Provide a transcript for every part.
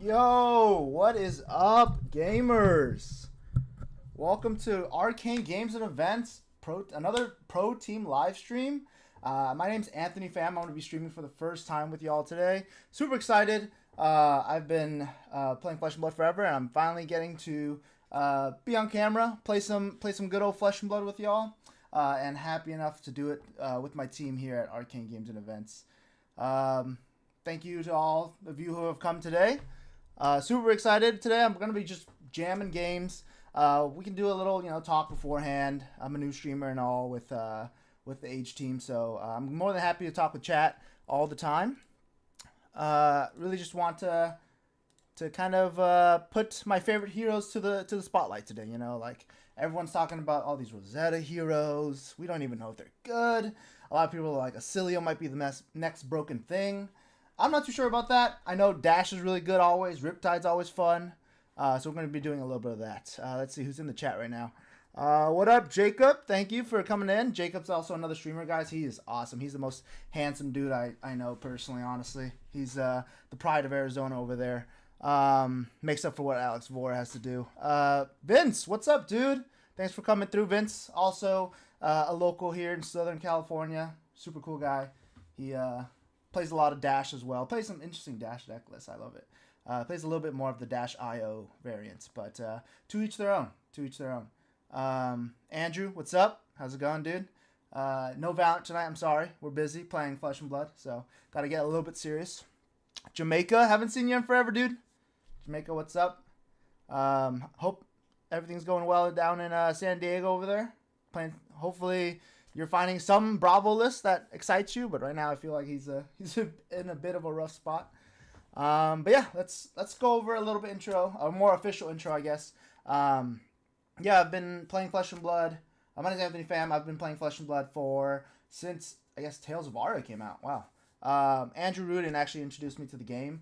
Yo, what is up, gamers? Welcome to Arcane Games and Events, another pro team live stream. My name's Anthony Pham. I'm going to be streaming for the first time with y'all today. Super excited. I've been playing Flesh and Blood forever, and I'm finally getting to be on camera, play some good old Flesh and Blood with y'all, and happy enough to do it with my team here at Arcane Games and Events. Thank you to all of you who have come today. Super excited today. I'm going to be just jamming games. We can do a little, talk beforehand. I'm a new streamer and all with the Age team, so I'm more than happy to talk with chat all the time. Really just want to kind of put my favorite heroes to the spotlight today. Like everyone's talking about all these Rosetta heroes. We don't even know if they're good. A lot of people are like, Acilio might be the next broken thing. I'm not too sure about that. I know Dash is really good always. Riptide's always fun. So we're going to be doing a little bit of that. Let's see who's in the chat right now. What up, Jacob? Thank you for coming in. Jacob's also another streamer, guys. He is awesome. He's the most handsome dude I know personally, honestly. He's the pride of Arizona over there. Makes up for what Alex Vore has to do. Vince, what's up, dude? Thanks for coming through, Vince. Also a local here in Southern California. Super cool guy. He plays a lot of Dash as well. Plays some interesting Dash deck lists. I love it. Plays a little bit more of the Dash IO variants, but to each their own. To each their own. Andrew, what's up? How's it going, dude? No Valorant tonight. I'm sorry. We're busy playing Flesh and Blood, so got to get a little bit serious. Jamaica, haven't seen you in forever, dude. Jamaica, what's up? Hope everything's going well down in San Diego over there. Playing. Hopefully you're finding some Bravo list that excites you, but right now I feel like he's in a bit of a rough spot. But yeah, let's go over a little bit intro, a more official intro, I guess. Yeah, I've been playing Flesh and Blood. My name's Anthony Pham. I've been playing Flesh and Blood since I guess Tales of Aria came out. Wow. Andrew Rudin actually introduced me to the game.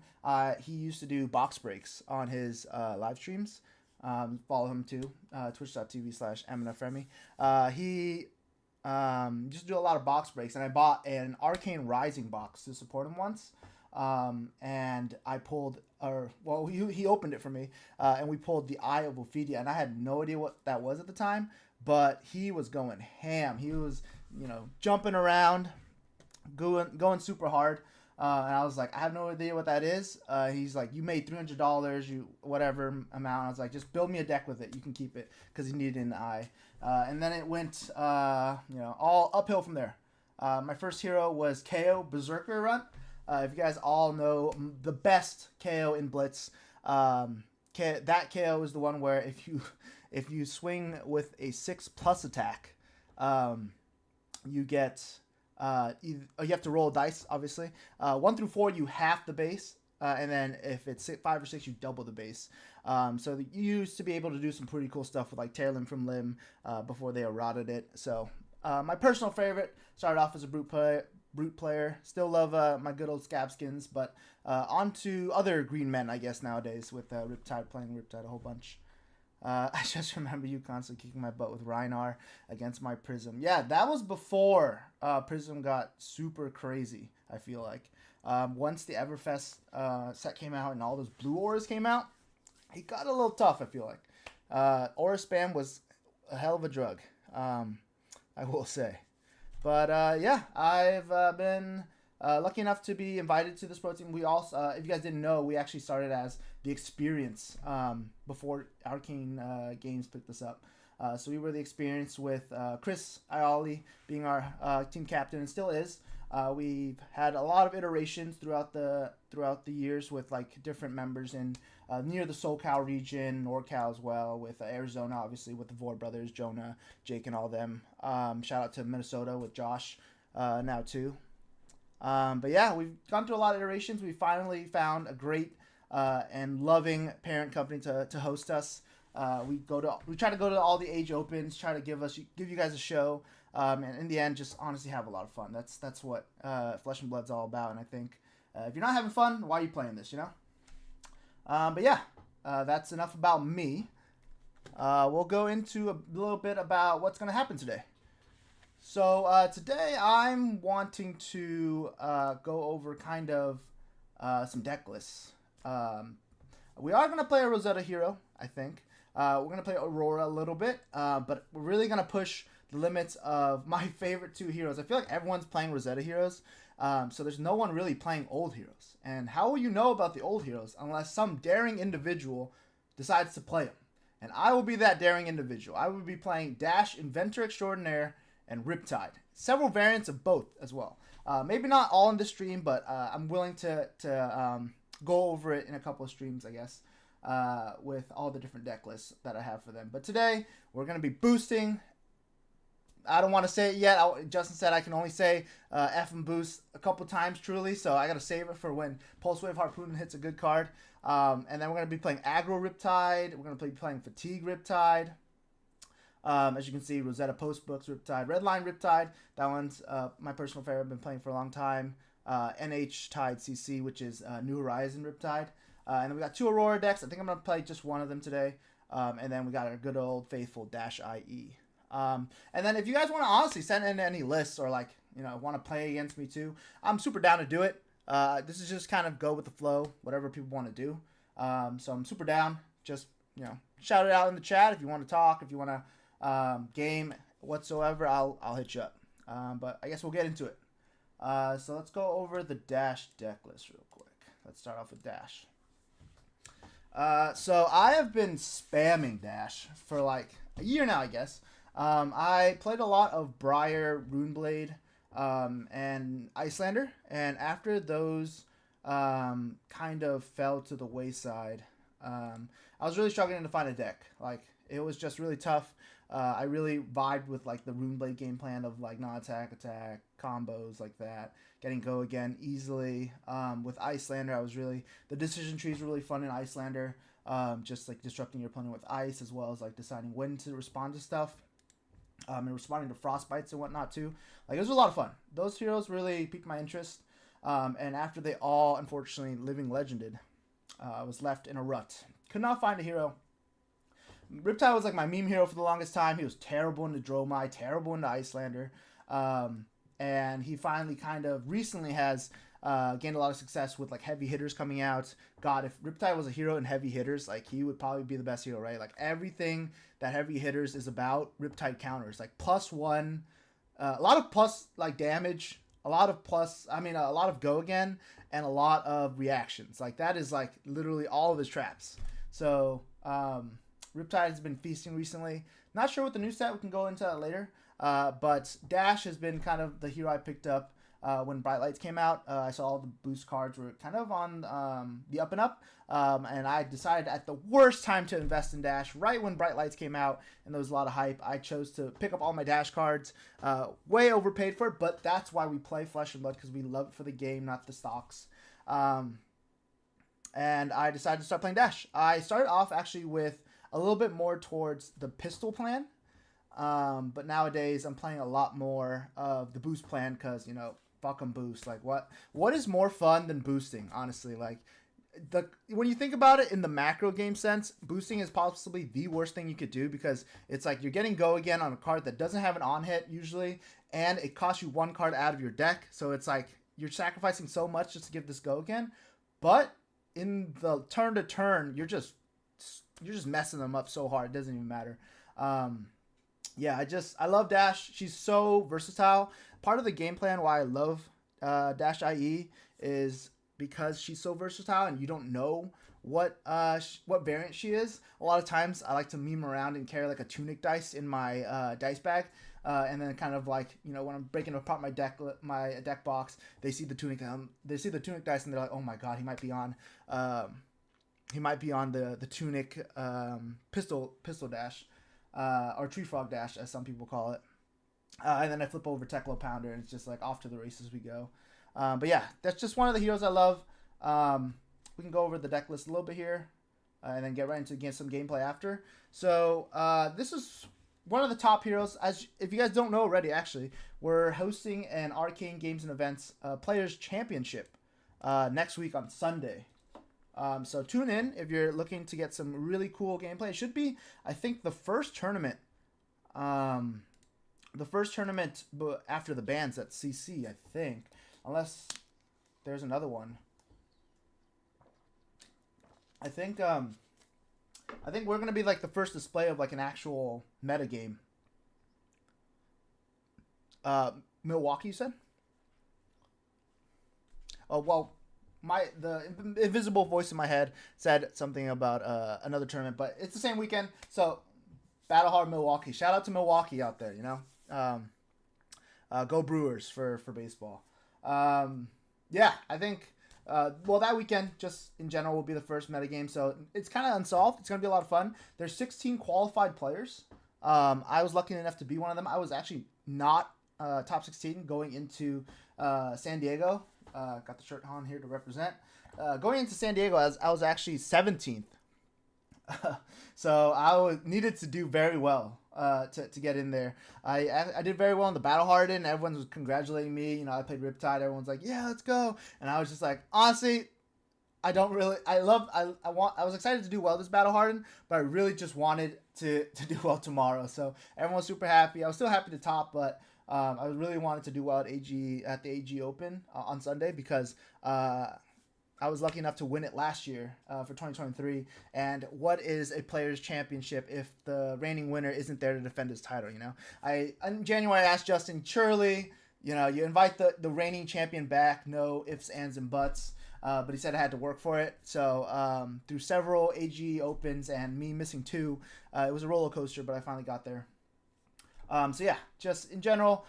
He used to do box breaks on his live streams. Follow him too. Twitch.tv/MNFremy. He just do a lot of box breaks, and I bought an Arcane Rising box to support him once. And I pulled, he opened it for me, and we pulled the Eye of Ophidia, and I had no idea what that was at the time, but he was going ham. He was, jumping around, going super hard. And I was like, I have no idea what that is. He's like, you made $300, whatever amount. I was like, just build me a deck with it. You can keep it, because he needed it in the eye. And then it went, all uphill from there. My first hero was KO Berserker Run. If you guys all know the best KO in Blitz, that KO is the one where if you swing with a 6+ attack, you get you have to roll a dice, obviously. 1 through 4 you half the base, and then if it's 5 or 6 you double the base. So you used to be able to do some pretty cool stuff with like tear limb from limb before they eroded it. So my personal favorite started off as a brute player. Still love my good old scab skins, but on to other green men, I guess, nowadays with Riptide, playing Riptide a whole bunch. I just remember you constantly kicking my butt with Rhinar against my Prism. Yeah, that was before Prism got super crazy, I feel like. Once the Everfest set came out and all those blue auras came out, it got a little tough, I feel like. Aura spam was a hell of a drug, I will say. But yeah, I've been lucky enough to be invited to this pro team. We also, if you guys didn't know, we actually started as the Experience before Arcane Games picked this up. So we were the Experience with Chris Ioli being our team captain, and still is. We've had a lot of iterations throughout the years with like different members in near the SoCal region, NorCal as well, with Arizona, obviously with the Vore brothers, Jonah, Jake, and all them. Shout out to Minnesota with Josh now too. But yeah, we've gone through a lot of iterations. We finally found a great and loving parent company to host us. We try to go to all the Age Opens, try to give you guys a show, and in the end, just honestly have a lot of fun. That's what Flesh and Blood's all about. And I think if you're not having fun, why are you playing this? But yeah, that's enough about me. We'll go into a little bit about what's going to happen today. So today I'm wanting to go over kind of some deck lists. We are going to play a Rosetta hero, I think. We're going to play Aurora a little bit, but we're really going to push the limits of my favorite 2 heroes. I feel like everyone's playing Rosetta heroes, so there's no one really playing old heroes. And how will you know about the old heroes unless some daring individual decides to play them? And I will be that daring individual. I will be playing Dash, Inventor Extraordinaire, and Riptide. Several variants of both as well. Maybe not all in this stream, but I'm willing to go over it in a couple of streams, I guess, with all the different deck lists that I have for them. But today, we're going to be boosting. I don't want to say it yet. Justin said I can only say F and boost a couple times, truly, so I got to save it for when Pulse Wave Harpoon hits a good card. And then we're going to be playing Aggro Riptide. We're going to be playing Fatigue Riptide. As you can see, Rosetta Postbooks Riptide, Redline Riptide. That one's my personal favorite. I've been playing for a long time. Tide CC, which is New Horizon Riptide. And then we got 2 Aurora decks. I think I'm going to play just one of them today. And then we got our good old faithful Dash IE. And then if you guys want to honestly send in any lists or want to play against me too, I'm super down to do it. This is just kind of go with the flow, whatever people want to do. So I'm super down. Just, shout it out in the chat if you want to talk, if you want to game whatsoever, I'll hit you up. But I guess we'll get into it. So let's go over the Dash deck list real quick. Let's start off with Dash. So I have been spamming Dash for like a year now, I guess. I played a lot of Briar, Runeblade, and Icelander, and after those kind of fell to the wayside, I was really struggling to find a deck. Like, it was just really tough. I really vibed with like the Runeblade game plan of like non-attack, attack, combos like that, getting go again easily. With Icelander, the decision trees were really fun in Icelander. Just like disrupting your opponent with ice, as well as like deciding when to respond to stuff. And responding to frostbites and whatnot too. Like, it was a lot of fun. Those heroes really piqued my interest. And after they all, unfortunately, living legended, I was left in a rut. Could not find a hero. Riptide was like my meme hero for the longest time. He was terrible into Dromai, terrible into Icelander. And he finally kind of recently has gained a lot of success with like heavy hitters coming out. God, if Riptide was a hero in heavy hitters, like, he would probably be the best hero, right? Like, everything that heavy hitters is about, Riptide counters. Like, +1, a lot of plus like damage, a lot of go again, and a lot of reactions. Like, that is like literally all of his traps. So Riptide has been feasting recently. Not sure what the new set, we can go into that later. But Dash has been kind of the hero I picked up when Bright Lights came out. I saw all the boost cards were kind of on the up and up. And I decided at the worst time to invest in Dash, right when Bright Lights came out and there was a lot of hype, I chose to pick up all my Dash cards. Way overpaid for it, but that's why we play Flesh and Blood, because we love it for the game, not the stocks. And I decided to start playing Dash. I started off actually with a little bit more towards the pistol plan. But nowadays I'm playing a lot more of the boost plan because, fuck 'em boost. Like, what is more fun than boosting, honestly? Like, when you think about it in the macro game sense, boosting is possibly the worst thing you could do, because it's like you're getting go again on a card that doesn't have an on hit usually, and it costs you 1 card out of your deck. So it's like you're sacrificing so much just to give this go again. But in the turn to turn, you're just messing them up so hard, it doesn't even matter. Yeah, I love Dash. She's so versatile. Part of the game plan why I love Dash IE is because she's so versatile and you don't know what variant she is. A lot of times I like to meme around and carry like a tunic dice in my dice bag, and then kind of like, when I'm breaking apart my deck box, they see the tunic dice and they're like, oh my god, he might be on the tunic pistol dash. Or Tree Frog Dash, as some people call it. And then I flip over Teclo Pounder, and it's just like off to the races we go. But yeah, that's just one of the heroes I love. We can go over the deck list a little bit here, and then get right into some gameplay after. So this is one of the top heroes. If you guys don't know already, actually, we're hosting an Arcane Games and Events Players Championship next week on Sunday. So tune in if you're looking to get some really cool gameplay. It should be, I think, the first tournament after the bans at CC, I think. Unless there's another one. I think we're gonna be like the first display of like an actual meta game. Milwaukee, you said? Oh well, the invisible voice in my head said something about another tournament, but it's the same weekend. So Battle Hard Milwaukee. Shout out to Milwaukee out there. You know, go Brewers for baseball. Yeah, I think. Well, that weekend, just in general, will be the first metagame, so it's kind of unsolved. It's going to be a lot of fun. There's 16 qualified players. I was lucky enough to be one of them. I was actually not top 16 going into San Diego. Got the shirt on here to represent. Going into San Diego, I was actually 17th. So needed to do very well to get in there. I did very well in the Battle Hardened. Everyone was congratulating me. You know, I played Riptide. Everyone's like, yeah, let's go. And I was just like, honestly, I don't really. I was excited to do well this Battle Hardened, but I really just wanted to do well tomorrow. So everyone was super happy. I was still happy to top, but I really wanted to do well at the AG Open on Sunday because I was lucky enough to win it last year for 2023. And what is a player's championship if the reigning winner isn't there to defend his title? You know, in January I asked Justin, surely, you know, you invite the reigning champion back, no ifs, ands, and buts. But he said I had to work for it. So through several AG Opens and me missing 2, it was a roller coaster, but I finally got there. So yeah, just in general,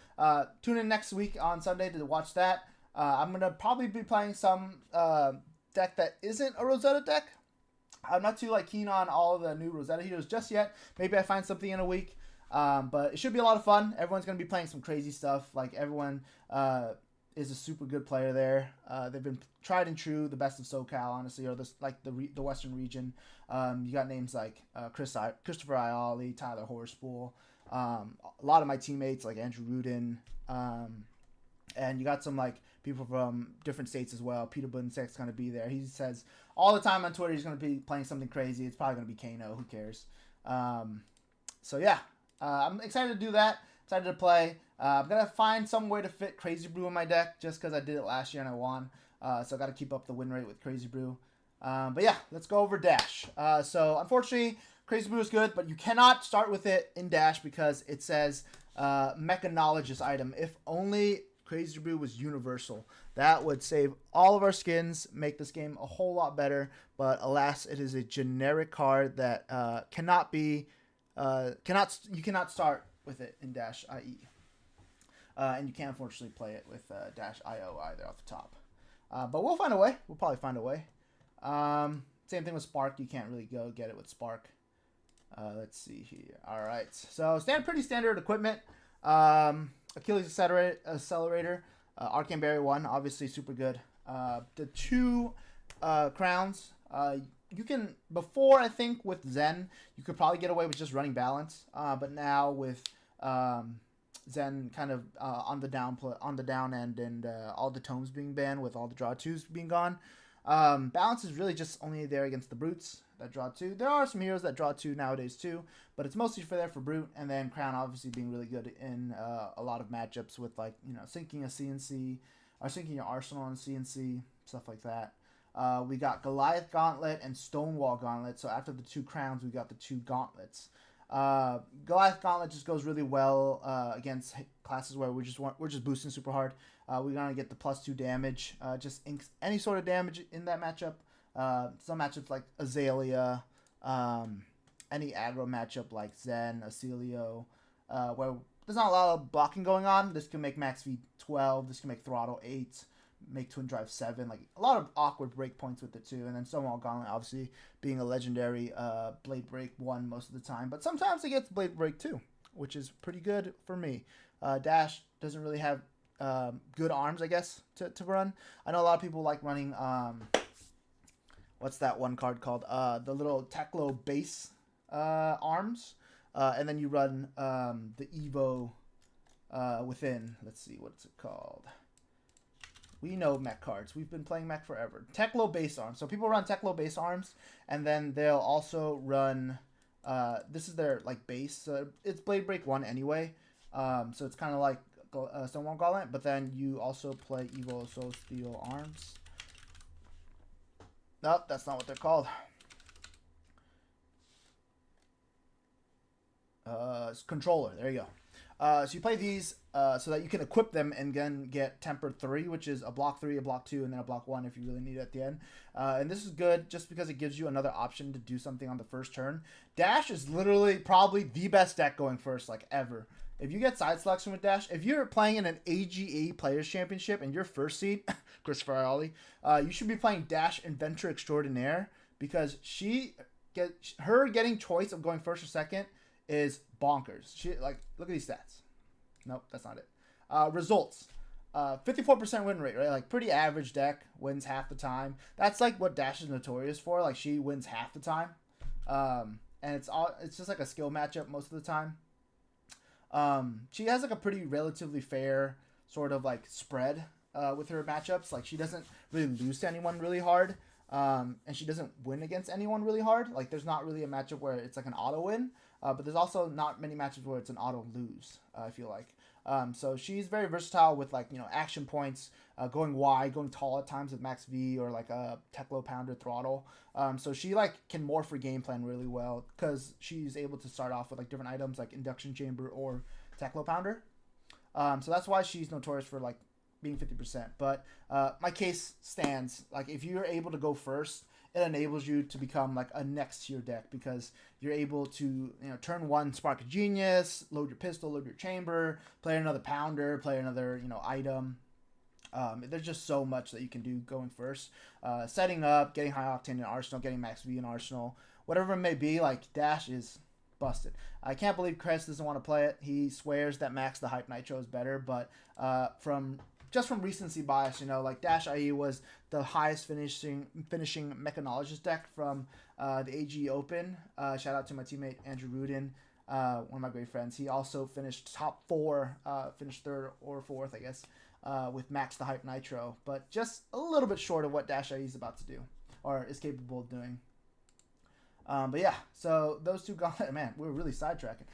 tune in next week on Sunday to watch that. I'm going to probably be playing some deck that isn't a Rosetta deck. I'm not too keen on all of the new Rosetta heroes just yet. Maybe I find something in a week. But it should be a lot of fun. Everyone's going to be playing some crazy stuff. Like everyone is a super good player there. They've been tried and true, the best of SoCal, honestly, or the Western region. You got names like Christopher Iali, Tyler Horspool, a lot of my teammates like Andrew Rudin, and you got some people from different states as well. Peter Bunsek's going to be there. He says all the time on Twitter he's going to be playing something crazy. It's probably going to be Kano. Who cares? So yeah, I'm excited to do that. Excited to play. I'm going to find some way to fit Crazy Brew in my deck just because I did it last year and I won. So I got to keep up the win rate with Crazy Brew. But yeah, let's go over Dash. So unfortunately, Crazy Brew is good, but you cannot start with it in Dash because it says Mechanologist item. If only Crazy Brew was universal, that would save all of our skins, make this game a whole lot better. But alas, it is a generic card that you cannot start with it in Dash IE. And you can't unfortunately play it with Dash IO either off the top. But we'll find a way. We'll probably find a way. Same thing with Spark. You can't really go get it with Spark. Let's see here. All right. So pretty standard equipment. Achilles Accelerator. Arcane Berry 1. Obviously super good. The 2 crowns. You can, before I think with Zen, you could probably get away with just running balance. But now with Zen kind of on the down end and all the tomes being banned with all the draw 2s being gone, balance is really just only there against the brutes that draw 2. There are some heroes that draw 2 nowadays too, but it's mostly for brute. And then Crown obviously being really good in a lot of matchups with syncing a CNC or syncing your arsenal on CNC, stuff like that. We got Goliath Gauntlet and Stonewall Gauntlet. So after the 2 crowns, we got the 2 gauntlets. Goliath Gauntlet just goes really well against classes where we're just boosting super hard. We're gonna get the +2 damage, just any sort of damage in that matchup. Some matchups like Azalea, any aggro matchup like Zen, Acilio, where there's not a lot of blocking going on. This can make max V 12. This can make throttle 8. Make twin drive 7, a lot of awkward break points with it too. And then Stonewall Gauntlet obviously being a legendary blade break 1 most of the time, but sometimes it gets blade break 2, which is pretty good for me. Dash doesn't really have good arms, I guess, to run. I know a lot of people like running what's that one card called, the little Teklo base arms, and then you run the Evo within. Let's see, what's it called? We know mech cards. We've been playing mech forever. Teklo base arms. So people run Teklo base arms, and then they'll also run. This is their base. So it's Blade Break 1 anyway. So it's kind of like Stonewall Gauntlet, but then you also play Evo Soul Steel arms. Nope, that's not what they're called. controller. There you go. So you play these so that you can equip them and then get tempered 3, which is a block 3, a block 2, and then a block 1 if you really need it at the end. And this is good just because it gives you another option to do something on the first turn. Dash is literally probably the best deck going first, like, ever. If you get side selection with Dash, if you're playing in an AGA Players Championship and you're first seed, Christopher Ali, you should be playing Dash Inventor Extraordinaire because her getting choice of going first or second is bonkers. She, like, look at these stats. Nope, that's not it. Results. 54% win rate, right? Like, pretty average deck, wins half the time. That's like what Dash is notorious for. Like, she wins half the time. And it's just like a skill matchup most of the time. She has like a pretty relatively fair sort of like spread with her matchups. Like, she doesn't really lose to anyone really hard. And she doesn't win against anyone really hard. Like, there's not really a matchup where it's like an auto win. But there's also not many matches where it's an auto lose, I feel like. So she's very versatile with, like, action points, going wide, going tall at times with Max V or like a Teclo Pounder throttle. So she, like, can morph her game plan really well because she's able to start off with, like, different items like Induction Chamber or Teclo Pounder. So that's why she's notorious for, like, being 50%. But my case stands. Like, if you're able to go first, it enables you to become like a next tier deck because you're able to, turn 1 Spark of Genius, load your pistol, load your chamber, play another pounder, play another, item. There's just so much that you can do going first. Setting up, getting high octane in Arsenal, getting max V in Arsenal, whatever it may be, like, Dash is busted. I can't believe Chris doesn't want to play it. He swears that Max the Hype Nitro is better, but from recency bias, like, Dash IE was the highest finishing mechanologist deck from the AG Open. Shout out to my teammate Andrew Rudin, one of my great friends. He also finished top 4, finished 3rd or 4th, I guess, with Max the Hype Nitro, but just a little bit short of what Dash IE is about to do, or is capable of doing. But yeah, so those two guys, man, we're really sidetracking.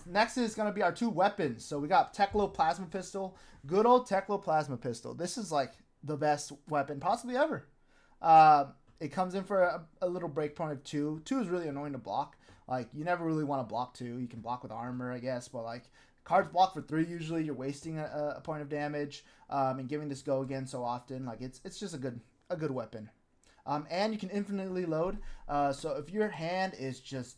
Next is going to be our 2 weapons. So we got Teclo Plasma Pistol. Good old Teclo Plasma Pistol. This is like the best weapon possibly ever. It comes in for a little breakpoint of 2. 2 is really annoying to block. Like, you never really want to block 2. You can block with armor, I guess, but like, cards block for 3 usually. You're wasting a point of damage and giving this go again so often. Like, it's just a good weapon. And you can infinitely load. So if your hand is just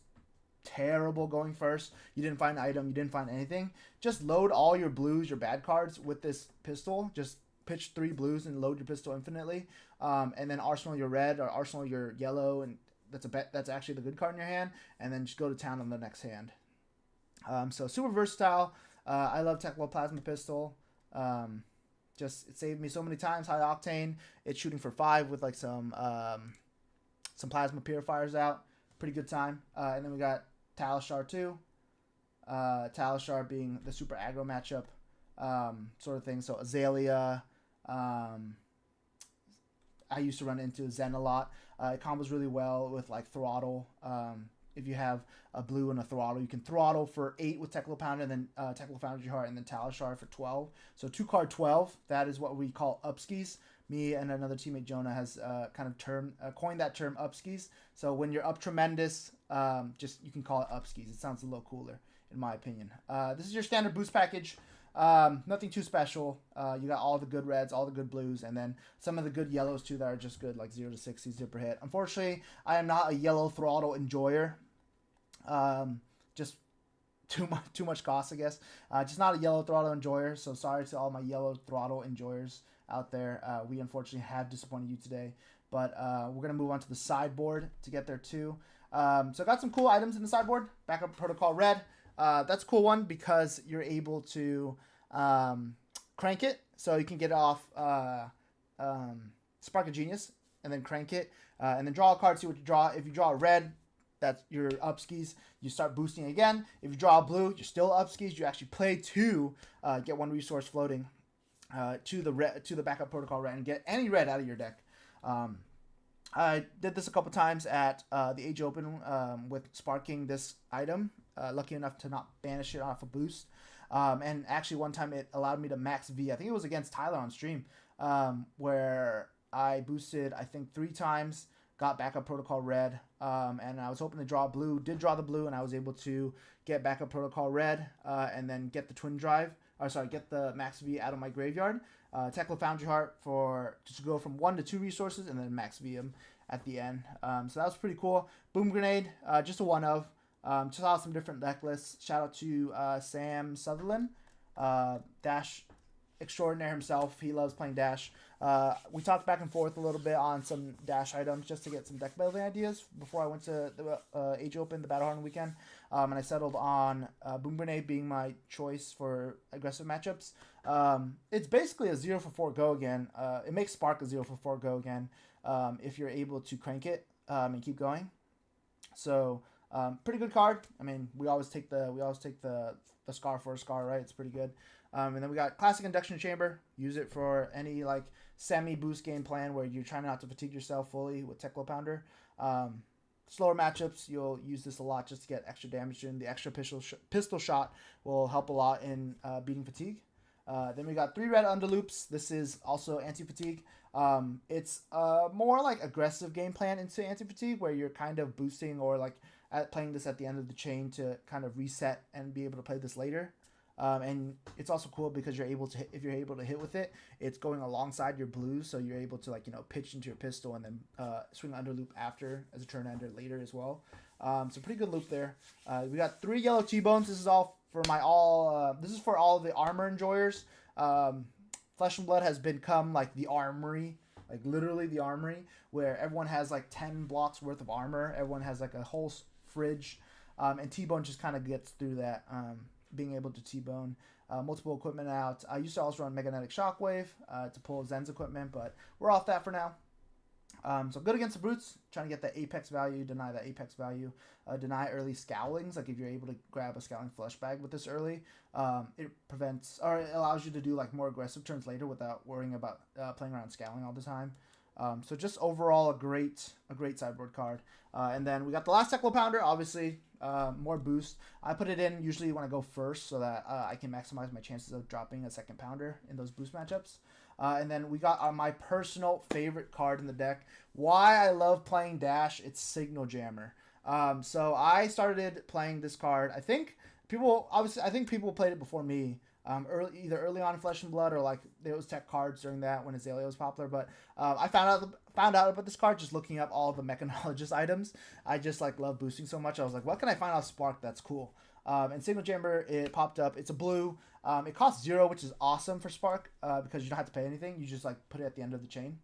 terrible going first, you didn't find an item, you didn't find anything, just load all your blues, your bad cards with this pistol. Just pitch 3 blues and load your pistol infinitely. And then arsenal your red or arsenal your yellow, and that's actually the good card in your hand. And then just go to town on the next hand. So super versatile. I love Teclo Plasma Pistol. Just, it saved me so many times. High octane. It's shooting for 5 with like some plasma purifiers out. Pretty good time. And then we got Talishar too. Talishar being the super aggro matchup sort of thing. So Azalea. I used to run into Zen a lot. It combos really well with like Throttle. If you have a blue and a Throttle, you can Throttle for 8 with Teclo Pounder, and then Teclo Foundry Heart, and then Talishar for 12. So 2 card 12. That is what we call upskis. Me and another teammate Jonah has coined that term upskis. So when you're up tremendous, you can call it upskis. It sounds a little cooler in my opinion. This is your standard boost package. Nothing too special. You got all the good reds, all the good blues, and then some of the good yellows too that are just good, like 0 to 60 zipper hit. Unfortunately, I am not a yellow throttle enjoyer. Just too much cost, I guess. Just not a yellow throttle enjoyer. So sorry to all my yellow throttle enjoyers out there. We unfortunately have disappointed you today, but we're gonna move on to the sideboard to get there too. So I got some cool items in the sideboard. Backup Protocol Red. That's a cool one because you're able to crank it, so you can get it off Spark of Genius and then crank it, and then draw a card, see what you draw. If you draw a red, that's your upskis. You start boosting again. If you draw a blue, you're still upskis. You actually play 2, get 1 resource floating to the Backup Protocol Red and get any red out of your deck. I did this a couple times at the Age Open with sparking this item. Lucky enough to not banish it off a boost. And actually one time it allowed me to max V. I think it was against Tyler on stream, where I boosted, I think 3 times, got Backup Protocol Red, and I was hoping to draw blue. Did draw the blue, and I was able to get backup protocol red, and then get the twin drive. Get the max V out of my graveyard. Tekla Foundry Heart for just to go from 1 to 2 resources, and then max V them at the end. So that was pretty cool. Boom Grenade, just a one of. Saw some different deck lists. Shout out to Sam Sutherland, Dash extraordinaire himself. He loves playing Dash. We talked back and forth a little bit on some Dash items just to get some deck building ideas before I went to the Age Open, the Battle Hardened weekend. And I settled on Boom Grenade being my choice for aggressive matchups. It's basically a 0 for 4 go again. It makes Spark a 0 for 4 go again if you're able to crank it and keep going. So pretty good card. I mean, we always take the Scar for a Scar, right? It's pretty good. And then we got Classic Induction Chamber. Use it for any like semi-boost game plan where you're trying not to fatigue yourself fully with Tekla Pounder. Slower matchups, you'll use this a lot just to get extra damage in. The extra pistol shot will help a lot in beating fatigue. Then we got 3 red underloops. This is also anti-fatigue. It's more like aggressive game plan into anti-fatigue where you're kind of boosting or like playing this at the end of the chain to kind of reset and be able to play this later. And it's also cool because you're able to hit, if you're able to hit with it, it's going alongside your blues, so you're able to pitch into your pistol and then swing under loop after as a turn ender later as well. So pretty good loop there. We got 3 yellow T-bones. This is all for this is for all of the armor enjoyers. Flesh and Blood has become like the armory, like literally the armory, where everyone has like 10 blocks worth of armor. Everyone has like a whole fridge, and T-bone just kind of gets through that. Being able to T-bone multiple equipment out. I used to also run Magnetic Shockwave to pull Zen's equipment, but we're off that for now. So good against the Brutes, trying to get that Apex value, deny that Apex value, deny early Scowlings. Like if you're able to grab a Scowling Flesh Bag with this early, it prevents, or it allows you to do like more aggressive turns later without worrying about playing around Scowling all the time. So just overall a great sideboard card. And then we got the last Tekla Pounder, obviously more boost. I put it in usually when I go first so that I can maximize my chances of dropping a second Pounder in those boost matchups. And then we got my personal favorite card in the deck. Why I love playing Dash, it's Signal Jammer. So I started playing this card. I think people played it before me. Either early on in Flesh and Blood or like there was tech cards during that when Azalea was popular. But I found out about this card just looking up all the Mechanologist items. I just like love boosting so much. I was like, what can I find off Spark that's cool? And Signal Jammer, it popped up. It's a blue. It costs 0, which is awesome for Spark because you don't have to pay anything. You just like put it at the end of the chain.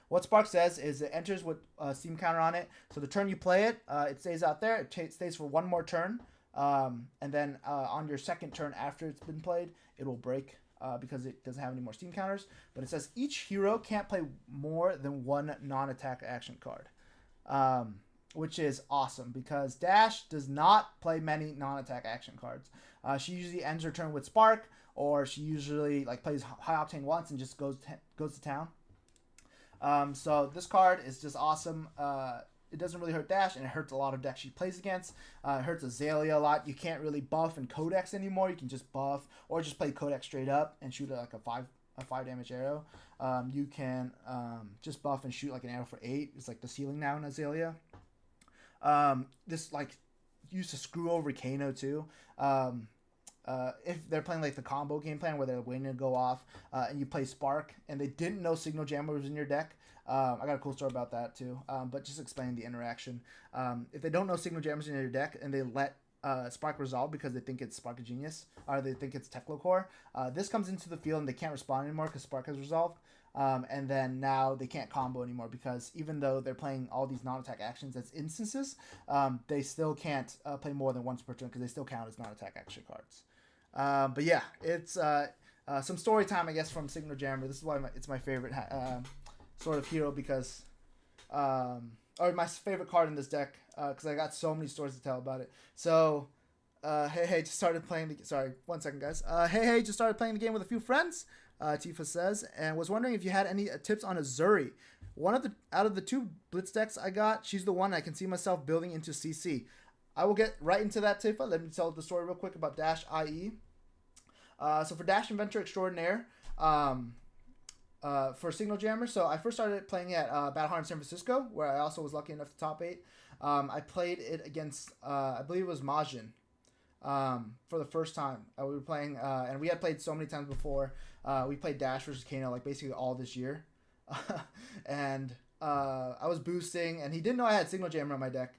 What Spark says is it enters with a Steam counter on it. So the turn you play it, it stays out there. It stays for 1 more turn. And then on your second turn after it's been played, it will break because it doesn't have any more Steam counters. But it says each hero can't play more than 1 non-attack action card, which is awesome because Dash does not play many non-attack action cards. She usually ends her turn with Spark, or she usually like plays High Octane once and just goes to town. So this card is just awesome. It doesn't really hurt Dash, and it hurts a lot of decks she plays against. It hurts Azalea a lot. You can't really buff and Codex anymore. You can just buff or just play Codex straight up and shoot like a 5 damage arrow. You can just buff and shoot like an arrow for 8. It's like the ceiling now in Azalea. This like used to screw over Kano too. If they're playing like the combo game plan where they're waiting to go off and you play Spark and they didn't know Signal Jammer was in your deck. I got a cool story about that too, but just explaining the interaction. If they don't know Signal Jammer's in your deck and they let Spark resolve because they think it's Spark Genius or they think it's Tekla Core, this comes into the field and they can't respond anymore because Spark has resolved. And then now they can't combo anymore because even though they're playing all these non-attack actions as instances, they still can't play more than once per turn because they still count as non-attack action cards. But yeah, it's some story time, I guess, from Signal Jammer. This is why it's my favorite sort of hero because, or my favorite card in this deck because I got so many stories to tell about it. So, just started playing sorry, 1 second, guys. Just started playing the game with a few friends. Tifa says, and was wondering if you had any tips on Azuri. Out of the 2 Blitz decks I got, she's the one I can see myself building into CC. I will get right into that, Tifa. Let me tell the story real quick about Dash IE. So for Dash Inventor Extraordinaire, for Signal Jammer, so I first started playing at Battle Hardened San Francisco, where I also was lucky enough to top 8. I played it against, I believe it was Majin, for the first time. We were playing, and we had played so many times before. We played Dash versus Kano like basically all this year. And I was boosting, and he didn't know I had Signal Jammer on my deck.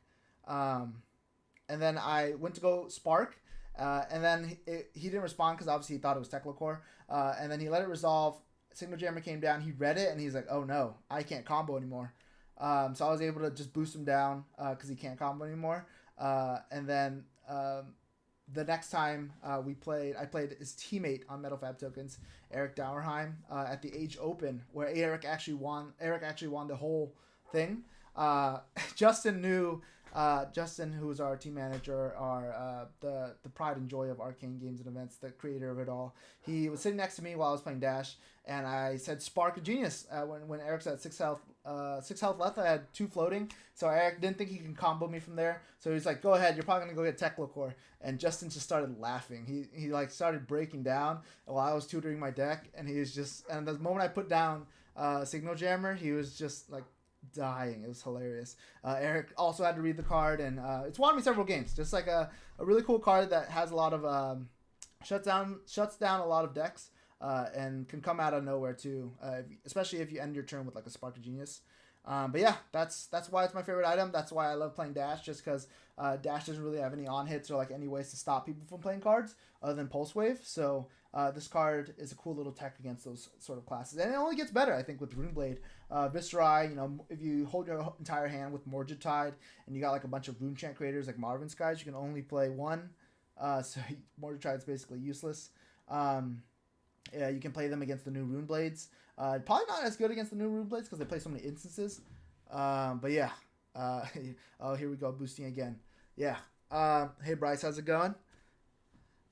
And then I went to go Spark, and then he didn't respond because obviously he thought it was Techlocore. And then he let it resolve. Signal Jammer came down. He read it, and he's like, "Oh no, I can't combo anymore." So I was able to just boost him down because he can't combo anymore. And then the next time we played, I played his teammate on Metal Fab Tokens, Eric Dauerheim, at the Age Open, where Eric actually won. Eric actually won the whole thing. Justin knew. Justin, who is our team manager, the pride and joy of Arcane Games and Events, the creator of it all. He was sitting next to me while I was playing Dash, and I said "Spark of Genius" when Eric's at 6 health. 6 health left. I had 2 floating, so Eric didn't think he can combo me from there. So he's like, "Go ahead. You're probably gonna go get Techlocore." And Justin just started laughing. He like started breaking down while I was tutoring my deck, and he was just. And the moment I put down Signal Jammer, he was just like dying. It was hilarious. Eric also had to read the card, and it's won me several games. Just like a really cool card that has a lot of shuts down a lot of decks, and can come out of nowhere too, especially if you end your turn with like a Spark of Genius. But yeah, that's why it's my favorite item. That's why I love playing Dash, just because Dash doesn't really have any on hits or like any ways to stop people from playing cards other than Pulse Wave. So this card is a cool little tech against those sort of classes, and it only gets better, I think, with Runeblade. Viscerai, you know, if you hold your entire hand with Riptide and you got like a bunch of rune chant creators like Marvin Skies, you can only play one. So Riptide's basically useless. Yeah, you can play them against the new Runeblades. Probably not as good against the new Runeblades because they play so many instances. But yeah. Oh, here we go, boosting again. Yeah. Hey, Bryce, how's it going?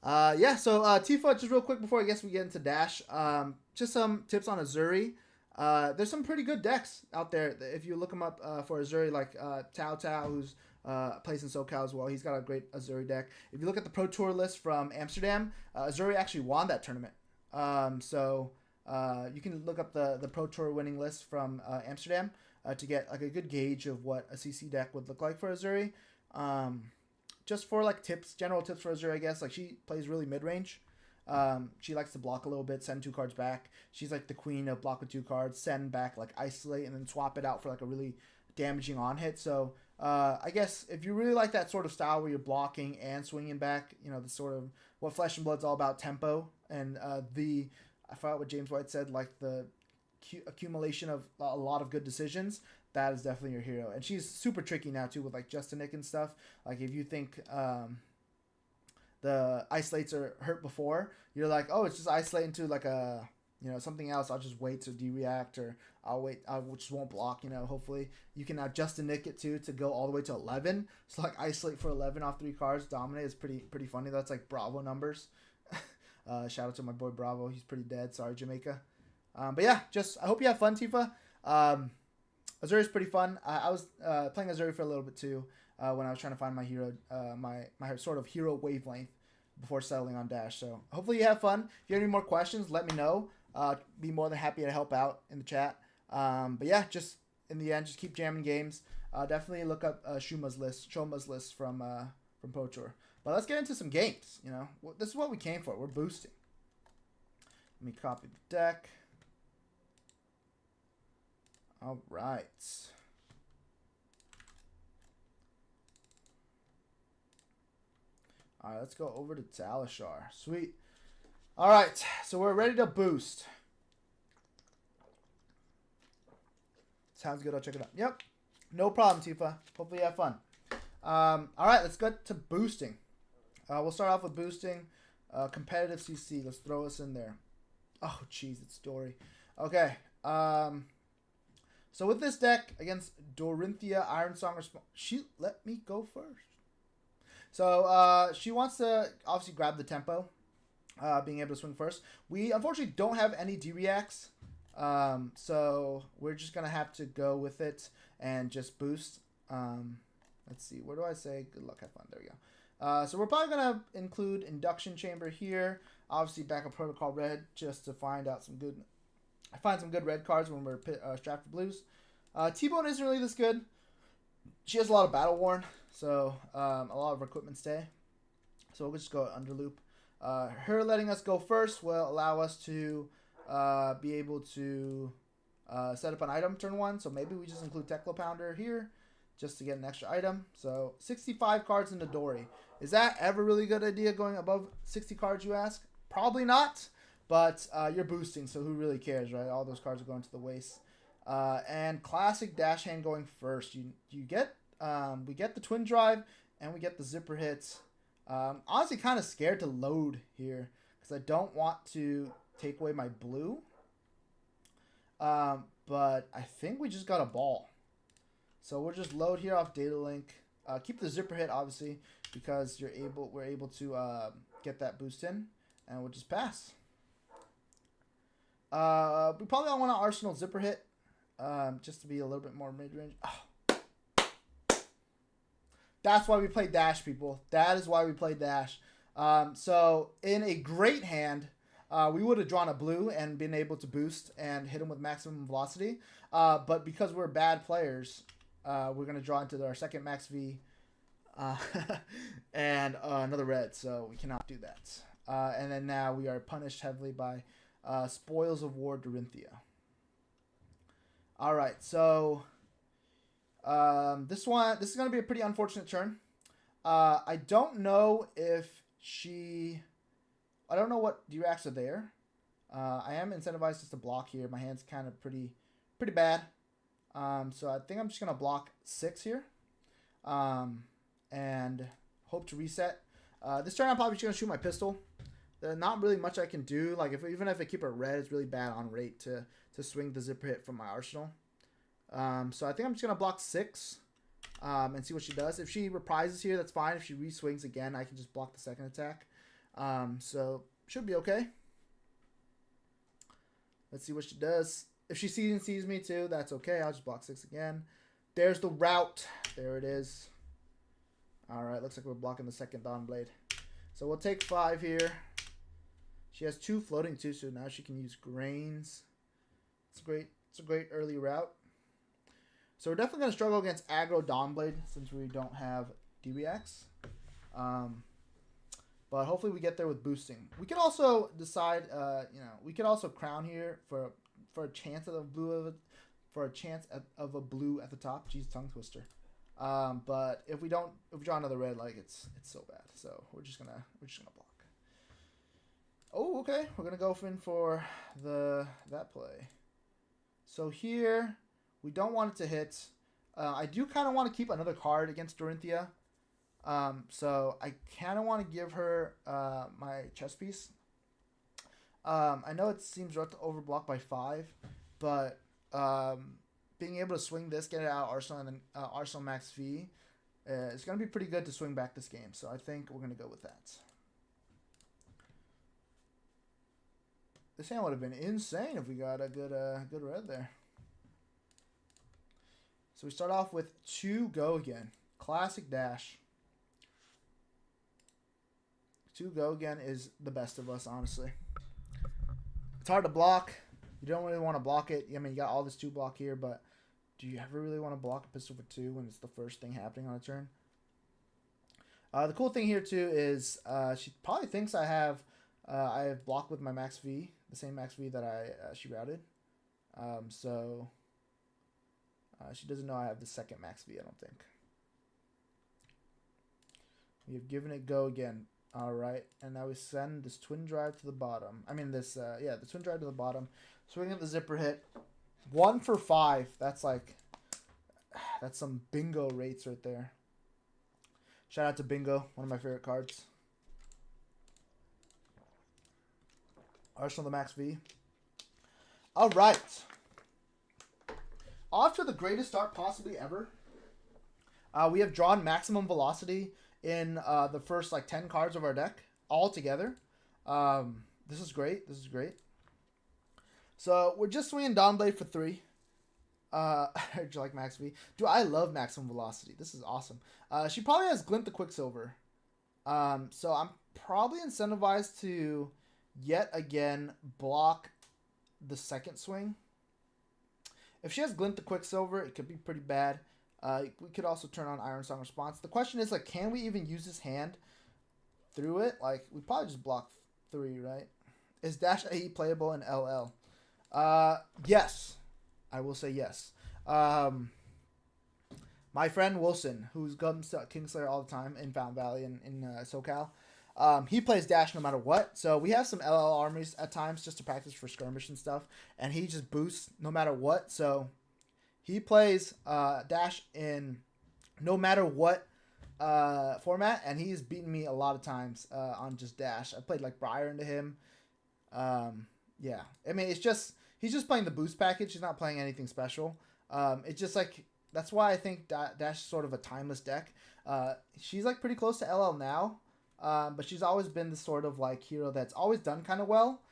Yeah, so Tifa, just real quick before I guess we get into Dash, just some tips on Azuri. There's some pretty good decks out there. If you look them up for Azuri, like Tao Tao, who's plays in SoCal as well. He's got a great Azuri deck. If you look at the Pro Tour list from Amsterdam, Azuri actually won that tournament. So you can look up the Pro Tour winning list from Amsterdam to get like a good gauge of what a CC deck would look like for Azuri. Just for like tips, general tips for Azuri, I guess. Like she plays really mid-range. She likes to block a little bit, send 2 cards back. She's like the queen of block with 2 cards, send back, like isolate, and then swap it out for like a really damaging on hit. So I guess if you really like that sort of style where you're blocking and swinging back, you know, the sort of what Flesh and Blood's all about, tempo, and I forgot what James White said, like the accumulation of a lot of good decisions. That is definitely your hero, and she's super tricky now too with like Justin Nick and stuff. Like if you think the isolates are hurt before, you're like, oh, it's just isolate into like a, you know, something else. I'll just wait to de-react, or I'll wait, I just won't block, you know. Hopefully you can have Justin Nick it too to go all the way to 11. So like isolate for 11 off 3 cards, dominate is pretty funny. That's like Bravo numbers. Shout out to my boy Bravo. He's pretty dead. Sorry, Jamaica. But yeah, just I hope you have fun, Tifa. Azuri's pretty fun. I was playing Azuri for a little bit too when I was trying to find my hero, my sort of hero wavelength before settling on Dash. So hopefully you have fun. If you have any more questions, let me know. Be more than happy to help out in the chat. But yeah, just in the end, just keep jamming games. Definitely look up Shoma's list from Pro Tour. But let's get into some games. You know, this is what we came for. We're boosting. Let me copy the deck. All right. All right, let's go over to Talishar. Sweet. All right, so we're ready to boost. Sounds good. I'll check it out. Yep. No problem, Tifa. Hopefully you have fun. All right, let's get to boosting. We'll start off with boosting. Competitive CC. Let's throw us in there. Oh, jeez, it's Dory. Okay. So with this deck against Dorinthia, Iron Song, she let me go first. So she wants to obviously grab the tempo, being able to swing first. We unfortunately don't have any D-reacts, so we're just going to have to go with it and just boost. Let's see, where do I say good luck, have fun? There we go. So we're probably going to include Induction Chamber here. Obviously Backup Protocol Red, just to find out some good... I find some good red cards when we're strapped for blues. T-Bone isn't really this good. She has a lot of battle worn, so a lot of her equipment stay. So we'll just go under loop. Her letting us go first will allow us to be able to set up an item turn 1. So maybe we just include Teclo Pounder here just to get an extra item. So 65 cards into Dory. Is that ever really good idea going above 60 cards, you ask? Probably not, but you're boosting, so who really cares, right? All those cards are going to the waste. And classic dash hand going first. You get we get the twin drive and we get the zipper hits. Honestly, kind of scared to load here because I don't want to take away my blue. But I think we just got a ball. So we'll just load here off data link. Keep the zipper hit obviously because we're able to get that boost in, and we'll just pass. We probably don't want an Arsenal zipper hit, just to be a little bit more mid range. Oh. That's why we play dash, people. That is why we play dash. So in a great hand, we would have drawn a blue and been able to boost and hit him with maximum velocity. But because we're bad players, we're going to draw into our second max V and another red. So we cannot do that. And then now we are punished heavily by Spoils of War Dorinthia. All right, so this is going to be a pretty unfortunate turn. I don't know if I don't know what D-Racks are there. I am incentivized just to block here. My hand's kind of pretty bad. So I think I'm just going to block 6 here. And hope to reset. This turn I'm probably just going to shoot my pistol. There's not really much I can do. Like even if I keep it red, it's really bad on rate to swing the zipper hit from my arsenal. So I think I'm just going to block 6 and see what she does. If she reprises here, that's fine. If she re-swings again, I can just block the second attack. So should be okay. Let's see what she does. If she sees me too, that's okay. I'll just block 6 again. There's the route. There it is. All right, looks like we're blocking the second Dawn Blade. So we'll take 5 here. She has 2 floating too, so now she can use grains. It's great. It's a great early route. So we're definitely going to struggle against aggro Dawnblade since we don't have D-Reacts. But hopefully we get there with boosting. We could also decide, we could also crown here for a chance of a blue of a blue at the top. Jeez, tongue twister. But if we draw another red, like it's so bad. So we're just gonna block. Oh, okay. We're gonna go in for that play. So here we don't want it to hit. I do kind of want to keep another card against Dorinthia. So I kind of want to give her my chess piece. I know it seems rough to overblock by 5, but being able to swing this, get it out of Arsenal, and then Arsenal max V, it's going to be pretty good to swing back this game. So I think we're going to go with that. This hand would have been insane if we got a good red there. So we start off with 2 go again. Classic dash. 2 go again is the best of us, honestly. It's hard to block. You don't really want to block it. I mean, you got all this 2 block here, but do you ever really want to block a pistol for 2 when it's the first thing happening on a turn? The cool thing here, too, is she probably thinks I have blocked with my max V, the same max V that she routed. So she doesn't know I have the second max V, I don't think. We have given it go again. All right, and now we send this twin drive to the bottom. I mean, the twin drive to the bottom. Swing at the zipper hit. 1 for 5. That's some bingo rates right there. Shout out to Bingo, one of my favorite cards. Arsenal the max V. All right. Off to the greatest start possibly ever. We have drawn maximum velocity in the first 10 cards of our deck all together. This is great. This is great. So we're just swinging Dawnblade for 3. Do you like Max V? Dude, I love maximum velocity. This is awesome. She probably has Glint the Quicksilver. So I'm probably incentivized to yet again block the second swing. If she has Glint the Quicksilver, it could be pretty bad. We could also turn on Iron Song Response. The question is, like, can we even use his hand through it? Like, we probably just block 3, right? Is Dash AE playable in LL? Yes. I will say yes. My friend Wilson, who's comes to Kingslayer all the time in Fountain Valley in SoCal, he plays Dash no matter what. So we have some LL armies at times just to practice for skirmish and stuff. And he just boosts no matter what. So he plays Dash in no matter what format. And he's beaten me a lot of times on just Dash. I played like Briar into him. Yeah. I mean, it's just, he's just playing the boost package. He's not playing anything special. It's just like, that's why I think Dash is sort of a timeless deck. She's like pretty close to LL now, but she's always been the sort of like hero that's always done kind of well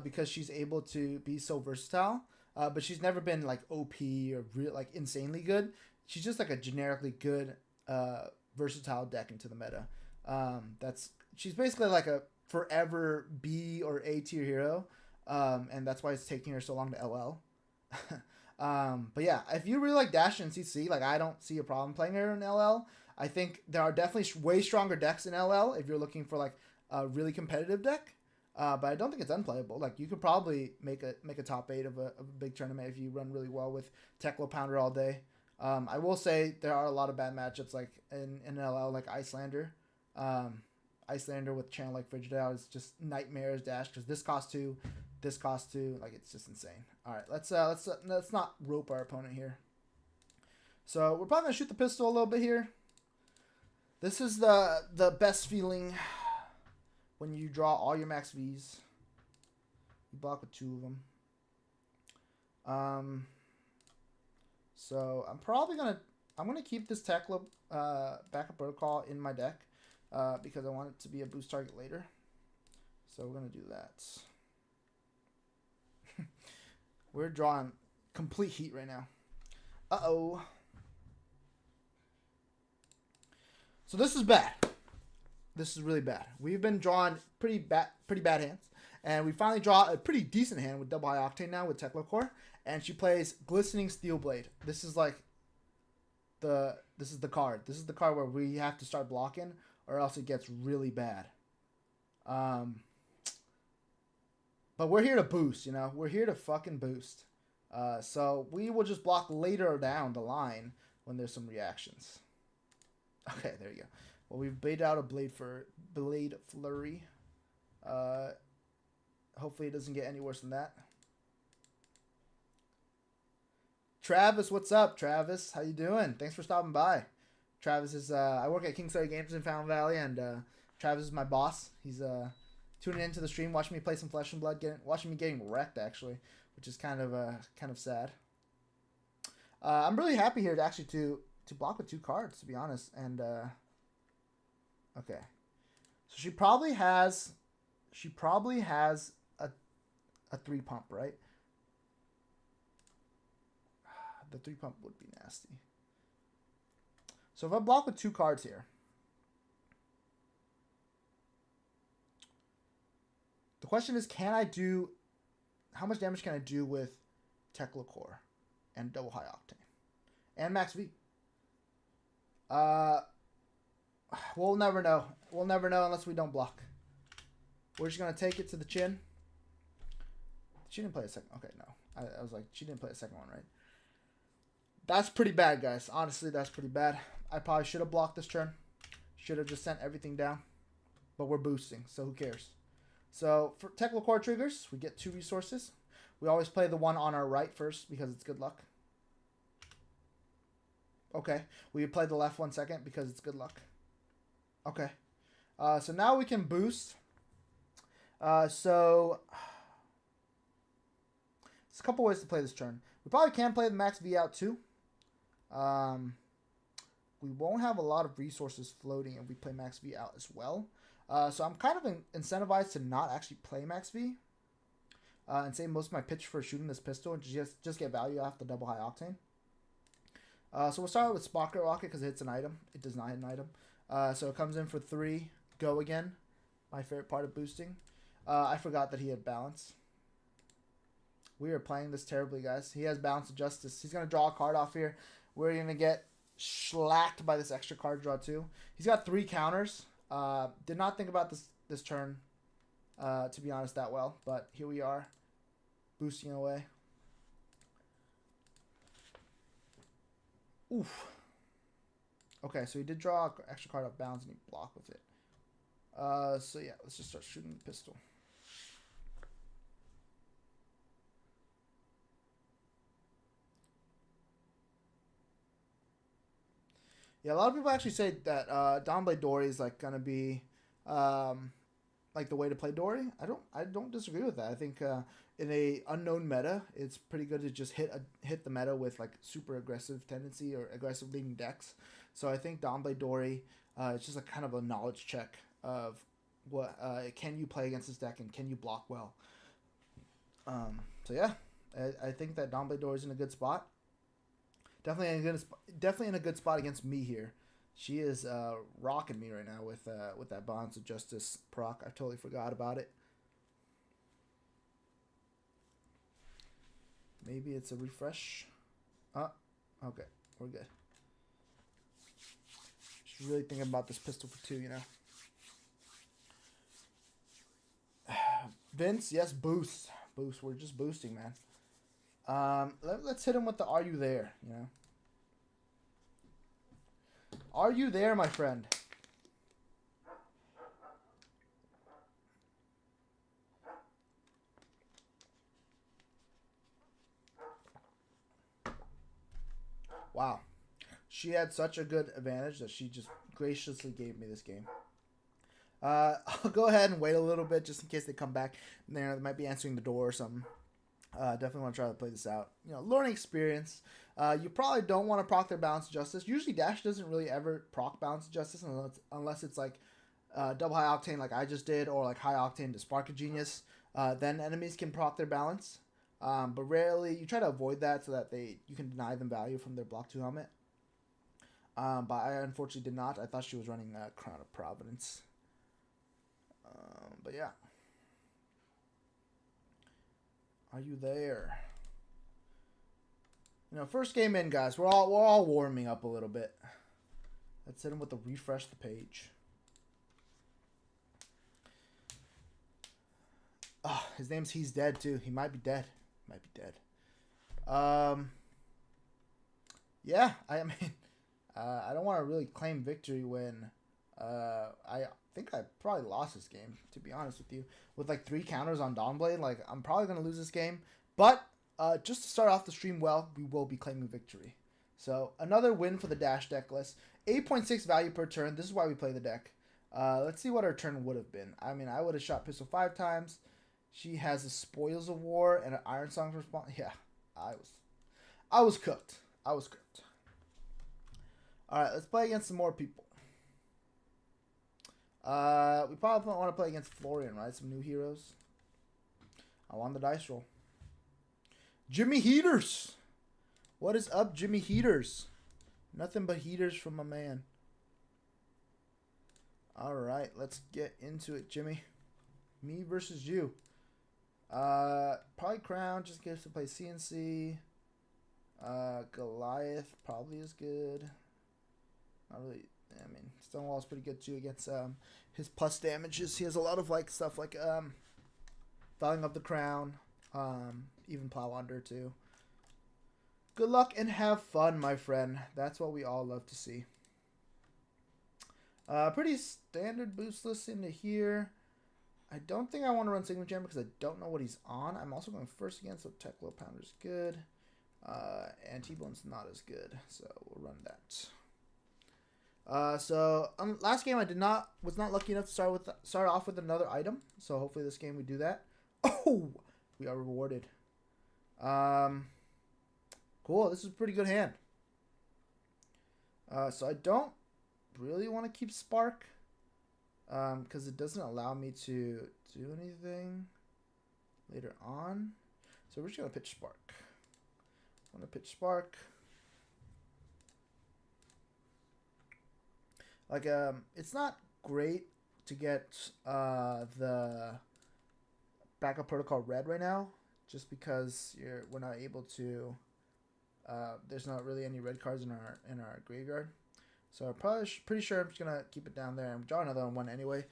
because she's able to be so versatile. But she's never been like OP or like insanely good. She's just like a generically good versatile deck into the meta. She's basically like a forever B or A tier hero, and that's why it's taking her so long to LL. But yeah, if you really like Dash and CC, like I don't see a problem playing her in LL. I think there are definitely way stronger decks in LL if you're looking for like a really competitive deck. But I don't think it's unplayable. Like you could probably make a top 8 of a big tournament if you run really well with Teklo Pounder all day. I will say there are a lot of bad matchups like in LL, like Icelander. Icelander with channel like Frigidale is just nightmares Dash because this costs 2. This costs 2. Like it's just insane. All right, let's not rope our opponent here. So we're probably gonna shoot the pistol a little bit here. This is the best feeling when you draw all your max Vs. You block with 2 of them. So I'm gonna keep this Tekla backup protocol in my deck because I want it to be a boost target later. So we're gonna do that. We're drawing complete heat right now. Uh-oh. So this is bad. This is really bad. We've been drawing pretty bad hands. And we finally draw a pretty decent hand with double high octane now with Tekla Core. And she plays Glistening Steel Blade. This is like this is the card. This is the card where we have to start blocking or else it gets really bad. But we're here to boost, you know? We're here to fucking boost. So we will just block later down the line when there's some reactions. Okay, there you go. Well, we've baited out a Blade Flurry. Hopefully it doesn't get any worse than that. Travis, what's up, Travis? How you doing? Thanks for stopping by. Travis is, I work at Kingslayer Games in Fountain Valley, and Travis is my boss. He's tuning into the stream, watching me play some Flesh and Blood, watching me getting wrecked, actually, which is kind of sad. I'm really happy here to actually to block with 2 cards, to be honest. And okay, so she probably has a 3 pump, right? The 3 pump would be nasty. So if I block with 2 cards here, the question is, how much damage can I do with Tekla Core and double high octane and max V? We'll never know. We'll never know unless we don't block. We're just gonna take it to the chin. She didn't play a second. Okay, no. I was like, she didn't play a second one, right? That's pretty bad, guys. Honestly, that's pretty bad. I probably should have blocked this turn. Should have just sent everything down. But we're boosting, so who cares? So for Tekla Core triggers, we get 2 resources. We always play the one on our right first because it's good luck. Okay. We play the left one second because it's good luck. Okay. So now we can boost. So there's a couple ways to play this turn. We probably can play the max V out too. We won't have a lot of resources floating if we play max V out as well. So I'm kind of incentivized to not actually play max V. And save most of my pitch for shooting this pistol and just get value off the double high octane. So we'll start with Sprocket Rocket because it hits an item. It does not hit an item. So it comes in for 3. Go again. My favorite part of boosting. I forgot that he had balance. We are playing this terribly, guys. He has balance of justice. He's going to draw a card off here. We're going to get shellacked by this extra card draw too. He's got 3 counters. Did not think about this turn, to be honest, that well. But here we are, boosting away. Oof. Okay, so he did draw an extra card off bounds and he blocked with it. So yeah, let's just start shooting the pistol. Yeah, a lot of people actually say that Dawnblade Dory is like gonna be like the way to play Dory. I don't disagree with that. I think in a unknown meta, it's pretty good to just hit the meta with like super aggressive tendency or aggressive leading decks. So I think Dawnblade Dory, it's just a kind of a knowledge check of what can you play against this deck and can you block well. So yeah, I think that Dawnblade Dory is in a good spot. Definitely in a good spot against me here. She is rocking me right now with that Bonds of Justice proc. I totally forgot about it. Maybe it's a refresh. Okay, we're good. Just really thinking about this pistol for 2, you know. Vince, yes, boost. We're just boosting, man. Let's hit him with the "Are you there?" You know. Are you there, my friend? Wow. She had such a good advantage that she just graciously gave me this game. I'll go ahead and wait a little bit just in case they come back. They might be answering the door or something. Definitely want to try to play this out. You know, learning experience. You probably don't want to proc their Balance of Justice. Usually Dash doesn't really ever proc Balance of Justice unless it's like double high octane like I just did, or like high octane to Spark a Genius. Then enemies can proc their balance. But rarely you try to avoid that so that you can deny them value from their block 2 helmet. But I unfortunately did not. I thought she was running Crown of Providence. But yeah. Are you there? You know, first game in, guys. We're all warming up a little bit. Let's hit him with the refresh the page. Oh, his name's He's Dead too. He might be dead. Yeah, I mean, I don't want to really claim victory when I think I probably lost this game, to be honest with you. With like 3 counters on Dawnblade, like I'm probably going to lose this game. But just to start off the stream well, we will be claiming victory. So another win for the Dash deck list. 8.6 value per turn. This is why we play the deck. Let's see what our turn would have been. I mean, I would have shot pistol 5 times. She has the Spoils of War and an Iron Song's response. Yeah, I was cooked. All right, let's play against some more people. We probably want to play against Florian, right? Some new heroes. I want the dice roll. Jimmy Heaters. What is up, Jimmy Heaters? Nothing but heaters from my man. All right, let's get into it, Jimmy. Me versus you. Probably Crown, just in case to play CNC. Goliath probably is good. Not really. I mean, Stonewall's pretty good too against his plus damages. He has a lot of like stuff like Falling of the Crown, even Plow Under too. Good luck and have fun, my friend. That's what we all love to see. Pretty standard boost list into here. I don't think I want to run Sigma Jam because I don't know what he's on. I'm also going first again, so Tech Low Pounder's good. And T-Bone's not as good, so we'll run that. Last game I was not lucky enough to start off with another item. So hopefully this game we do that. Oh, we are rewarded. Cool. This is a pretty good hand. So I don't really want to keep Spark, because it doesn't allow me to do anything later on. So we're just gonna pitch Spark. I'm gonna pitch Spark. Like, it's not great to get the backup protocol red right now, just because we're not able to There's not really any red cards in our graveyard. So pretty sure I'm just going to keep it down there and draw another one anyway.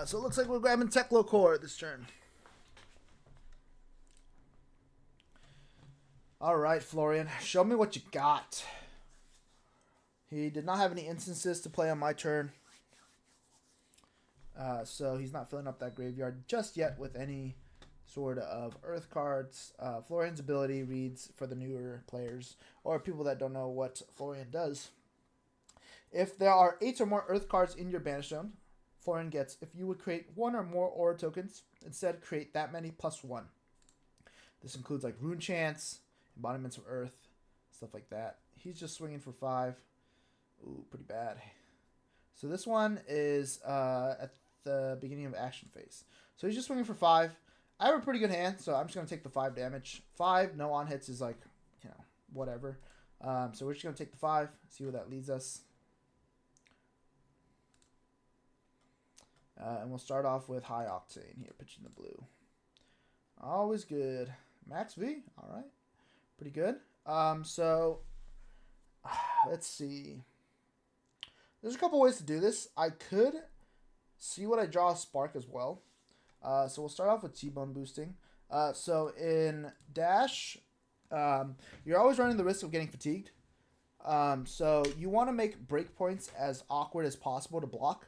So it looks like we're grabbing Teklo Core this turn. All right, Florian, show me what you got. He did not have any instances to play on my turn. So he's not filling up that graveyard just yet with any sort of earth cards. Florian's ability reads, for the newer players or people that don't know what Florian does. If there are 8 or more earth cards in your banish zone, Florian gets, if you would create 1 or more aura tokens, instead create that many plus 1. This includes like Rune Chants, Embodiments of Earth, stuff like that. He's just swinging for 5. Ooh, pretty bad. So this one is at the beginning of action phase. So he's just swinging for 5. I have a pretty good hand, so I'm just going to take the 5 damage. 5, no on hits is like, whatever. So we're just going to take the 5, see where that leads us. And we'll start off with High Octane here, pitching the blue. Always good. Max V, all right. Pretty good. So let's see. There's a couple ways to do this. I could see what I draw a Spark as well. So we'll start off with T-Bone boosting. So in Dash, you're always running the risk of getting fatigued. So you want to make breakpoints as awkward as possible to block.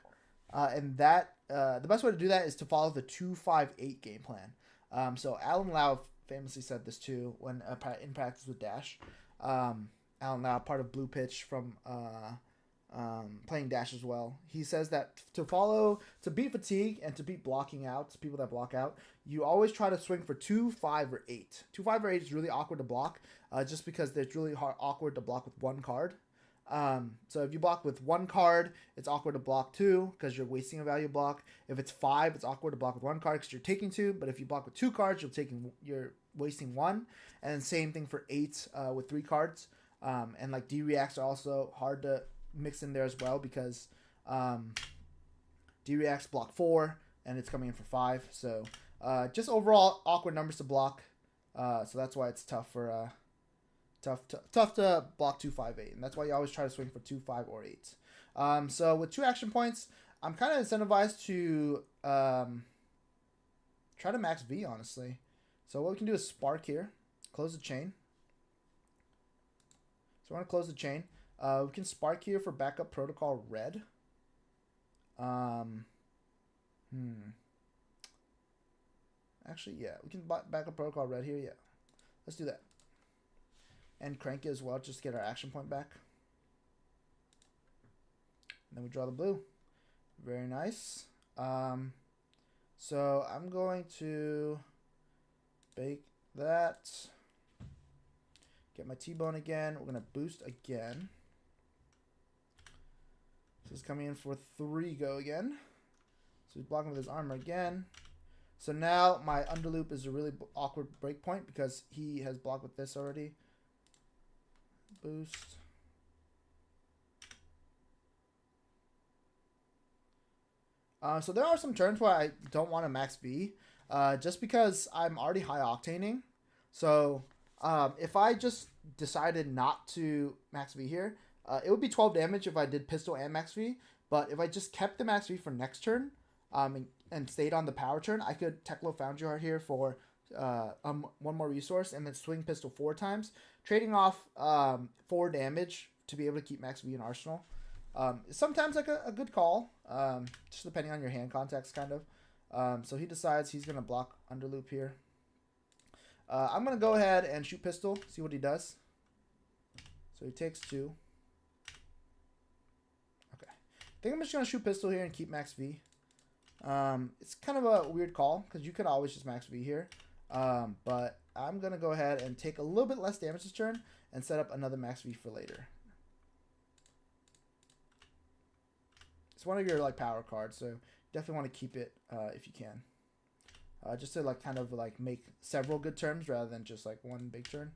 And that the best way to do that is to follow the 2-5-8 game plan. So Alan Lau famously said this too when in practice with Dash. Alan Lau, part of Blue Pitch from playing Dash as well. He says that to beat fatigue and to beat blocking out, people that block out, you always try to swing for 2, 5, or 8. 2, 5, or 8 is really awkward to block, just because it's really awkward to block with 1 card. So if you block with 1 card, it's awkward to block 2 because you're wasting a value block. If it's 5, it's awkward to block with 1 card because you're taking 2. But if you block with 2 cards, you're wasting 1. And then same thing for 8 with 3 cards. And like D-reacts are also hard to mix in there as well because D-reacts block 4 and it's coming in for 5. So just overall awkward numbers to block. So that's why it's tough for tough to block 2, 5, 8, and that's why you always try to swing for 2, 5, or 8. So with 2 action points, I'm kind of incentivized to try to max V, honestly. So what we can do is Spark here, close the chain. So I want to close the chain. We can Spark here for backup protocol red. Actually, yeah, we can backup protocol red here. Yeah, let's do that. And crank it as well, just to get our action point back. And then we draw the blue. Very nice. So I'm going to bake that. Get my T-Bone again. We're going to boost again. So he's coming in for 3 go again. So he's blocking with his armor again. So now my underloop is a really awkward breakpoint because he has blocked with this already. Boost. So there are some turns where I don't want to max V, just because I'm already high octaning. So if I just decided not to max V here, it would be 12 damage if I did pistol and max V. But if I just kept the max V for next turn, and stayed on the power turn, I could Teklo Foundry Heart here for 1 more resource and then swing pistol 4 times, trading off 4 damage to be able to keep max V in arsenal. Sometimes like a good call, just depending on your hand context, kind of. So he decides he's gonna block underloop here. I'm gonna go ahead and shoot pistol, see what he does. So he takes 2. Okay, I think I'm just gonna shoot pistol here and keep max V. It's kind of a weird call because you could always just max V here. But I'm going to go ahead and take a little bit less damage this turn and set up another max V for later. It's one of your like power cards, so definitely want to keep it if you can. Just to like kind of like make several good turns rather than just like 1 big turn.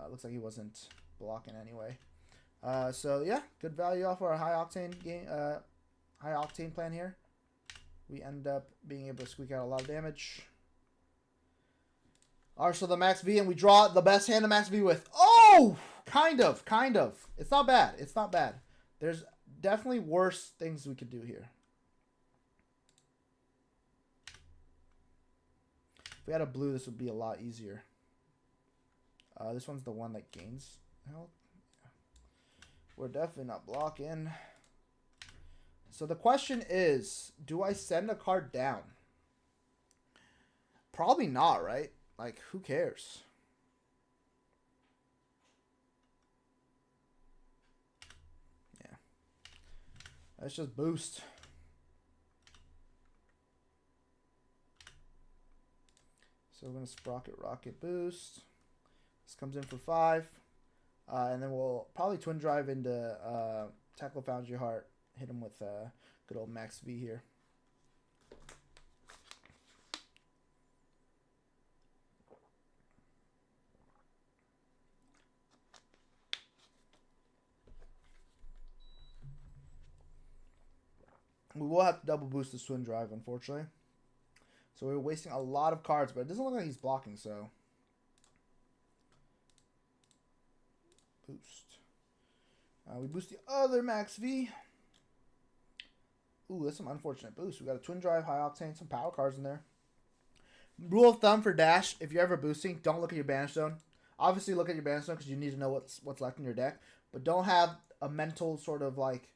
Looks like he wasn't blocking anyway. So yeah, good value off our high octane game. High octane plan here. We end up being able to squeak out a lot of damage. All right, so the max V, and we draw the best hand to max V with. Oh, kind of. It's not bad. It's not bad. There's definitely worse things we could do here. If we had a blue, this would be a lot easier. This one's the one that gains health. We're definitely not blocking. So the question is, do I send a card down? Probably not, right? Like, who cares? Yeah. Let's just boost. So we're going to Sprocket Rocket Boost. This comes in for 5. And then we'll probably Twin Drive into Tackle Foundry Heart. Hit him with good old Max V here. We will have to double boost the Twin Drive, unfortunately. So we're wasting a lot of cards, but it doesn't look like he's blocking, so. Boost. We boost the other Max V. Ooh, that's some unfortunate boost. We got a Twin Drive, High Octane, some power cards in there. Rule of thumb for Dash, if you're ever boosting, don't look at your Banish Zone. Obviously, look at your Banish Zone because you need to know what's left in your deck. But don't have a mental sort of like,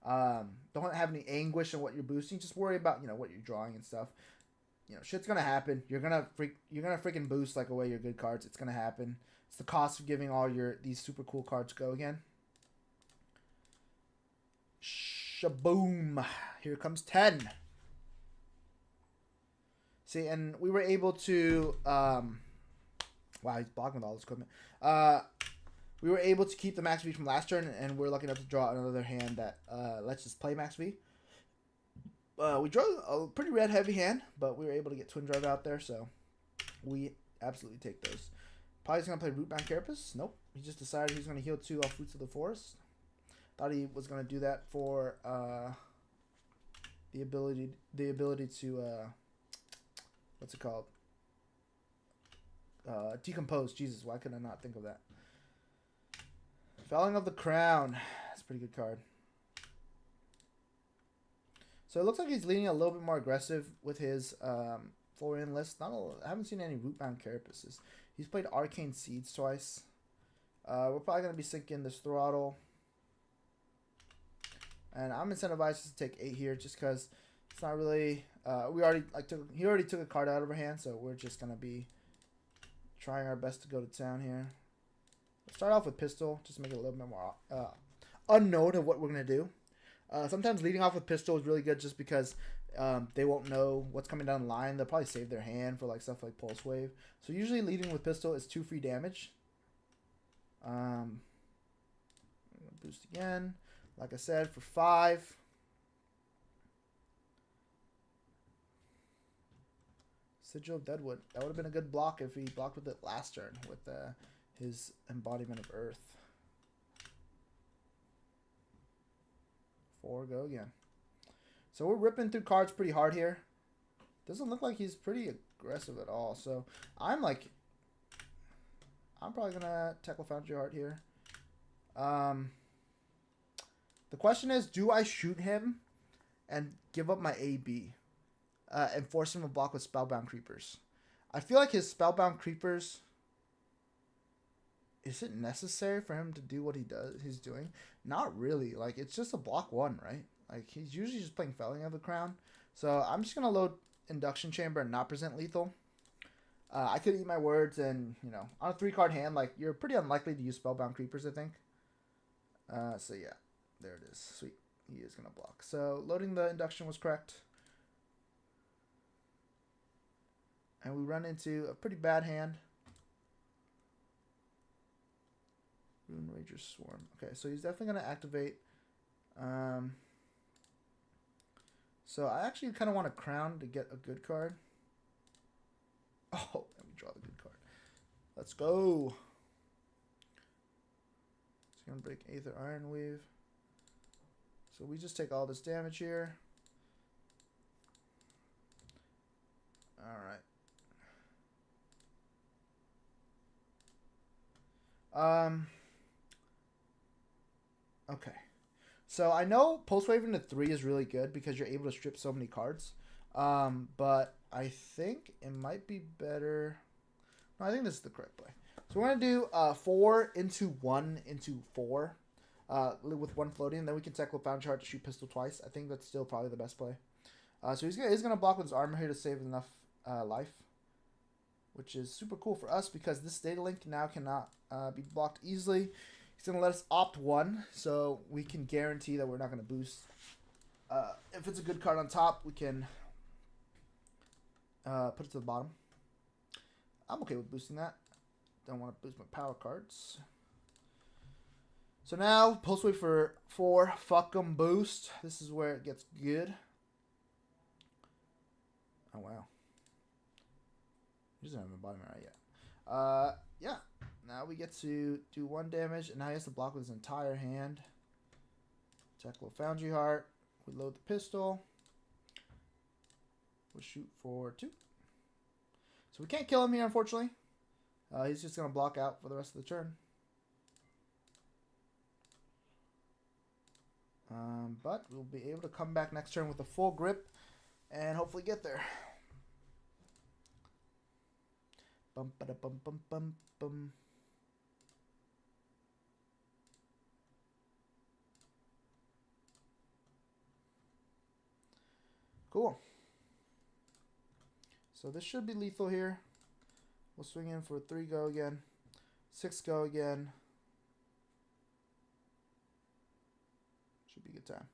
don't have any anguish in what you're boosting. Just worry about, what you're drawing and stuff. Shit's gonna happen. You're gonna freaking boost like away your good cards. It's gonna happen. It's the cost of giving all these super cool cards go again. Shaboom! Here comes 10. See, and we were able to. Wow, he's blocking with all this equipment. We were able to keep the Max V from last turn, and we're lucky enough to draw another hand that lets us play Max V. We drew a pretty red heavy hand, but we were able to get Twin Drive out there, so we absolutely take those. Probably going to play Rootbound Carapace. Nope. He just decided he's going to heal 2 off Roots of the Forest. Thought he was going to do that for the ability to what's it called? Decompose. Jesus, why could I not think of that? Felling of the Crown. That's a pretty good card. So it looks like he's leaning a little bit more aggressive with his Florian list. I haven't seen any Rootbound Carapaces. He's played Arcane Seeds twice. We're probably going to be sinking this Throttle. And I'm incentivized to take 8 here just because it's not really... he already took a card out of our hand, so we're just going to be trying our best to go to town here. We'll start off with Pistol, just to make it a little bit more unknown of what we're going to do. Sometimes leading off with Pistol is really good just because they won't know what's coming down the line. They'll probably save their hand for like stuff like Pulse Wave. So usually leading with Pistol is 2 free damage. Boost again. Like I said, for 5. Sigil of Deadwood. That would have been a good block if he blocked with it last turn with his Embodiment of Earth. 4, go again. So we're ripping through cards pretty hard here. Doesn't look like he's pretty aggressive at all. So I'm probably gonna tackle Foundry Heart here. The question is, do I shoot him and give up my AB and force him to block with Spellbound Creepers? I feel like his Spellbound Creepers, is it necessary for him to do what he's doing? Not really. Like, it's just a block 1, right? Like, he's usually just playing Felling of the Crown. So I'm just going to load Induction Chamber and not present lethal. I could eat my words and, on a 3-card hand, like, you're pretty unlikely to use Spellbound Creepers, I think. So yeah, there it is. Sweet. He is going to block. So loading the Induction was correct. And we run into a pretty bad hand. Rune Rager's Swarm. Okay, so he's definitely going to activate. So I actually kind of want a Crown to get a good card. Oh, and we draw the good card. Let's go. He's going to break Aether Ironweave. So we just take all this damage here. Alright. Okay. So I know Pulse Wave into 3 is really good because you're able to strip so many cards. But I think it might be better. No, I think this is the correct play. So we're going to do 4 into 1 into 4 with 1 floating. And then we can tackle Found Chart to shoot pistol twice. I think that's still probably the best play. So he's going to block with his armor here to save enough life. Which is super cool for us because this data link now cannot be blocked easily. He's going to let us opt 1, so we can guarantee that we're not going to boost. If it's a good card on top, we can put it to the bottom. I'm okay with boosting that. Don't want to boost my power cards. So now, Pulse Wave for 4, fuck 'em boost. This is where it gets good. Oh, wow. He doesn't have a bottom right yet. Yeah. Now we get to do 1 damage, and now he has to block with his entire hand. Tackle Foundry Heart. We load the pistol. We'll shoot for 2. So we can't kill him here, unfortunately. He's just going to block out for the rest of the turn. But we'll be able to come back next turn with a full grip and hopefully get there. Bum ba da bum bum bum bum. Cool. So this should be lethal here. We'll swing in for 3 go again. 6 go again. Should be a good time.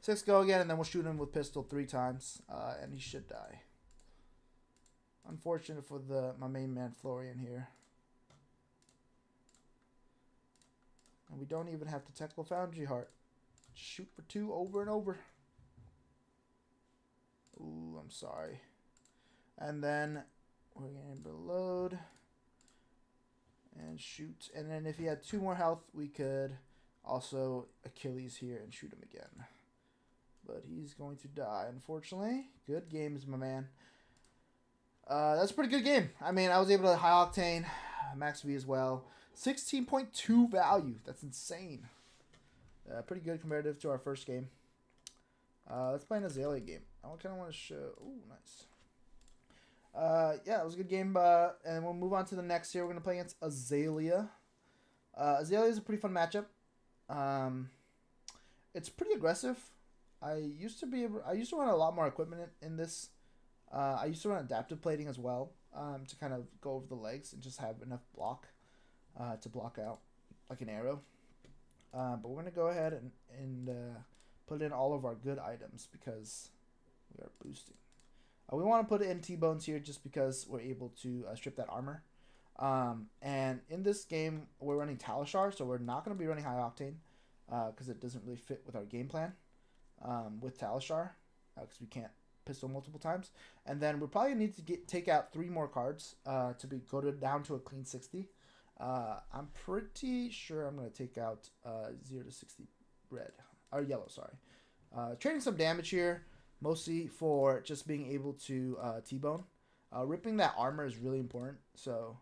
Six go again, and then we'll shoot him with pistol 3 times, and he should die. Unfortunate for my main man Florian here. And we don't even have to tackle Foundry Heart. Shoot for 2 over and over. Ooh, I'm sorry. And then we're going to load and shoot. And then if he had 2 more health, we could also Achilles here and shoot him again. But he's going to die, unfortunately. Good games, my man. That's a pretty good game. I mean, I was able to high octane, max V as well. 16.2 value. That's insane. Pretty good comparative to our first game. Let's play an Azalea game. I kind of want to show. Ooh, nice. Yeah, it was a good game. And we'll move on to the next here. We're going to play against Azalea. Azalea is a pretty fun matchup. It's pretty aggressive. I used to run a lot more equipment in this. I used to run adaptive plating as well, to kind of go over the legs and just have enough block to block out like an arrow. But we're going to go ahead and put in all of our good items because we are boosting. We want to put in T-bones here just because we're able to strip that armor. And in this game, we're running Talishar, so we're not going to be running high octane because it doesn't really fit with our game plan. With Talishar, because we can't pistol multiple times, and then we'll probably need to take out 3 more cards to go down to a clean 60. I'm pretty sure I'm going to take out 0 to 60 red or yellow. Sorry, trading some damage here, mostly for just being able to T-bone. Ripping that armor is really important, so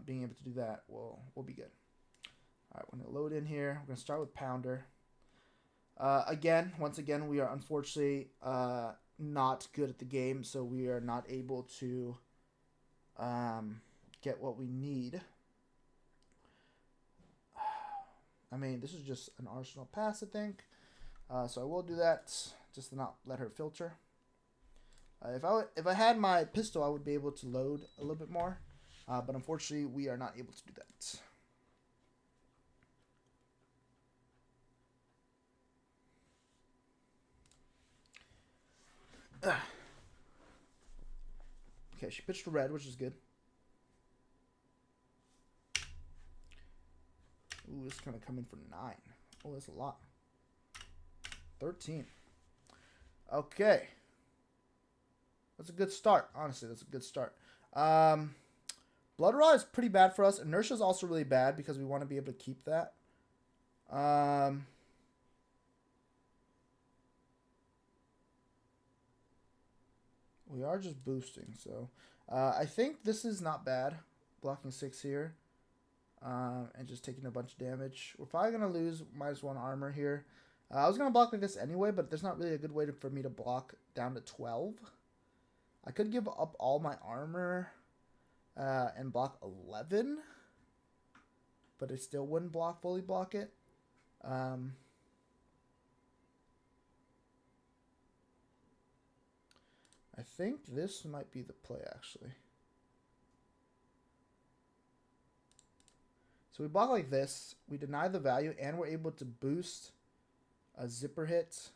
being able to do that will be good. All right, we're going to load in here. We're going to start with Pounder. Once again, we are unfortunately not good at the game, so we are not able to get what we need. I mean, this is just an Arsenal pass, I think. So I will do that, just to not let her filter. If I had my pistol, I would be able to load a little bit more, but unfortunately, we are not able to do that. Okay, she pitched a red, which is good. Ooh, this is going to come in for 9. Oh, that's a lot. 13. Okay. That's a good start. Honestly, that's a good start. Blood Raw is pretty bad for us. Inertia is also really bad because we want to be able to keep that. We are just boosting, so I think this is not bad. Blocking 6 here, and just taking a bunch of damage. We're probably gonna lose -1 armor here. I was gonna block like this anyway, but there's not really a good way for me to block down to 12. I could give up all my armor and block 11, but it still wouldn't fully block it. I think this might be the play, actually. So we block like this, we deny the value, and we're able to boost a zipper hit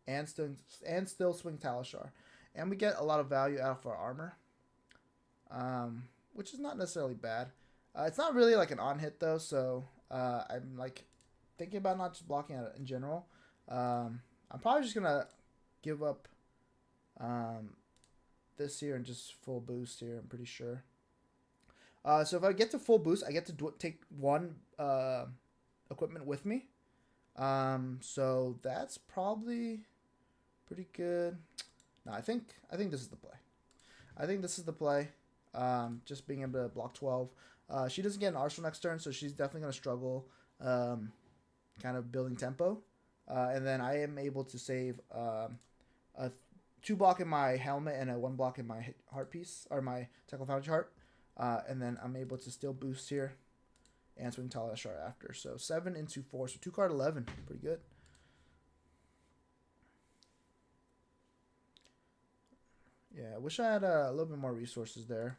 and still swing Talishar. And we get a lot of value out of our armor, which is not necessarily bad. It's not really like an on hit though, so I'm like thinking about not just blocking it in general. I'm probably just gonna give up this here and just full boost here, I'm pretty sure. So if I get to full boost, I get to take 1 equipment with me. So that's probably pretty good. No, I think this is the play. I think this is the play. Just being able to block 12. She doesn't get an arsenal next turn, so she's definitely going to struggle kind of building tempo. And then I am able to save a 2 block in my helmet and a 1 block in my heart piece, or my Tackle Foundry Heart. And then I'm able to still boost here and swing Talishar after. So 7 into 4, so 2 card 11. Pretty good. Yeah, I wish I had a little bit more resources there.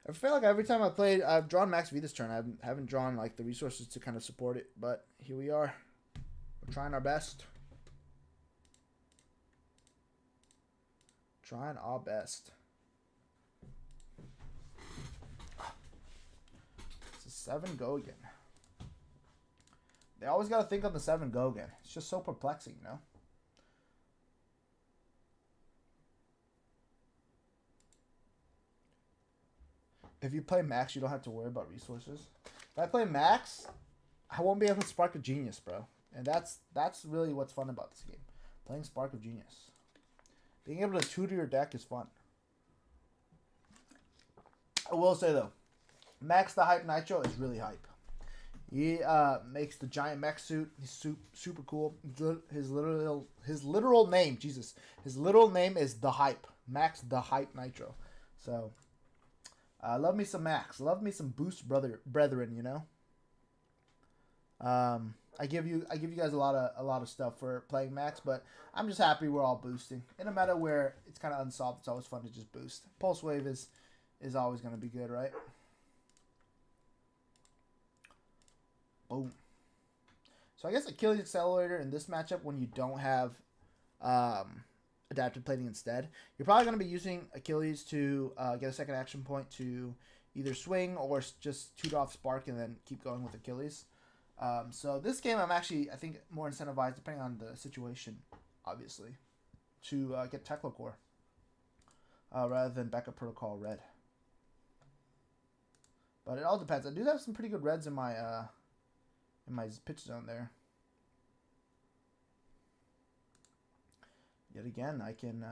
I feel like every time I played, I've drawn Max V this turn. I haven't drawn like the resources to kind of support it, but here we are. We're trying our best. Trying our best. It's a 7 go again. They always got to think on the 7 go again. It's just so perplexing, you know? If you play Max, you don't have to worry about resources. If I play Max, I won't be able to Spark of Genius, bro. And that's really what's fun about this game. Playing Spark of Genius. Being able to tutor your deck is fun. I will say, though, Max the Hype Nitro is really hype. He makes the giant mech suit. He's super cool. His literal name, Jesus. His literal name is The Hype. Max the Hype Nitro. So... love me some Max. Love me some boost brethren, you know. I give you guys a lot of stuff for playing Max, but I'm just happy we're all boosting. In a meta where it's kind of unsolved, it's always fun to just boost. Pulse Wave is always going to be good, right? Boom. So I guess Achilles Accelerator in this matchup, when you don't have adaptive plating instead, you're probably going to be using Achilles to get a second action point to either swing or just toot off Spark and then keep going with Achilles. So this game I'm actually, I think, more incentivized, depending on the situation, obviously, to get Technocore rather than Backup Protocol Red. But it all depends. I do have some pretty good reds in my pitch zone there. Yet again, I can...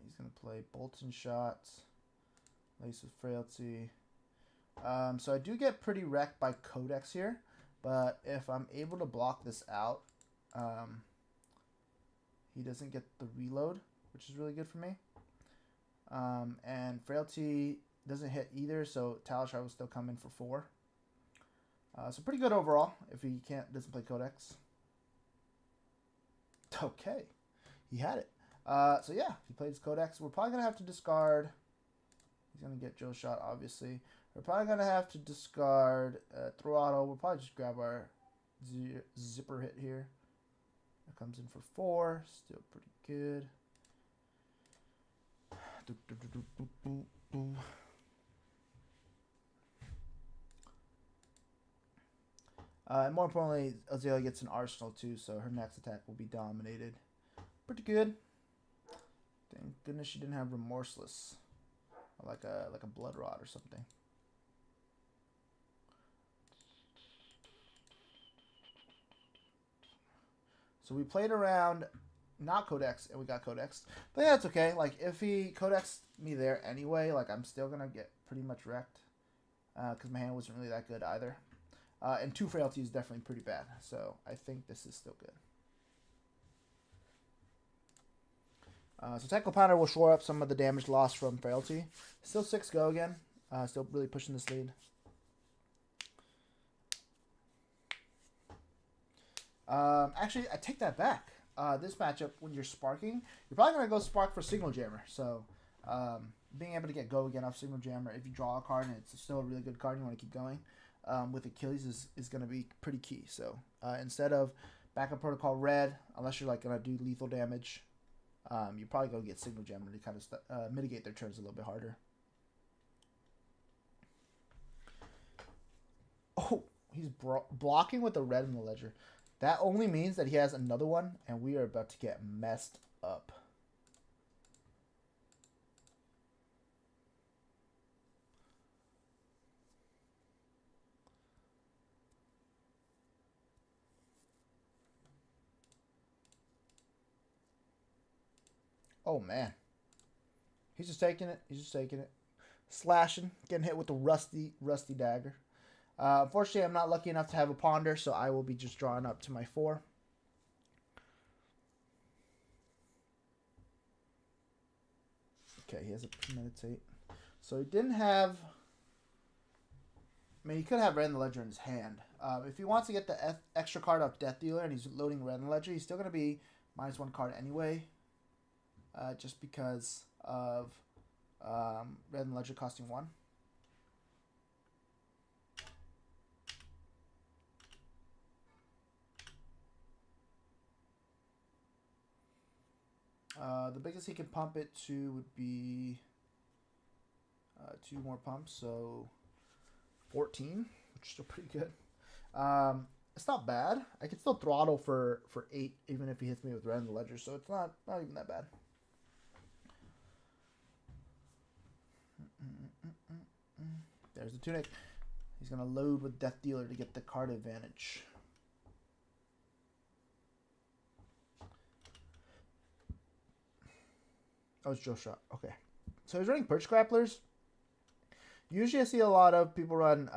he's going to play Bolton Shots, Lace with Frailty. So I do get pretty wrecked by Codex here, but if I'm able to block this out, he doesn't get the reload, which is really good for me. And Frailty doesn't hit either, so Talishar will still come in for 4. So pretty good overall if he doesn't play Codex. Okay, he had it. So yeah, if he plays Codex, we're probably gonna have to discard. He's gonna get Drill Shot, obviously. We're probably gonna have to discard Throttle. We'll probably just grab our zipper hit here. It comes in for 4, still pretty good. And more importantly, Azalea gets an arsenal too, so her next attack will be dominated. Pretty good. Thank goodness she didn't have Remorseless, like a Blood Rod or something. So we played around not Codex, and we got Codex. But yeah, it's okay. Like, if he Codex me there anyway, like, I'm still going to get pretty much wrecked. Because my hand wasn't really that good either. And 2 Frailty is definitely pretty bad. So, I think this is still good. So Tackle Pounder will shore up some of the damage lost from Frailty. Still 6 go again. Still really pushing this lead. Actually, I take that back. This matchup, when you're sparking, you're probably going to go spark for Signal Jammer. So, being able to get go again off Signal Jammer, if you draw a card and it's still a really good card, you want to keep going, with Achilles is going to be pretty key. So, instead of Backup Protocol Red, unless you're like going to do lethal damage, you probably go get Signal Jammer to kind of mitigate their turns a little bit harder. Oh, he's blocking with the red in the ledger. That only means that he has another one, and we are about to get messed up. Oh, man. He's just taking it. He's just taking it. Slashing. Getting hit with the rusty dagger. Unfortunately, I'm not lucky enough to have a Ponder, so I will be just drawing up to my 4. Okay, he has a premeditate. So he didn't have... I mean, he could have Red in the Ledger in his hand. If he wants to get the extra card off Death Dealer and he's loading Red in the Ledger, he's still going to be -1 card anyway. Just because of Red in the Ledger costing 1. The biggest he can pump it to would be 2 more pumps, so 14, which is still pretty good. It's not bad. I can still throttle for 8, even if he hits me with Red in the Ledger, so it's not even that bad. There's the Tunic. He's going to load with Death Dealer to get the card advantage. Oh, it's Joe Shot. Okay. So he's running Perch Grapplers. Usually I see a lot of people run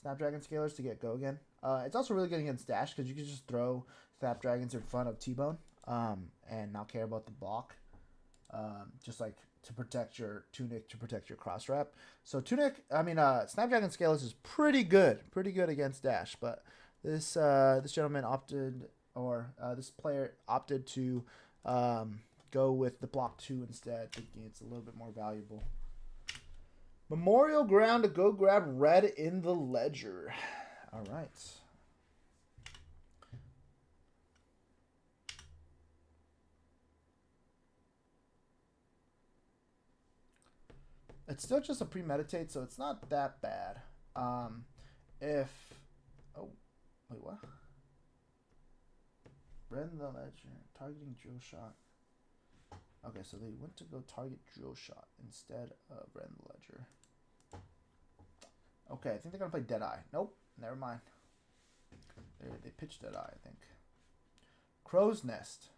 Snapdragon Scalers to get go again. It's also really good against Dash because you can just throw Snapdragons in front of T-Bone and not care about the block. Just like to protect your Tunic, to protect your Cross Wrap. So Snapdragon Scalers is pretty good against Dash. But this gentleman opted, or this player opted to go with the block 2 instead, thinking it's a little bit more valuable. Memorial Ground to go grab Red in the Ledger. All right. It's still just a premeditate, so it's not that bad. Oh, wait, what? Red in the Ledger, targeting Drill Shot. Okay, so they went to go target Drill Shot instead of Red in the Ledger. Okay, I think they're going to play Deadeye. Nope, never mind. They pitched Deadeye, I think. Crow's Nest.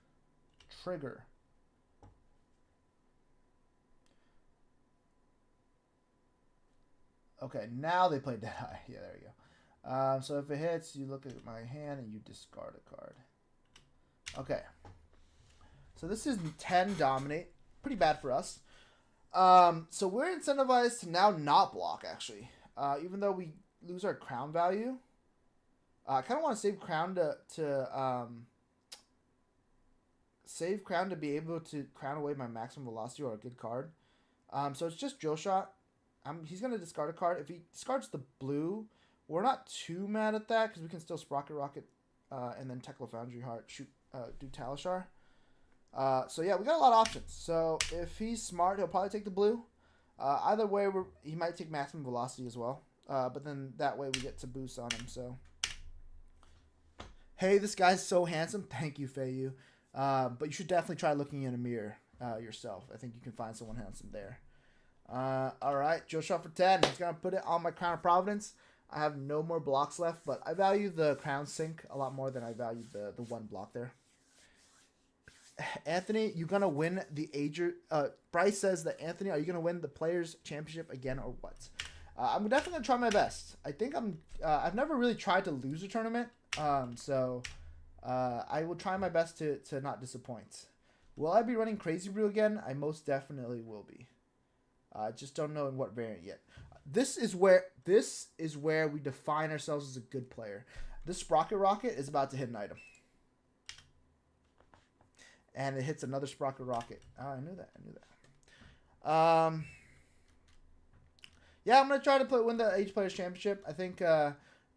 Trigger. Okay, now they play Deadeye. Yeah, there you go. So if it hits, you look at my hand and you discard a card. Okay. So this is 10 Dominate. Pretty bad for us. So we're incentivized to now not block, actually. Even though we lose our crown value. I kind of want to save crown to be able to crown away my maximum velocity or a good card. So it's just Drill Shot. He's going to discard a card. If he discards the blue, we're not too mad at that because we can still Sprocket Rocket and then Tekla Foundry Heart do Talishar. So yeah, we got a lot of options. So if he's smart, he'll probably take the blue. Either way, he might take maximum velocity as well. But then that way we get to boost on him. So, hey, this guy's so handsome. Thank you, Fayu. But you should definitely try looking in a mirror yourself. I think you can find someone handsome there. All right, Joe Shot for 10. He's going to put it on my Crown of Providence. I have no more blocks left, but I value the crown sync a lot more than I value the one block there. Anthony, you gonna win the age? Bryce says that Anthony, are you gonna win the Players Championship again or what? I'm definitely gonna try my best. I think I've never really tried to lose a tournament, so I will try my best to not disappoint. Will I be running Crazy Brew again? I most definitely will be. I just don't know in what variant yet. This is where we define ourselves as a good player. This Sprocket Rocket is about to hit an item. And it hits another Sprocket Rocket. Oh, I knew that. Yeah, I'm going to try to win the Age Players Championship. I think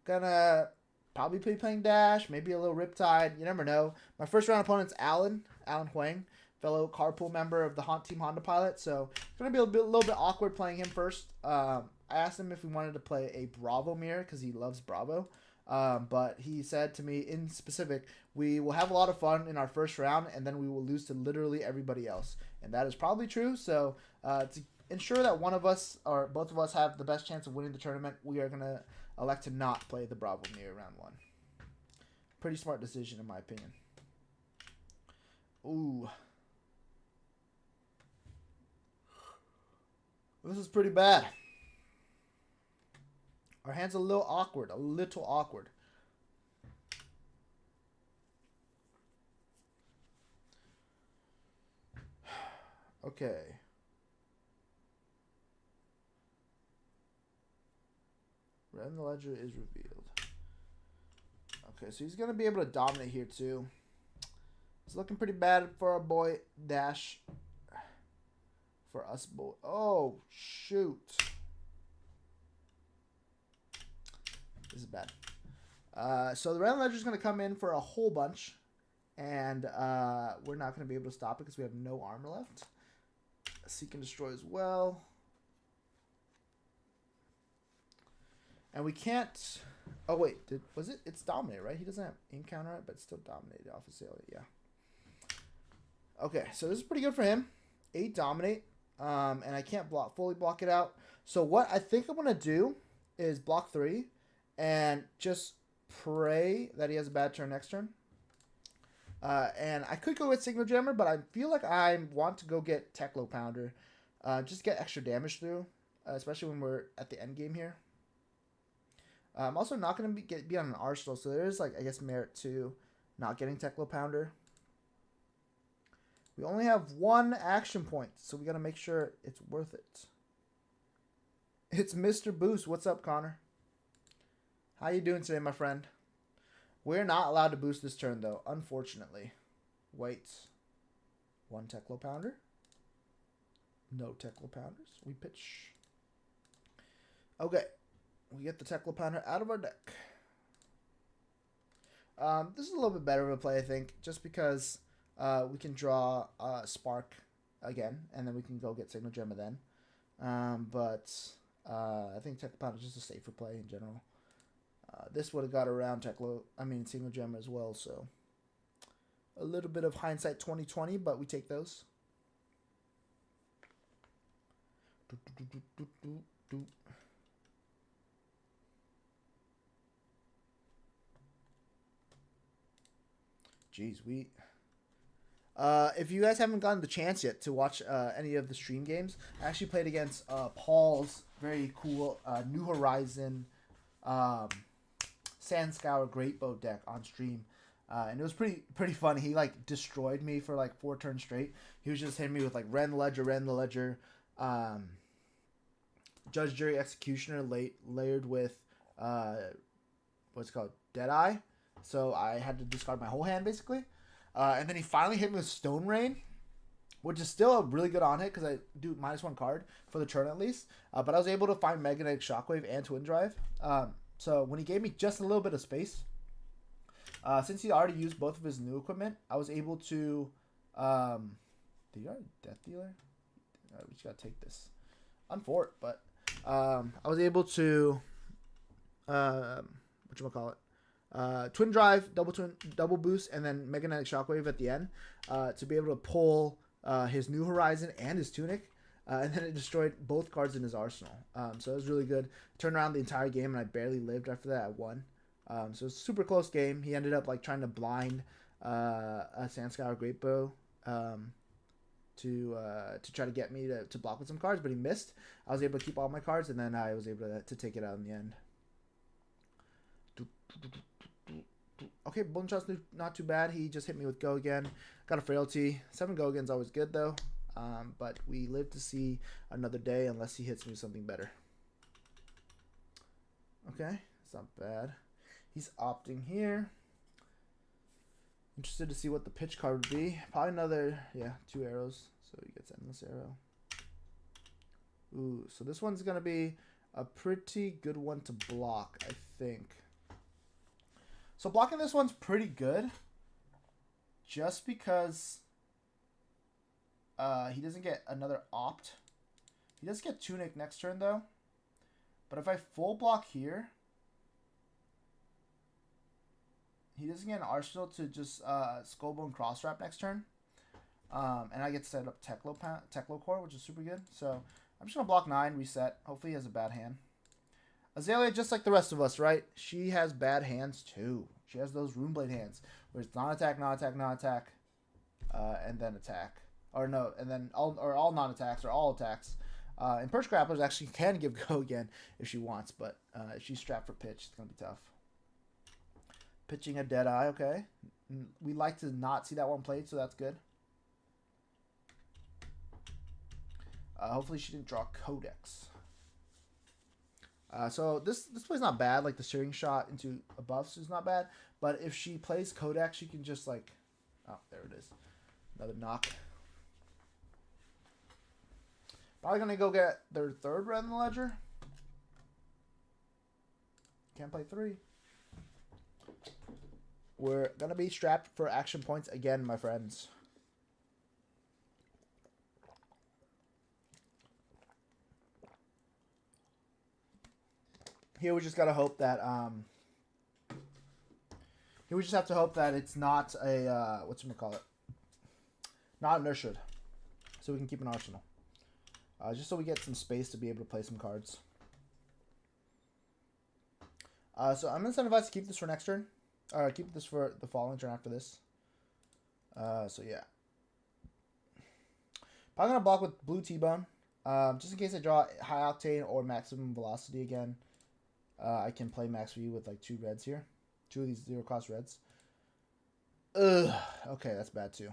gonna probably be playing Dash, maybe a little Riptide. You never know. My first round opponent's Alan Huang, fellow carpool member of the Team Honda Pilot. So it's going to be a little bit awkward playing him first. I asked him if we wanted to play a Bravo mirror because he loves Bravo. But he said to me in specific, we will have a lot of fun in our first round and then we will lose to literally everybody else. And that is probably true. So to ensure that one of us or both of us have the best chance of winning the tournament, we are going to elect to not play the Bravo mirror round 1. Pretty smart decision in my opinion. Ooh. This is pretty bad. Our hand's a little awkward. Okay. Red in the ledger is revealed. Okay, so he's going to be able to dominate here too. It's looking pretty bad for our boy Dash. For us boy. Oh, shoot. This is bad. So the Red Ledger is going to come in for a whole bunch. And we're not going to be able to stop it because we have no armor left. Seek and Destroy as well. And we can't... Oh, wait. Was it? It's Dominate, right? He doesn't have Encounter on it, but it's still Dominated off of Sailor. Yeah. Okay, so this is pretty good for him. 8 Dominate. And I can't fully block it out. So what I think I'm going to do is block 3 and just pray that he has a bad turn next turn. And I could go with Signal Jammer, but I feel like I want to go get Teklo Pounder. Just get extra damage through, especially when we're at the end game here. I'm also not going to be on an Arsenal, so there is, like, I guess, merit to not getting Teklo Pounder. We only have 1 action point, so we got to make sure it's worth it. It's Mr. Boost. What's up, Connor? How you doing today, my friend? We're not allowed to boost this turn, though, unfortunately. Wait. 1 Teklo Pounder. No Teklo Pounders. We pitch. Okay. We get the Teklo Pounder out of our deck. This is a little bit better of a play, I think, just because we can draw Spark again, and then we can go get Signal Gemma then. But I think Teklo Pounder is just a safer play in general. This would have got around Signal Gemma as well, so a little bit of hindsight 2020, but we take those. Jeez, if you guys haven't gotten the chance yet to watch any of the stream games, I actually played against Paul's very cool New Horizon Sandscour Great Bow deck on stream. And it was pretty fun. He like destroyed me for like 4 turns straight. He was just hitting me with like Ren the Ledger, Judge, Jury, Executioner layered with what's it called, Deadeye. So I had to discard my whole hand basically. And then he finally hit me with Stone Rain, which is still a really good on hit because I do -1 card for the turn at least. But I was able to find Magnetic Shockwave and Twin Drive. So when he gave me just a little bit of space, since he already used both of his new equipment, I was able to... did he already Death Dealer? We just gotta take this. Unfort, but I was able to... whatchamacallit? Twin Drive, double boost, and then Magnetic Shockwave at the end to be able to pull his New Horizon and his Tunic. And then it destroyed both cards in his arsenal. So it was really good. Turned around the entire game, and I barely lived after that. I won. So it was a super close game. He ended up like trying to blind a Sandscour Great Bow to try to get me to block with some cards, but he missed. I was able to keep all my cards, and then I was able to take it out in the end. Okay, Bullet Shot's not too bad. He just hit me with Go again. Got a Frailty. 7 Go again's always good, though. But we live to see another day unless he hits me with something better. Okay, it's not bad. He's opting here. Interested to see what the pitch card would be. Probably another, 2 arrows. So he gets Endless Arrow. Ooh, so this one's going to be a pretty good one to block, I think. So blocking this one's pretty good. Just because he doesn't get another opt. He does get Tunic next turn, though. But if I full block here, he doesn't get an arsenal to just Skullbone Crosswrap next turn. And I get to set up Teklo Core, which is super good. So I'm just going to block 9, reset. Hopefully he has a bad hand. Azalea, just like the rest of us, right? She has bad hands too. She has those Runeblade hands where it's non-attack, non-attack, non-attack, and then attack. Or no, and then all non-attacks or all attacks. And Perch Grapplers actually can give Go again if she wants, but if she's strapped for pitch, it's going to be tough. Pitching a Deadeye, okay. We like to not see that one played, so that's good. Hopefully she didn't draw Codex. So this play's not bad. Like the Searing Shot into a buff is not bad. But if she plays Codex, she can just like... Oh, there it is. Another knock. Probably going to go get their 3rd red in the ledger. Can't play 3. We're going to be strapped for action points again, my friends. Here we just got to hope that... Here we just have to hope that it's not a... whatchamacallit? Not a nurtured. So we can keep an arsenal. Just so we get some space to be able to play some cards. So I'm incentivized to keep this for next turn. Or keep this for the following turn after this. So yeah. Probably going to block with blue T-Bone. Just in case I draw high octane or maximum velocity again. I can play max V with like 2 reds here. 2 of these 0-cost reds. Ugh. Okay, that's bad too.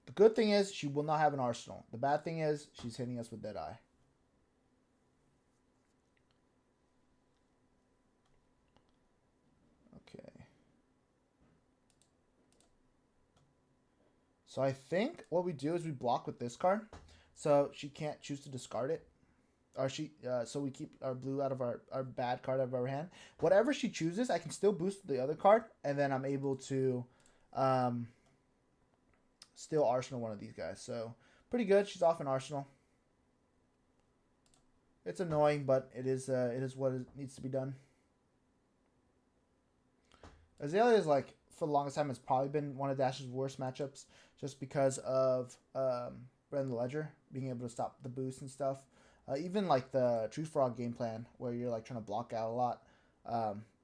The good thing is she will not have an arsenal. The bad thing is she's hitting us with Deadeye. Okay. So I think what we do is we block with this card. So she can't choose to discard it. Or so we keep our blue out of our bad card out of our hand. Whatever she chooses, I can still boost the other card. And then I'm able to... still arsenal one of these guys. So pretty good. She's off an arsenal. It's annoying, but it is what it needs to be done. Azalea is like, for the longest time, it's probably been one of Dash's worst matchups just because of Red in the Ledger being able to stop the boost and stuff. Even like the True Frog game plan where you're like trying to block out a lot.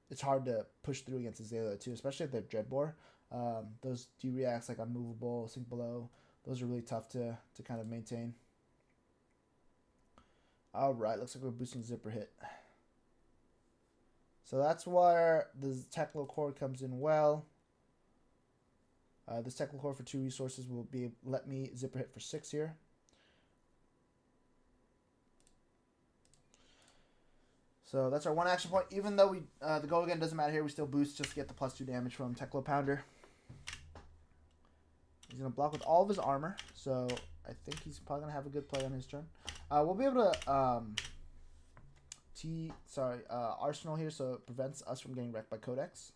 It's hard to push through against Azalea too, especially if they have Dreadbore. Those D-reacts like Unmovable, Sink Below, those are really tough to kind of maintain. Alright, looks like we're boosting Zipper Hit. So that's where the Techno Core comes in well. This Techno Core for 2 resources will let me Zipper Hit for 6 here. So that's our 1 action point. Even though we the Go Again doesn't matter here, we still boost just to get the +2 damage from Teklo Pounder. He's going to block with all of his armor. So I think he's probably going to have a good play on his turn. We'll be able to Arsenal here, so it prevents us from getting wrecked by Codex.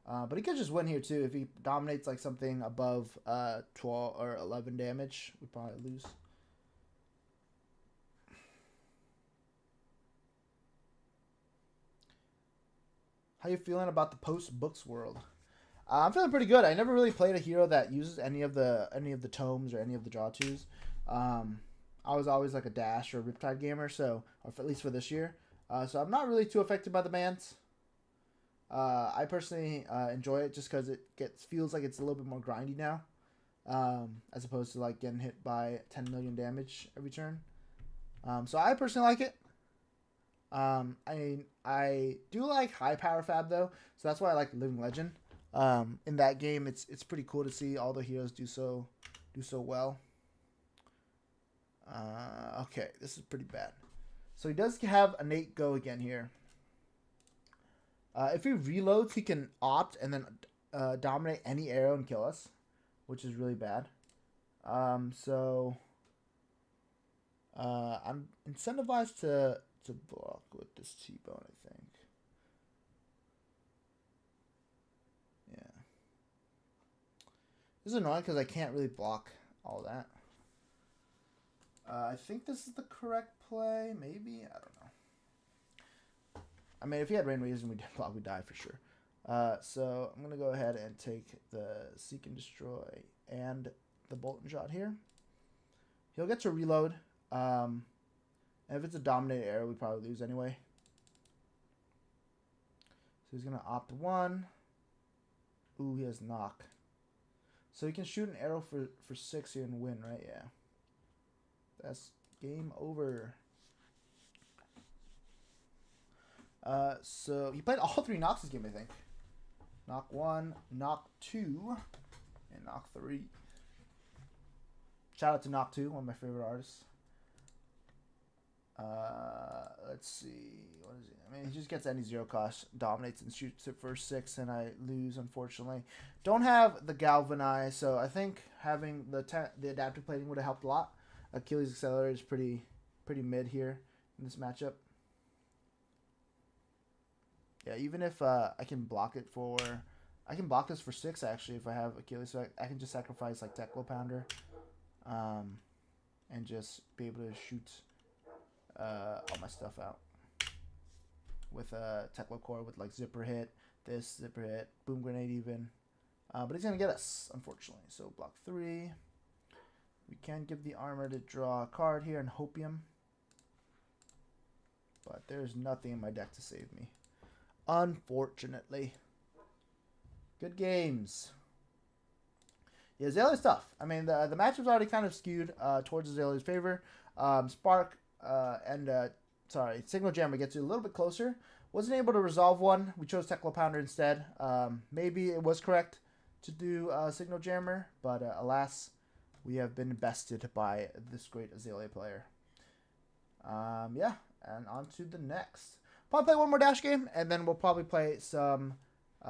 But he could just win here too. If he dominates like something above 12 or 11 damage, we'd probably lose. How you feeling about the post-books world? I'm feeling pretty good. I never really played a hero that uses any of the tomes or any of the draw twos. I was always like a Dash or Riptide gamer, so or at least for this year. So I'm not really too affected by the bans. I personally enjoy it just because it feels like it's a little bit more grindy now, as opposed to like getting hit by 10 million damage every turn. So I personally like it. I do like high power Fab though, so that's why I like Living Legend. In that game, it's pretty cool to see all the heroes do so well. Okay, this is pretty bad. So he does have a Nate go again here. If he reloads, he can opt and then dominate any arrow and kill us, which is really bad. So I'm incentivized to block with this T-bone, I think. Yeah. This is annoying because I can't really block all that. I think this is the correct play. Maybe? I don't know. I mean, if he had Rain Waves and we didn't block, we'd die for sure. So I'm going to go ahead and take the Seek and Destroy and the Bolton Shot here. He'll get to reload. And if it's a Dominate arrow, we probably lose anyway. So he's going to opt 1. Ooh, he has knock. So he can shoot an arrow for 6 here and win, right? Yeah. That's game over. So he played all 3 knocks this game, I think. Knock 1, knock 2, and knock 3. Shout out to Knock 2, one of my favorite artists. Let's see. What is it? I mean, he just gets any 0 cost, dominates and shoots it for 6, and I lose, unfortunately. Don't have the Galvanize, so I think having the adaptive plating would have helped a lot. Achilles Accelerator is pretty mid here in this matchup. Yeah, even if I can block it for... I can block this for 6, actually, if I have Achilles. So I can just sacrifice, like, Teclo Pounder. And just be able to shoot all my stuff out. With a Teclo Core with, like, Zipper Hit, this, Zipper Hit, Boom Grenade even. But he's going to get us, unfortunately. So block 3. We can give the armor to draw a card here and Hopium. But there's nothing in my deck to save me. Unfortunately. Good games. Yeah, Azalea's tough. I mean, the matchup's already kind of skewed towards Azalea's favor. Spark Signal Jammer gets you a little bit closer. Wasn't able to resolve one. We chose Teclo Pounder instead. Maybe it was correct to do Signal Jammer, but alas, we have been bested by this great Azalea player. Yeah, and on to the next. Probably play one more Dash game, and then we'll probably play some... we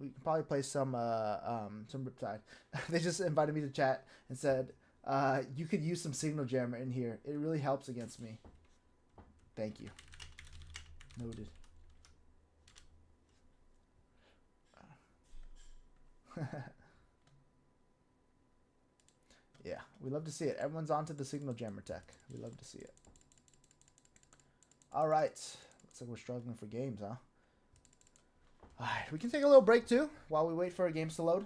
can probably play some Riptide. They just invited me to chat and said, you could use some Signal Jammer in here. It really helps against me. Thank you. Noted. Yeah, we love to see it. Everyone's onto the Signal Jammer tech. We love to see it. All right. Looks like we're struggling for games, huh? All right, we can take a little break too while we wait for our games to load.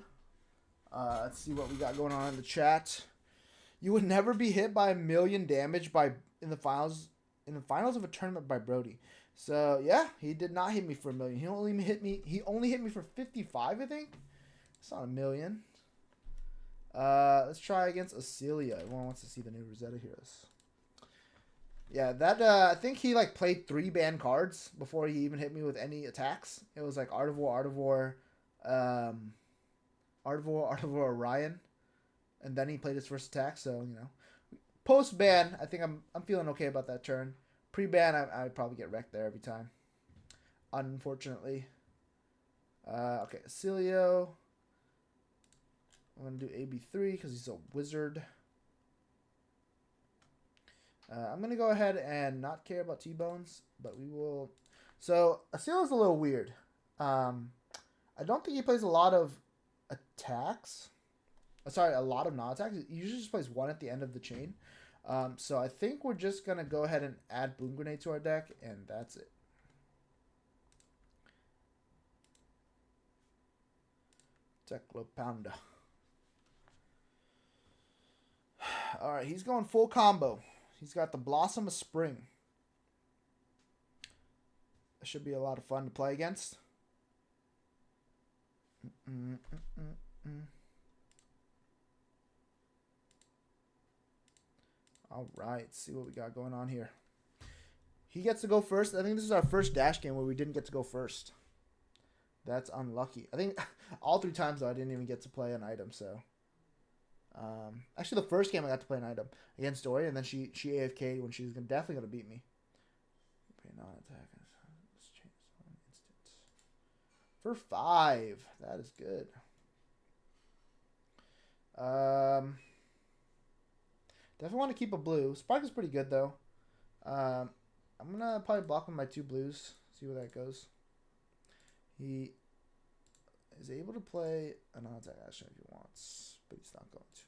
Let's see what we got going on in the chat. You would never be hit by 1 million damage in the finals of a tournament by Brody. So yeah, he did not hit me for 1 million. He only hit me for 55, I think. It's not 1 million. Let's try against Acelia. Everyone wants to see the new Rosetta heroes. Yeah, that I think he like played 3 banned cards before he even hit me with any attacks. It was like Art of War, Orion, and then he played his first attack. So you know, post ban, I think I'm feeling okay about that turn. Pre ban, I'd probably get wrecked there every time. Unfortunately. Okay, Acilio. I'm gonna do AB3 because he's a wizard. I'm going to go ahead and not care about T-Bones, but we will... So, Acilio's a little weird. I don't think he plays a lot of attacks. Sorry, a lot of non-attacks. He usually just plays 1 at the end of the chain. So, I think we're just going to go ahead and add Boom Grenade to our deck, and that's it. Teclo Pounder. All right, he's going full combo. He's got the Blossom of Spring. That should be a lot of fun to play against. All right, see what we got going on here. He gets to go first. I think this is our first dash game where we didn't get to go first. That's unlucky. I think all 3 times, though, I didn't even get to play an item, so... actually, the first game I got to play an item against Dory, and then she AFK'd when she was definitely going to beat me. Non-attack. Let's change one instant. For 5. That is good. Definitely want to keep a blue. Spark is pretty good, though. I'm going to probably block with my 2 blues. See where that goes. He is able to play a non-attack action if he wants, but he's not going to.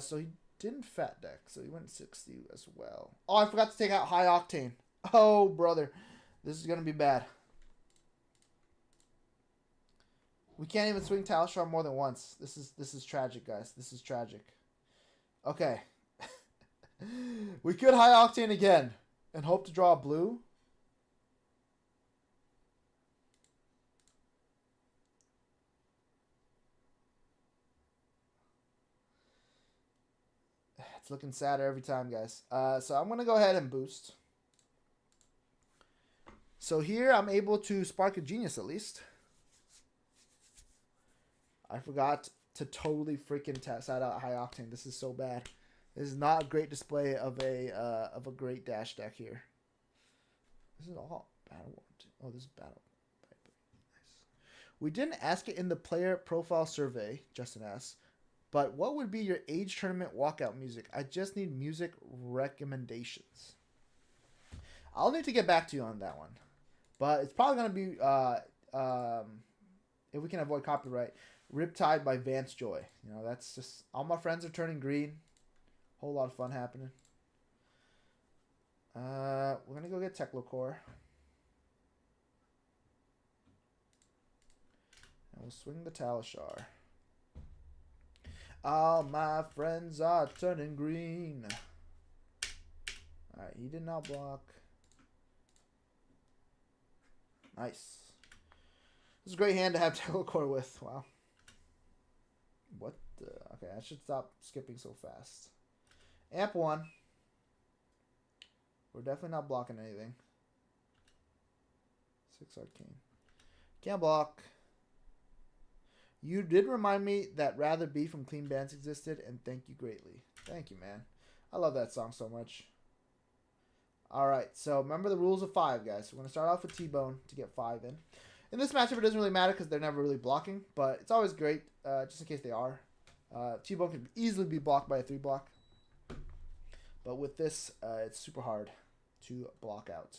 So he didn't fat deck, so he went 60 as well. Oh, I forgot to take out high octane. Oh, brother. This is going to be bad. We can't even swing Talishar more than once. This is tragic, guys. This is tragic. Okay. We could high octane again and hope to draw a blue. It's looking sadder every time, guys. So I'm going to go ahead and boost. So here I'm able to spark a genius at least. I forgot to totally freaking side out high octane. This is so bad. This is not a great display of a great dash deck here. This is all battle warranty. Oh, this is battle. Nice. We didn't ask it in the player profile survey, Justin asks, but what would be your age tournament walkout music? I just need music recommendations. I'll need to get back to you on that one. But it's probably going to be, if we can avoid copyright, Riptide by Vance Joy. You know, that's just, all my friends are turning green. Whole lot of fun happening. We're going to go get Techlocore. And we'll swing the Talishar. All my friends are turning green. Alright, he did not block. Nice. This is a great hand to have Techlocore with. Wow. What the? Okay, I should stop skipping so fast. Amp 1. We're definitely not blocking anything. 6 Arcane. Can't block. You did remind me that Rather Be from Clean Bands existed, and thank you greatly. Thank you, man. I love that song so much. Alright, so remember the rules of 5, guys. We're going to start off with T-Bone to get 5 in. In this matchup, it doesn't really matter because they're never really blocking, but it's always great, just in case they are. T-Bone can easily be blocked by a 3-block. But with this, it's super hard to block out.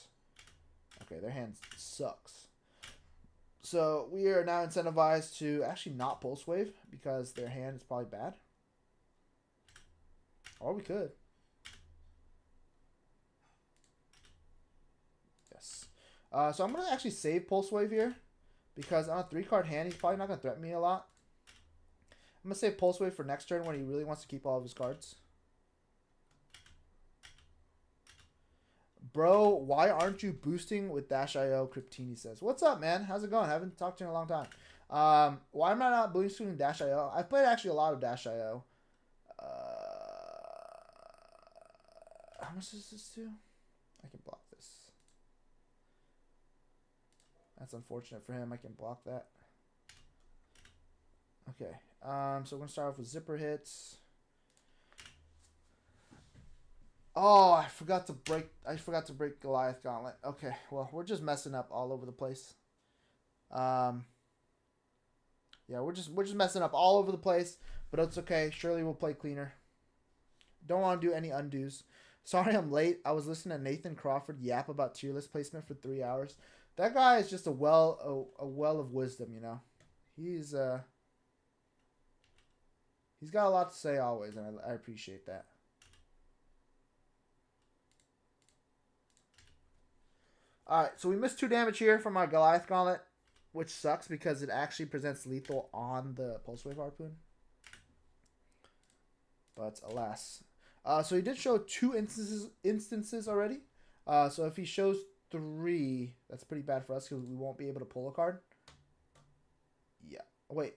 Okay, their hand sucks. So we are now incentivized to actually not Pulse Wave because their hand is probably bad. Or we could. Yes. So I'm going to actually save Pulse Wave here because on a 3-card hand, he's probably not going to threaten me a lot. I'm going to save Pulse Wave for next turn when he really wants to keep all of his cards. Bro, why aren't you boosting with Dash.io? Cryptini says. What's up, man? How's it going? I haven't talked to you in a long time. Why am I not boosting with Dash.io? I've played actually a lot of Dash.io. How much does this do? I can block this. That's unfortunate for him. I can block that. Okay. So we're going to start off with zipper hits. Oh, I forgot to break Goliath Gauntlet. Okay, well, we're just messing up all over the place. Yeah, we're just messing up all over the place, but it's okay. Surely we'll play cleaner. Don't want to do any undos. Sorry I'm late. I was listening to Nathan Crawford yap about tier list placement for 3 hours. That guy is just a well of wisdom, you know. He's got a lot to say always, and I appreciate that. Alright, so we missed 2 damage here from our Goliath Gauntlet, which sucks because it actually presents lethal on the Pulse Wave Harpoon. but alas. So he did show 2 instances already. So if he shows 3, that's pretty bad for us because we won't be able to pull a card. Yeah. Wait.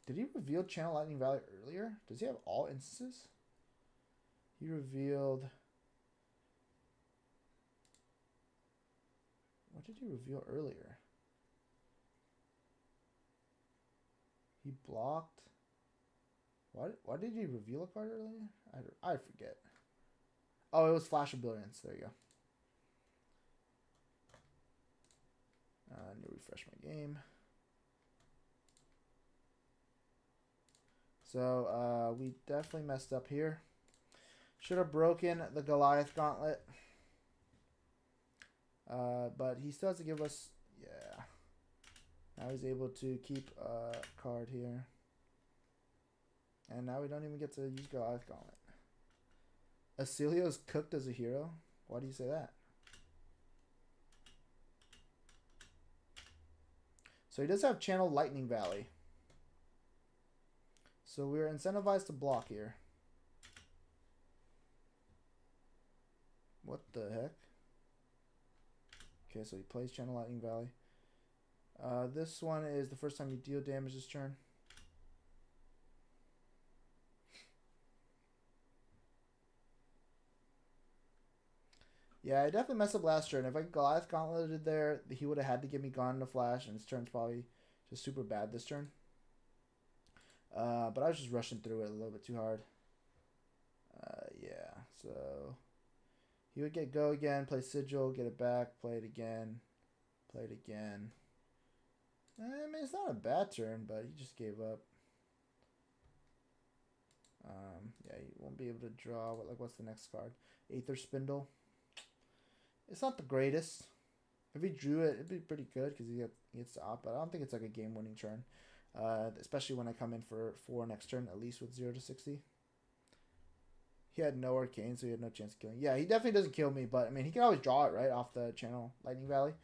Did he reveal Channel Lightning Valley earlier? Does he have all instances? He revealed... What did he reveal earlier? He blocked... Why did he reveal a card earlier? I forget. Oh, it was Flash of Brilliance. There you go. I need to refresh my game. So, we definitely messed up here. Should have broken the Goliath Gauntlet. But he still has to give us... Yeah. Now he's able to keep a card here. And now we don't even get to use Goliath Gauntlet. Acilio's cooked as a hero? Why do you say that? So he does have Channel Lightning Valley. So we're incentivized to block here. What the heck? Okay, so he plays Channel Lightning Valley. This one is the first time you deal damage this turn. Yeah, I definitely messed up last turn. If I Goliath Gauntleted there, he would have had to give me Gone in a Flash, and his turn's probably just super bad this turn. But I was just rushing through it a little bit too hard. Yeah, so he would get Go again, play Sigil, get it back, play it again, play it again. I mean, it's not a bad turn, but he just gave up. Yeah, you won't be able to draw. What's the next card? Aether Spindle. It's not the greatest. If he drew it, it'd be pretty good because he gets to opt, but I don't think it's like a game-winning turn. Especially when I come in for 4 next turn, at least with 0 to 60. He had no Arcane, so he had no chance of killing. Yeah, he definitely doesn't kill me, but I mean, he can always draw it right off the Channel Lightning Valley.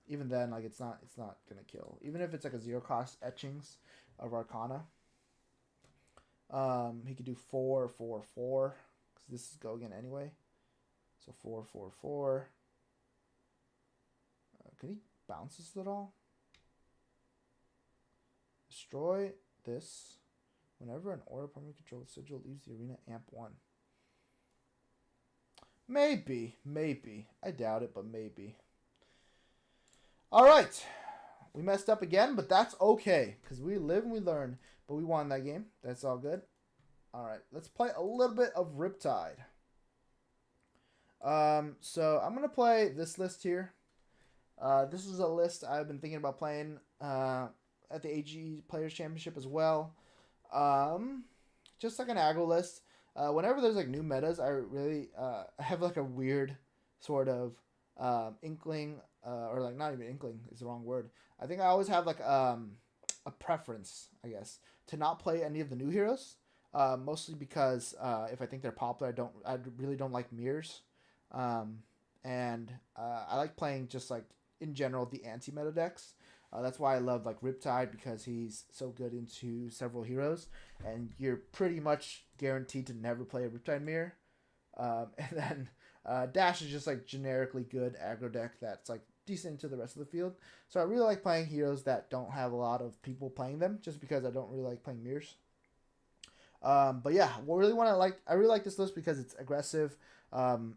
Even then, like it's not gonna kill. Even if it's like a 0-cost etchings of Arcana. He could do 4, 4, 4 because this is Go again anyway. So 4, 4, 4. Could he bounce this at all? Destroy this. Whenever an aura permanent control sigil leaves the arena, amp 1. Maybe. I doubt it, but maybe. Alright. We messed up again, but that's okay. Because we live and we learn. But we won that game. That's all good. Alright. Let's play a little bit of Riptide. So I'm going to play this list here. This is a list I've been thinking about playing at the AG Players Championship as well. Just like an aggro list. Whenever there's like new metas, I really have like a weird sort of inkling, or like not even inkling is the wrong word. I think I always have like a preference, I guess, to not play any of the new heroes. Mostly because if I think they're popular, I really don't like mirrors. And I like playing just like in general the anti-meta decks. That's why I love like Riptide, because he's so good into several heroes, and you're pretty much guaranteed to never play a Riptide mirror. And then Dash is just like generically good aggro deck that's like decent to the rest of the field. So I really like playing heroes that don't have a lot of people playing them, just because I don't really like playing mirrors. But yeah, I really like this list because it's aggressive.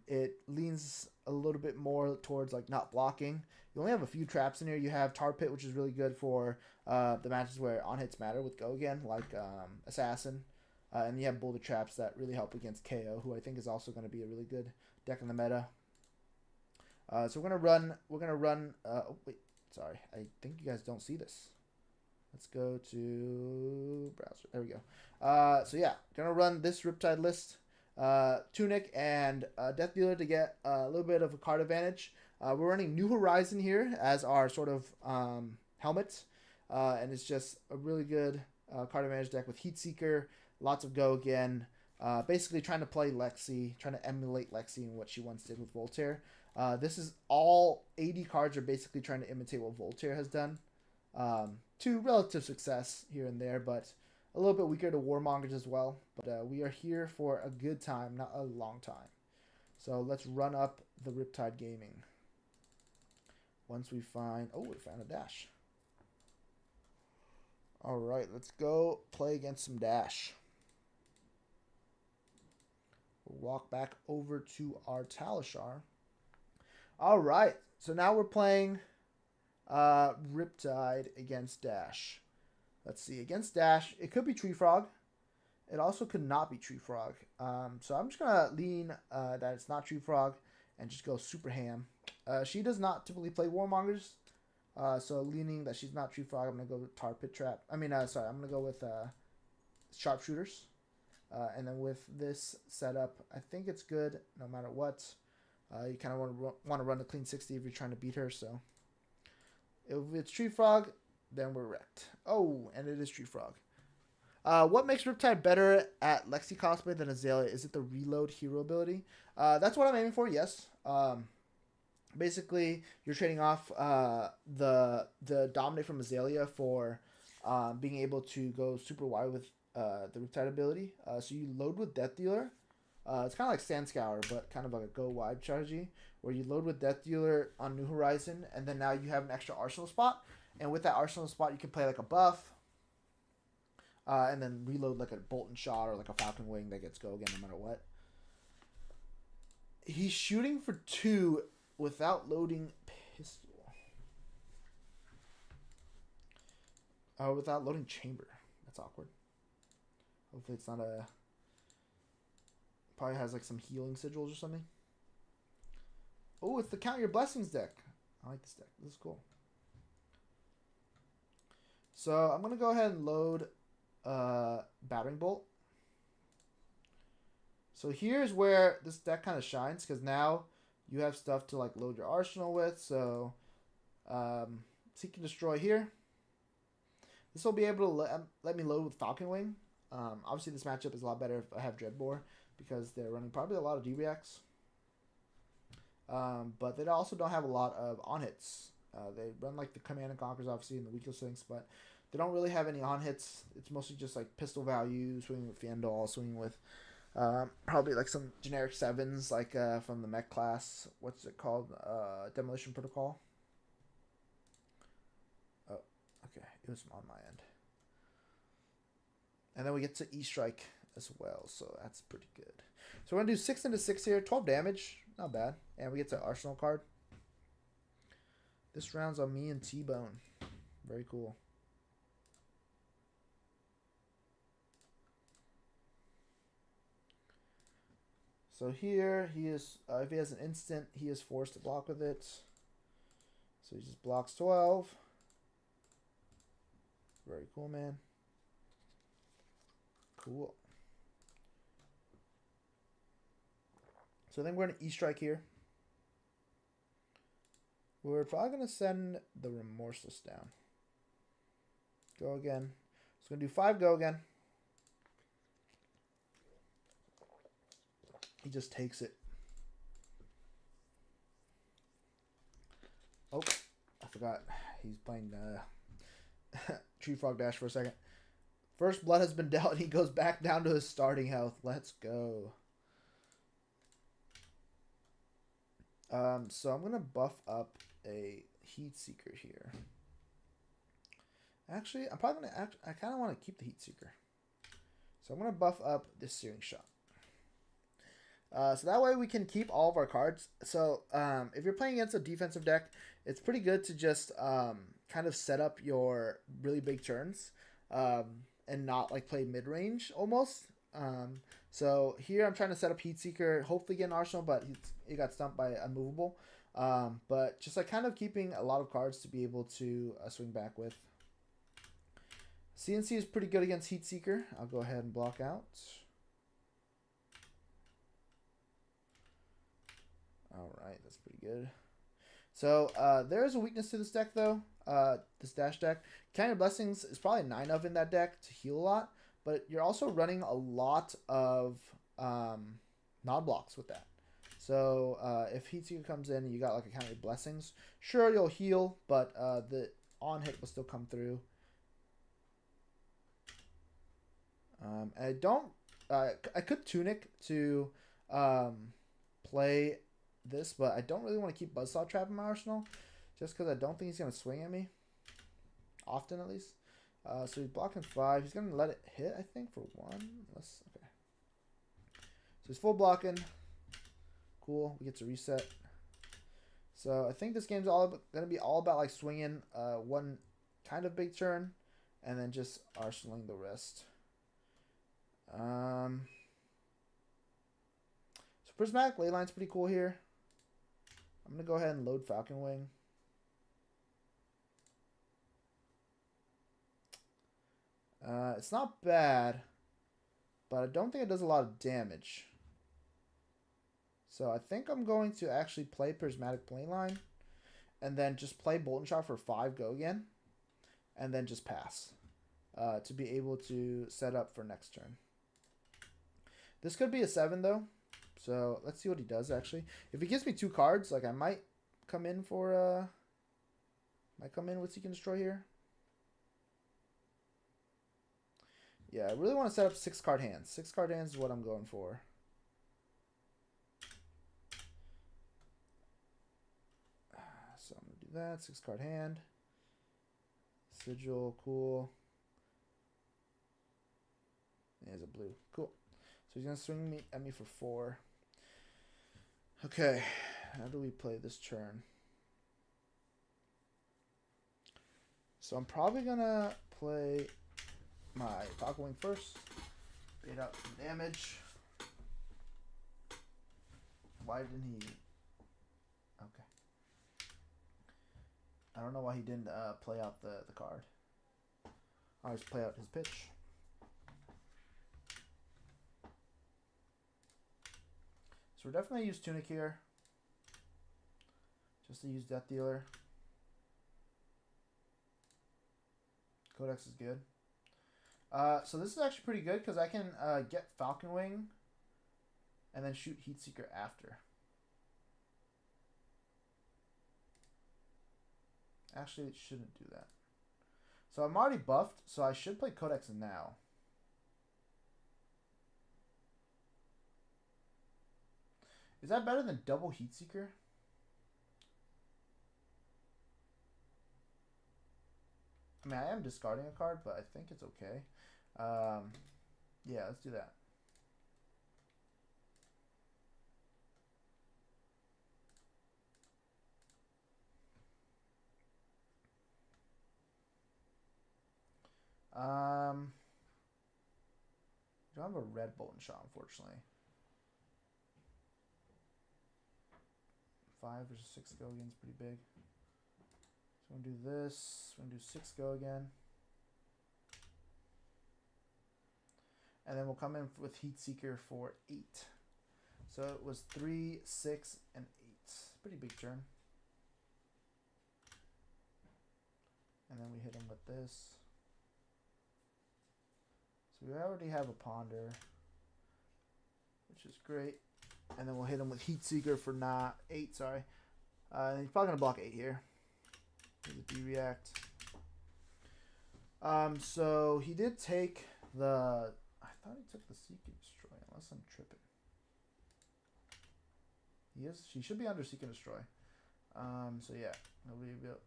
It leans a little bit more towards like not blocking. You only have a few traps in here. You have Tar Pit, which is really good for the matches where on hits matter with Go again, like Assassin. And you have Boulder Traps that really help against KO, who I think is also going to be a really good deck in the meta. So we're gonna run. Oh wait, sorry. I think you guys don't see this. Let's go to browser. There we go. So yeah, gonna run this Riptide list. Tunic and Death Dealer to get a little bit of a card advantage. We're running New Horizon here as our sort of helmet. And it's just a really good card advantage deck with Heat Seeker, lots of Go again. Basically trying to play Lexi, trying to emulate Lexi and what she once did with Voltaire. This is all 80 cards are basically trying to imitate what Voltaire has done. To relative success here and there, but a little bit weaker to Warmongers as well. But we are here for a good time, not a long time. So let's run up the Riptide Gaming. Once we find... Oh, we found a dash. All right, let's go play against some dash. We'll walk back over to our Talishar. All right, so now we're playing Riptide against dash. Let's see, against dash, it could be Tree Frog. It also could not be Tree Frog. So I'm just going to lean that it's not Tree Frog and just go super ham. She does not typically play Warmongers. So leaning that she's not Tree Frog, I'm going to go with Tar Pit Trap. I'm going to go with Sharpshooters. And then with this setup, I think it's good no matter what. You kind of want to run a clean 60 if you're trying to beat her. So if it's Tree Frog, then we're wrecked. Oh, and it is Tree Frog. What makes Riptide better at Lexi cosplay than Azalea? Is it the reload hero ability? That's what I'm aiming for, yes. Basically, you're trading off the Dominate from Azalea for being able to go super wide with the Riptide ability. So you load with Death Dealer. It's kind of like Sand Scour, but kind of like a go wide strategy, where you load with Death Dealer on New Horizon, and then now you have an extra arsenal spot. And with that arsenal spot, you can play like a buff, and then reload like a Bolt and Shot or like a Falcon Wing that gets go again no matter what. He's shooting for 2 without loading pistol. Without loading chamber. That's awkward. Hopefully it's not a... Probably has like some healing sigils or something. Oh, it's the Count Your Blessings deck. I like this deck. This is cool. So I'm going to go ahead and load Battering Bolt. So here's where this deck kind of shines, because now you have stuff to like load your arsenal with. So Seek and Destroy here. This will be able to let me load with Falcon Wing. Obviously this matchup is a lot better if I have Dreadbore, because they're running probably a lot of D-Reacts. But they also don't have a lot of on-hits. They run like the Command and Conquers, obviously, and the weakest links, but they don't really have any on-hits. It's mostly just like pistol value, swinging with Fandol, swinging with probably like some generic 7s, like from the mech class. What's it called? Demolition Protocol. Oh, okay. It was on my end. And then we get to E-Strike as well, so that's pretty good. So we're going to do 6 into 6 here, 12 damage. Not bad. And we get to Arsenal card. This round's on me and T-Bone. Very cool. So here, he is, if he has an instant, he is forced to block with it. So he just blocks 12. Very cool, man. Cool. So then we're going to E-Strike here. We're probably going to send the Remorseless down. Go again. It's going to do 5 go again. He just takes it. Oh, I forgot. He's playing Tree Frog Dash for a second. First blood has been dealt, and he goes back down to his starting health. Let's go. So I'm going to buff up a Heat Seeker here. Actually, I'm probably going to... I kind of want to keep the Heat Seeker. So I'm going to buff up this Searing Shot. So that way we can keep all of our cards. So if you're playing against a defensive deck, it's pretty good to just kind of set up your really big turns and not like play mid-range almost. So here I'm trying to set up Heat Seeker, hopefully get an Arsenal, but he got stumped by Unmovable. But just like kind of keeping a lot of cards to be able to swing back with. CNC is pretty good against Heat Seeker. I'll go ahead and block out. Alright, that's pretty good. So, there is a weakness to this deck, though. This Dash deck. Count Your Blessings is probably 9 of in that deck to heal a lot. But you're also running a lot of nod blocks with that. So, if Heat Seeker comes in and you got like a Count Your Blessings, sure, you'll heal, but the on-hit will still come through. I don't. I could Tunic to play this, but I don't really want to keep Buzzsaw Trap in my arsenal, just because I don't think he's gonna swing at me. Often, at least. So he's blocking 5. He's gonna let it hit, I think, for 1. Okay. So he's full blocking. Cool. We get to reset. So I think this game's gonna be all about like swinging one kind of big turn, and then just arsenaling the rest. So Prismatic Leyline's pretty cool here. I'm gonna go ahead and load Falcon Wing. It's not bad, but I don't think it does a lot of damage. So I think I'm going to actually play Prismatic Leyline, and then just play Bolton Shot for 5 go again, and then just pass to be able to set up for next turn. This could be a 7 though, so let's see what he does actually. If he gives me 2 cards, like I might come in for with Seek and Destroy here. Yeah, I really want to set up 6 card hands. 6 card hands is what I'm going for. So I'm going to do that. 6 card hand. Sigil, cool. There's a blue. Cool. So he's going to swing at me for 4. Okay. How do we play this turn? So I'm probably going to play my Falcon Wing first. Bait out some damage. Why didn't he... Okay. I don't know why he didn't play out the card. I'll just play out his pitch. So we're definitely use Tunic here. Just to use Death Dealer. Codex is good. So this is actually pretty good because I can get Falcon Wing and then shoot Heatseeker after. Actually, it shouldn't do that. So I'm already buffed, so I should play Codex now. Is that better than double Heatseeker? I mean, I am discarding a card, but I think it's okay. Yeah, let's do that. I don't have a red Bolton Shot, unfortunately. 5 versus 6 go again is pretty big. So I'm going to do this. We're going to do 6 go again. And then we'll come in with Heatseeker for 8. So it was 3, 6, and 8. Pretty big turn. And then we hit him with this. So we already have a Ponder, which is great. And then we'll hit him with Heatseeker for 8, sorry. And he's probably going to block 8 here. The D-React. So he did take the... I thought he took the Seek and Destroy, unless I'm tripping. He is. He should be under Seek and Destroy. So yeah,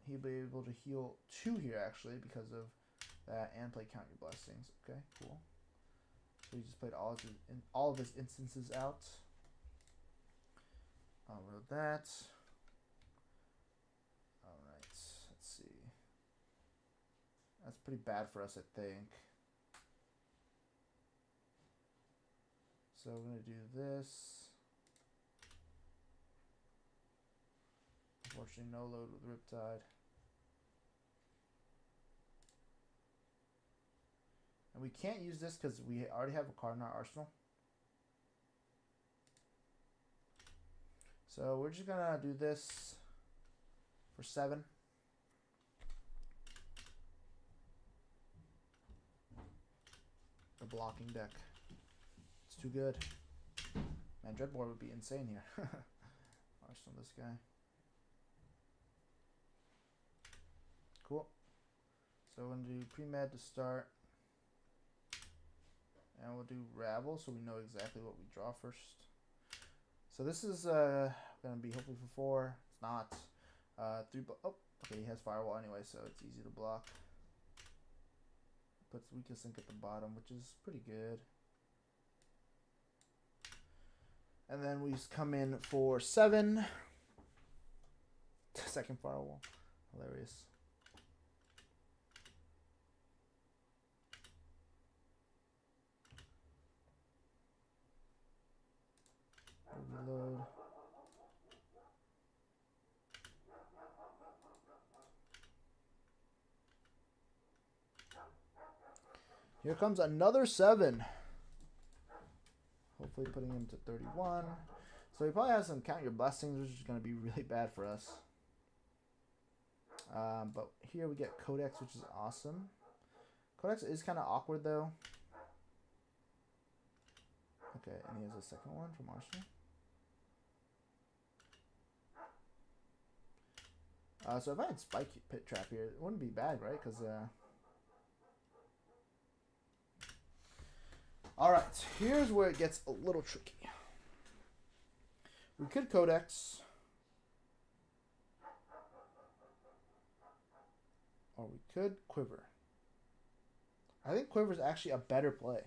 he'll be able to heal 2 here actually because of that, and play Count Your Blessings. Okay, cool. So he just played all of his instances out. I'll roll that. All right, let's see. That's pretty bad for us, I think. So we're going to do this. Unfortunately, no load with Riptide. And we can't use this because we already have a card in our arsenal. So we're just going to do this for 7. The blocking deck. It's too good. Man, Dreadboard would be insane here. Arsenal this guy. Cool. So we're going to do pre-med to start. And we'll do rabble so we know exactly what we draw first. So this is going to be hopefully for 4. It's not. 3. Oh, okay, he has firewall anyway, so it's easy to block. Puts weakest link at the bottom, which is pretty good. And then we come in for 7. Second firewall. Hilarious. Reload. Here comes another 7. Hopefully putting him to 31. So he probably has some count your blessings, which is going to be really bad for us. But here we get Codex, which is awesome. Codex is kind of awkward, though. Okay, and he has a second one from Arsenal. So if I had Spike Pit Trap here, it wouldn't be bad, right? Because, alright, here's where it gets a little tricky. We could Codex. Or we could Quiver. I think Quiver is actually a better play.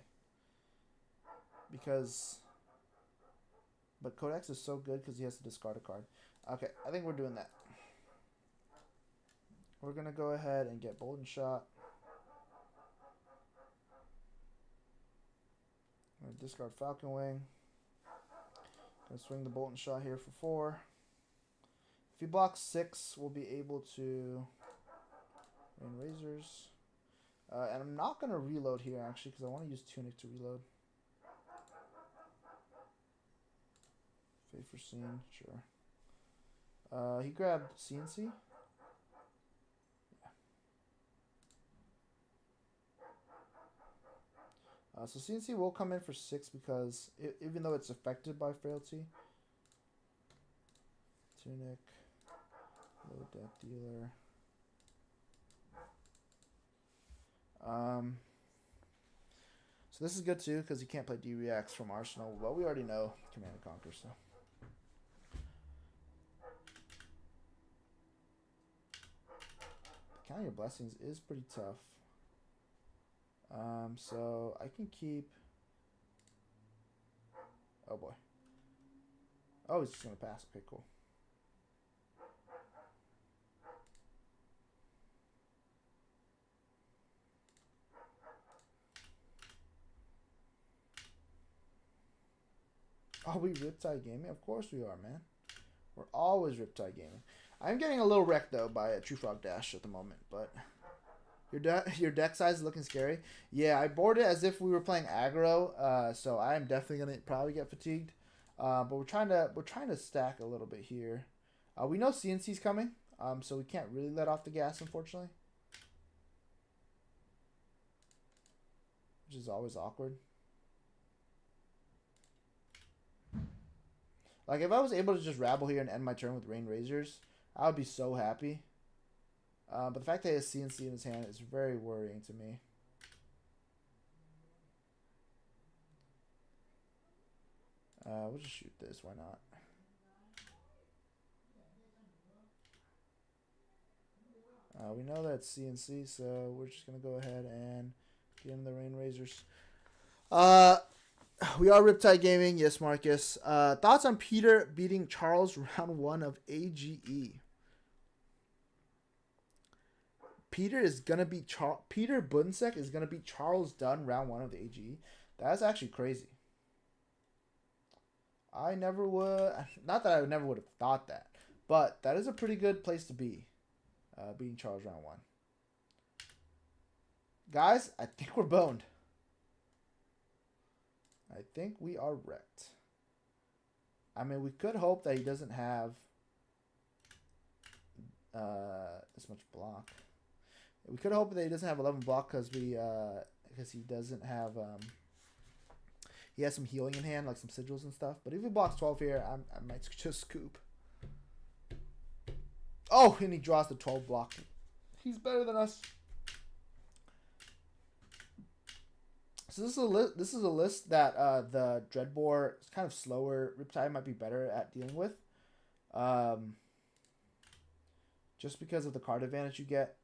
But Codex is so good because he has to discard a card. Okay, I think we're doing that. We're going to go ahead and get Bolden Shot. I'm going to discard Falcon Wing. Going to swing the Bolton Shot here for 4. If he blocks 6, we'll be able to Rain Razors. And I'm not going to reload here, actually, because I want to use Tunic to reload. Fate for Scene, sure. He grabbed CNC. So CNC will come in for 6 because even though it's affected by Frailty. Tunic. Low Death Dealer. So this is good too because you can't play D-Reacts from Arsenal. Well, we already know Command and Conquer, so. Count Your Blessings is pretty tough. So I can keep. Oh boy. Oh, he's just gonna pass. Okay, cool. Are we Riptide Gaming? Of course we are, man. We're always Riptide Gaming. I'm getting a little wrecked though by a True Frog Dash at the moment, but. Your deck size is looking scary. Yeah, I board it as if we were playing aggro, so I am definitely gonna probably get fatigued. But we're trying to stack a little bit here. We know CNC's coming, so we can't really let off the gas, unfortunately, which is always awkward. Like if I was able to just rabble here and end my turn with Rain Razors, I would be so happy. But the fact that he has CNC in his hand is very worrying to me. We'll just shoot this. Why not? We know that's CNC, so we're just going to go ahead and get in the Rain Razors. We are Riptide Gaming. Yes, Marcus. Thoughts on Peter beating Charles round 1 of AGE? Peter Budensek is gonna beat Charles Dunn round 1 of the AGE. That's actually crazy. I never would. Not that I never would have thought that, but that is a pretty good place to be. Beating Charles round 1. Guys, I think we're boned. I think we are wrecked. I mean, we could hope that he doesn't have this much block. We could hope that he doesn't have 11 block because he doesn't have he has some healing in hand, like some sigils and stuff. But if he blocks 12 here, I might just scoop. Oh, and he draws the 12 block. He's better than us. So this is a list that the Dreadbore is kind of slower. Riptide might be better at dealing with. Just because of the card advantage you get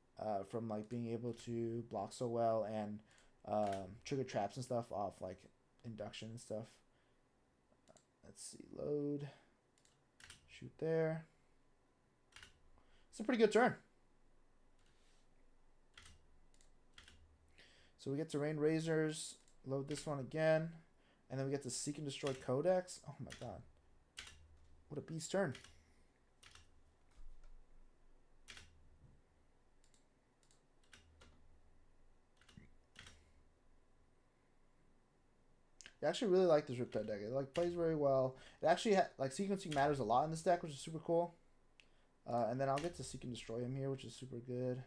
from like being able to block so well and trigger traps and stuff off like induction and stuff. Let's see, load, shoot there. It's a pretty good turn. So we get to Rain Razors, load this one again, and then we get to Seek and Destroy Codex. Oh my god. What a beast turn. I actually really like this Riptide deck. It like plays very well. It actually like sequencing matters a lot in this deck, which is super cool. And then I'll get to Seek and Destroy him here, which is super good.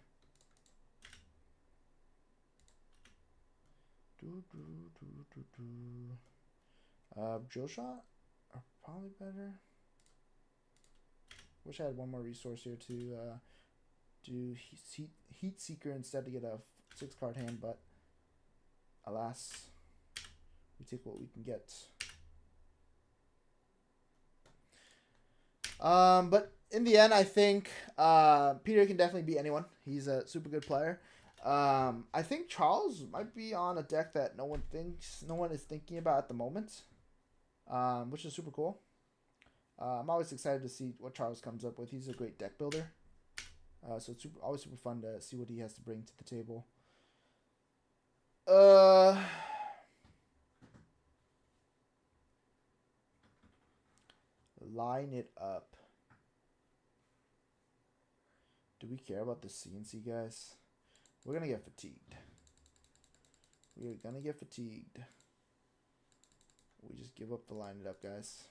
Drill Shot are probably better. Wish I had one more resource here to do Heat Seeker instead to get a 6-card hand, but alas, we take what we can get. But in the end, I think Peter can definitely beat anyone. He's a super good player. I think Charles might be on a deck that no one is thinking about at the moment, which is super cool. I'm always excited to see what Charles comes up with. He's a great deck builder, so it's always super fun to see what he has to bring to the table. Line it up. Do we care about the CNC, guys? We're gonna get fatigued. We're gonna get fatigued. We just give up the line it up, guys.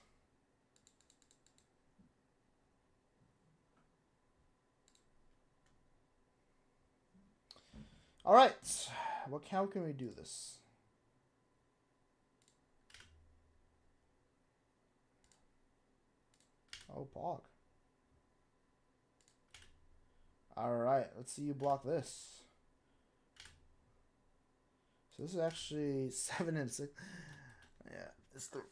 All right, how can we do this? Oh, Pog. All right, let's see you block this. So this is actually 7 and 6. Yeah, it's 13.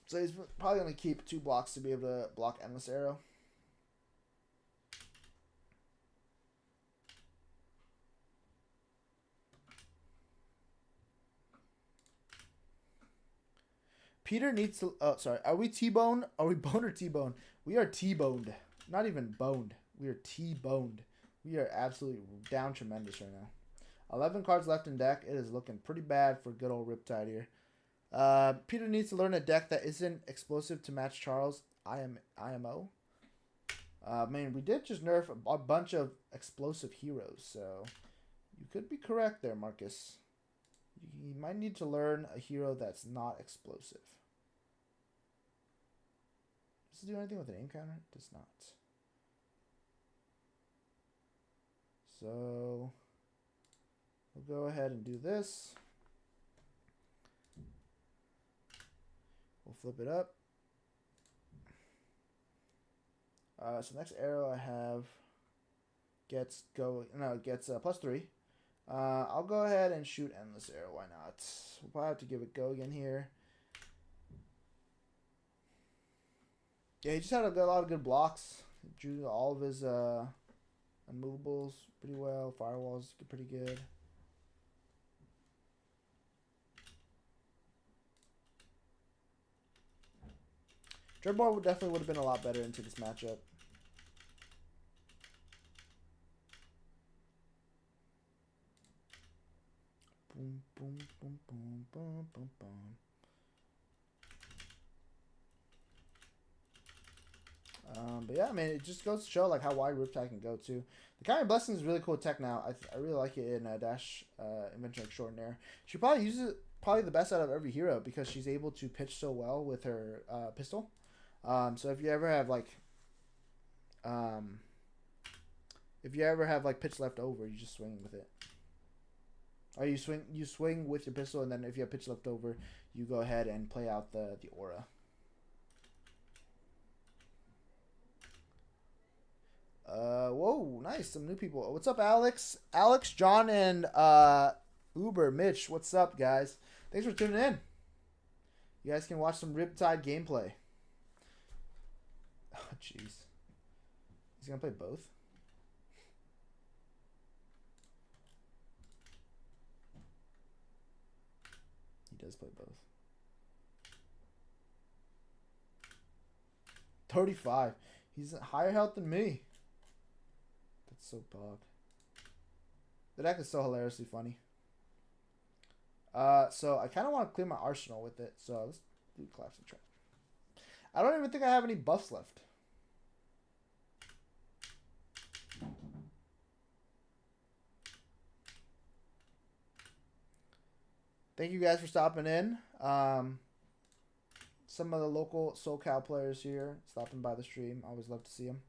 So he's probably going to keep 2 blocks to be able to block Endless Arrow. Peter needs to... Oh, sorry. Are we T-boned? Are we boned or T-boned? We are T-boned. Not even boned. We are T-boned. We are absolutely down tremendous right now. 11 cards left in deck. It is looking pretty bad for good old Riptide here. Peter needs to learn a deck that isn't explosive to match Charles' IMO. I mean, we did just nerf a bunch of explosive heroes, so you could be correct there, Marcus. You might need to learn a hero that's not explosive. Does it do anything with an aim counter? It does not. So we'll go ahead and do this. We'll flip it up. So next arrow I have gets +3. I'll go ahead and shoot Endless Arrow. Why not? We'll probably have to give it go again here. Yeah, he just had a lot of good blocks. He drew all of his unmovables pretty well. Firewalls pretty good. Dreadbore definitely would have been a lot better into this matchup. Boom, boom, boom, boom, boom, boom, boom. But yeah, I mean, it just goes to show like how wide Riptide can go too. The Counter Blessing is really cool tech now. I really like it in Dash Inventor Extraordinaire. She probably uses it probably the best out of every hero because she's able to pitch so well with her pistol. So if you ever have like pitch left over, you just swing with it. Or you swing with your pistol, and then if you have pitch left over, you go ahead and play out the aura. Whoa, nice. Some new people. What's up, Alex? Alex, John, and Uber, Mitch, what's up, guys? Thanks for tuning in. You guys can watch some Riptide gameplay. Oh, jeez. He's going to play both? He does play both. 35. He's higher health than me. That's so bug. The deck is so hilariously funny. So I kind of want to clear my arsenal with it. So let's do collapse and trap. I don't even think I have any buffs left. Thank you guys for stopping in. Some of the local SoCal players here stopping by the stream. Always love to see them.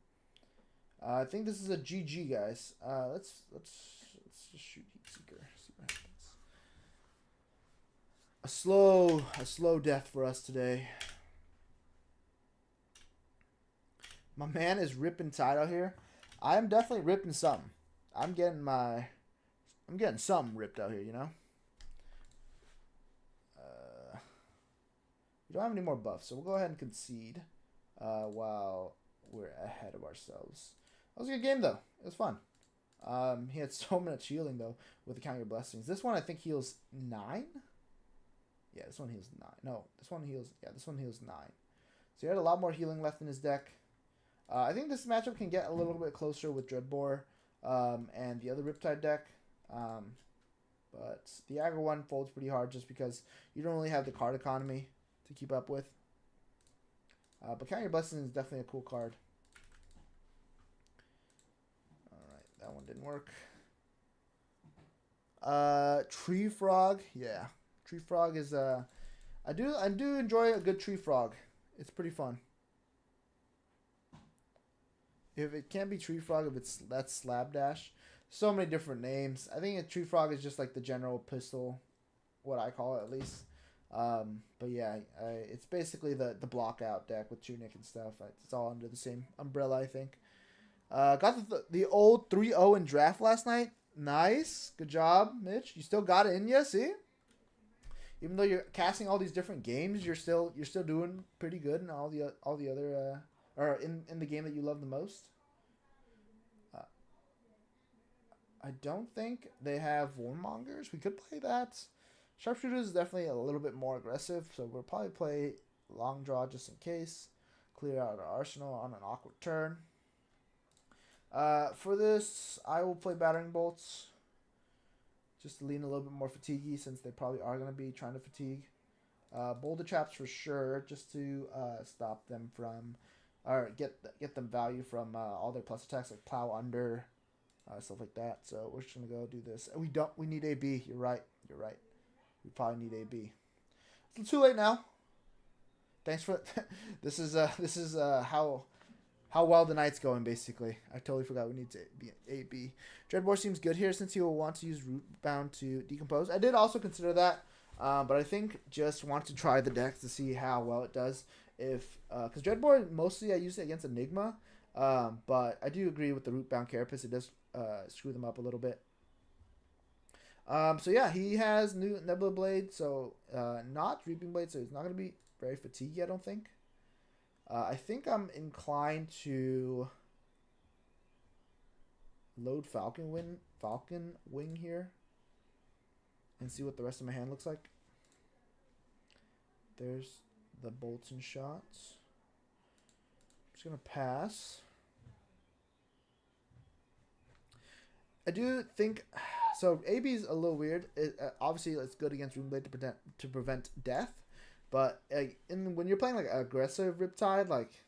I think this is a GG, guys. Let's just shoot Heatseeker. See what happens. A slow death for us today. My man is ripping tide out here. I am definitely ripping something. I'm getting something ripped out here, you know. We don't have any more buffs, so we'll go ahead and concede while we're ahead of ourselves. That was a good game, though. It was fun. He had so much healing, though, with the Count Your Blessings. This one, I think, heals 9? Yeah, this one heals 9. No, this one heals 9. So he had a lot more healing left in his deck. I think this matchup can get a little bit closer with Dreadbore and the other Riptide deck. But the aggro one folds pretty hard just because you don't really have the card economy to keep up with. But Count Your Blessings is definitely a cool card. Alright, that one didn't work. Tree Frog, yeah. Tree Frog is I do enjoy a good Tree Frog. It's pretty fun. If it can't be Tree Frog, that's Slapdash. So many different names. I think a Tree Frog is just like the general pistol, what I call it at least. But yeah, it's basically the block out deck with Tunic and stuff. It's all under the same umbrella, I think. Got the old 3-0 in draft last night. Nice, good job, Mitch. You still got it in you, see? Even though you're casting all these different games, you're still doing pretty good in all the other or in the game that you love the most. I don't think they have Warmongers. We could play that. Sharpshooter is definitely a little bit more aggressive, so we'll probably play long draw just in case. Clear out our arsenal on an awkward turn. For this, I will play Battering Bolts. Just to lean a little bit more fatiguey since they probably are going to be trying to fatigue. Boulder Traps for sure, just to stop them from, or get them value from all their plus attacks like Plow Under, stuff like that. So we're just going to go do this. We need AB. You're right. We probably need AB. It's too late now. Thanks for this is how well the night's going, basically. I totally forgot we need to be AB. Dreadbore seems good here since he will want to use Rootbound to decompose. I did also consider that, but I think just want to try the deck to see how well it does. Because Dreadbore, mostly I use it against Enigma, but I do agree with the Rootbound Carapace. It does screw them up a little bit. So yeah, he has new Nebula Blade, so not Reaping Blade, so he's not going to be very fatigued, I don't think. I think I'm inclined to load Falcon Wing here and see what the rest of my hand looks like. There's the bolts and shots. I'm just going to pass. I do think... So AB is a little weird. Obviously, it's good against Runeblade to prevent death. But when you're playing like aggressive Riptide, like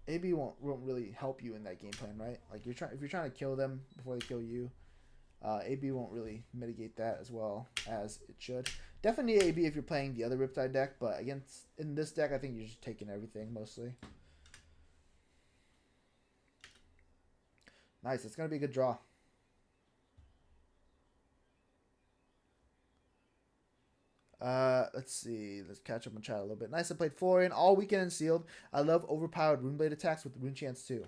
AB won't really help you in that game plan, right? Like if you're trying to kill them before they kill you, AB won't really mitigate that as well as it should. Definitely need AB if you're playing the other Riptide deck, but in this deck, I think you're just taking everything mostly. Nice. It's gonna be a good draw. Let's see. Let's catch up on chat a little bit. Nice. I played Florian all weekend and sealed. I love overpowered Runeblade attacks with Rune Chance too.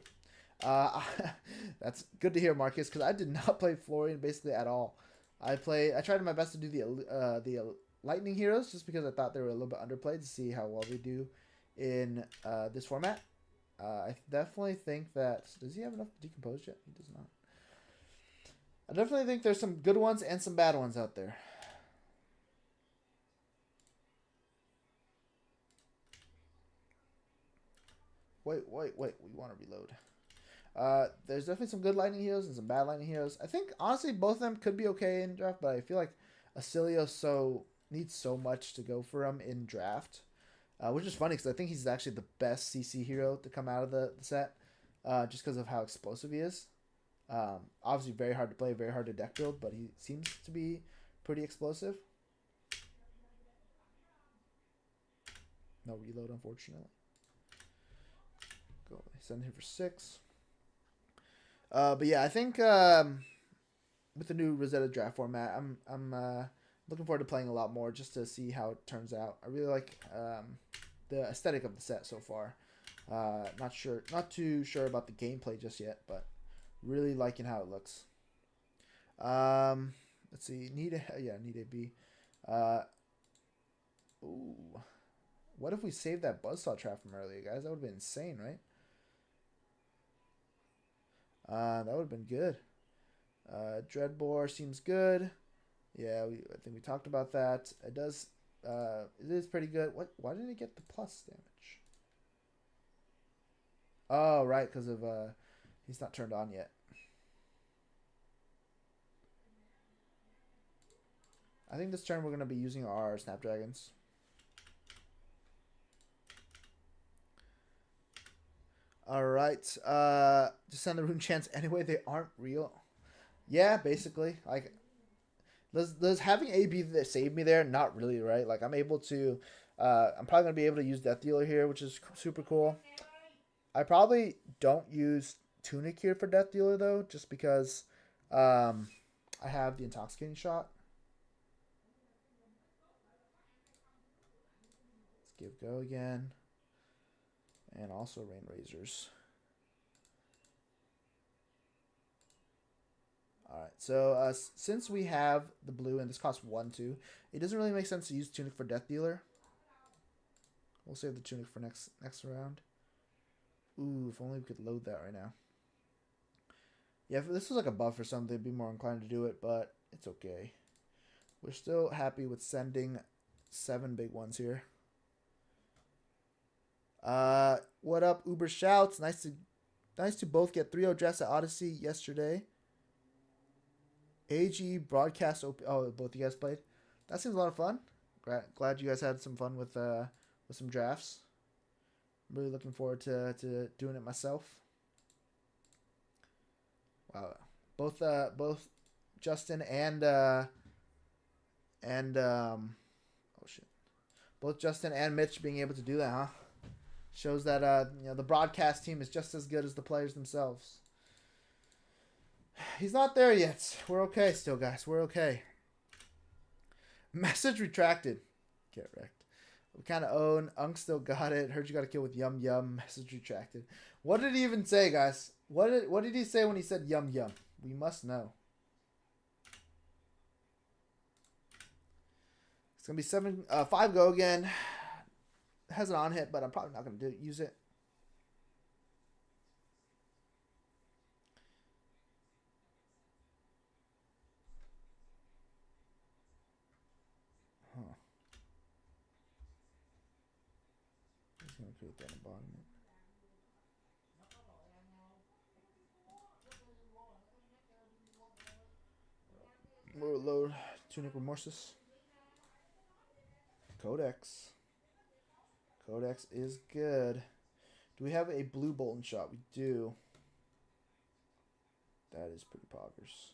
That's good to hear, Marcus, because I did not play Florian basically at all. I tried my best to do the lightning heroes just because I thought they were a little bit underplayed to see how well they do in this format. I definitely think that... Does he have enough decomposed yet? He does not. I definitely think there's some good ones and some bad ones out there. Wait. We want to reload. There's definitely some good lightning heroes and some bad lightning heroes. I think, honestly, both of them could be okay in draft, but I feel like Acilio needs so much to go for him in draft. Which is funny because I think he's actually the best CC hero to come out of the set. Just because of how explosive he is. Obviously very hard to play, very hard to deck build, but he seems to be pretty explosive. No reload, unfortunately. Go send him for 6. But yeah, I think with the new Rosetta draft format, I'm looking forward to playing a lot more just to see how it turns out. I really like the aesthetic of the set so far. Not too sure about the gameplay just yet, but really liking how it looks. Let's see. Need a B. Ooh. What if we saved that buzzsaw trap from earlier, guys? That would have been insane, right? That would have been good. Dreadbore seems good. Yeah, I think we talked about that. It does. It is pretty good. Why didn't it get the plus damage? Oh, right, because of he's not turned on yet. I think this turn we're gonna be using our Snapdragons. All right. Just send the rune chants anyway. They aren't real. Yeah, basically. Like, does having A be that save me there? Not really, right? Like, I'm able to. I'm probably gonna be able to use Death Dealer here, which is super cool. I probably don't use Tunic here for Death Dealer though, just because I have the Intoxicating Shot. Let's give go again. And also Rain Razors. Alright, so since we have the blue and this costs 1/2, it doesn't really make sense to use Tunic for Death Dealer. We'll save the Tunic for next round. Ooh, if only we could load that right now. Yeah, if this was like a buff or something, I'd be more inclined to do it, but it's okay. We're still happy with sending 7 big ones here. What up, Uber Shouts? Nice to both get 3-0 drafts at Odyssey yesterday. AG broadcast. Oh, both you guys played. That seems a lot of fun. Glad you guys had some fun with some drafts. I'm really looking forward to doing it myself. Wow, both Justin and oh shit, both Justin and Mitch being able to do that, huh? Shows that the broadcast team is just as good as the players themselves. He's not there yet. We're okay still, guys. We're okay. Message retracted. Get wrecked. We kind of own. Unk still got it. Heard you got a kill with Yum Yum. Message retracted. What did he even say, guys? What did he say when he said Yum Yum? We must know. It's gonna be 5 go again. It has an on hit, but I'm probably not gonna use it. Huh. Just gonna create that in the bottom. More load. Tunic Remorsus. Codex. Codex is good. Do we have a blue Bolton shot? We do. That is pretty poggers.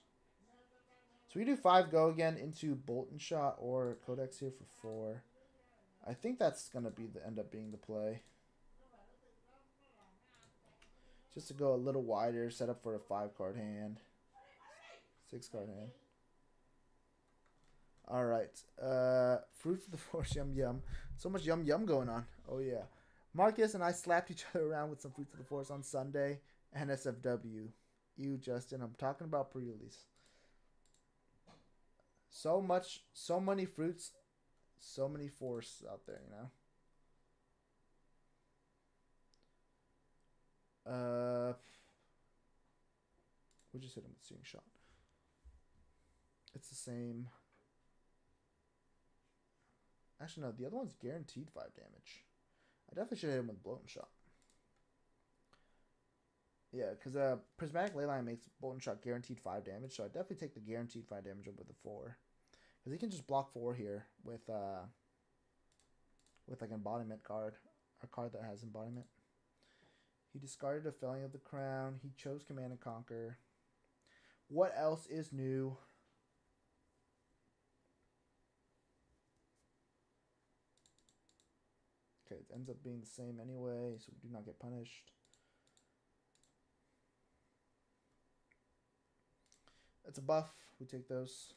So we do 5 go again into Bolton shot or Codex here for 4. I think that's gonna be end up being the play. Just to go a little wider, set up for a 5-card hand. 6-card hand. Alright. Fruits of the Force, Yum Yum. So much Yum Yum going on. Oh yeah. Marcus and I slapped each other around with some Fruits of the Force on Sunday. And SFW. You, Justin. I'm talking about pre-release. So much, so many fruits, so many force out there, you know. We just hit him with Seeing Shot. It's the same. Actually, no, the other one's guaranteed 5 damage. I definitely should hit him with Blown Shot. Yeah, because Prismatic Leyline makes Bolton Shot guaranteed 5 damage, so I definitely take the guaranteed 5 damage up with the 4. Because he can just block 4 here with like an embodiment card. A card that has embodiment. He discarded a Felling of the Crown. He chose Command and Conquer. What else is new? Okay, it ends up being the same anyway, so we do not get punished. It's a buff. We take those.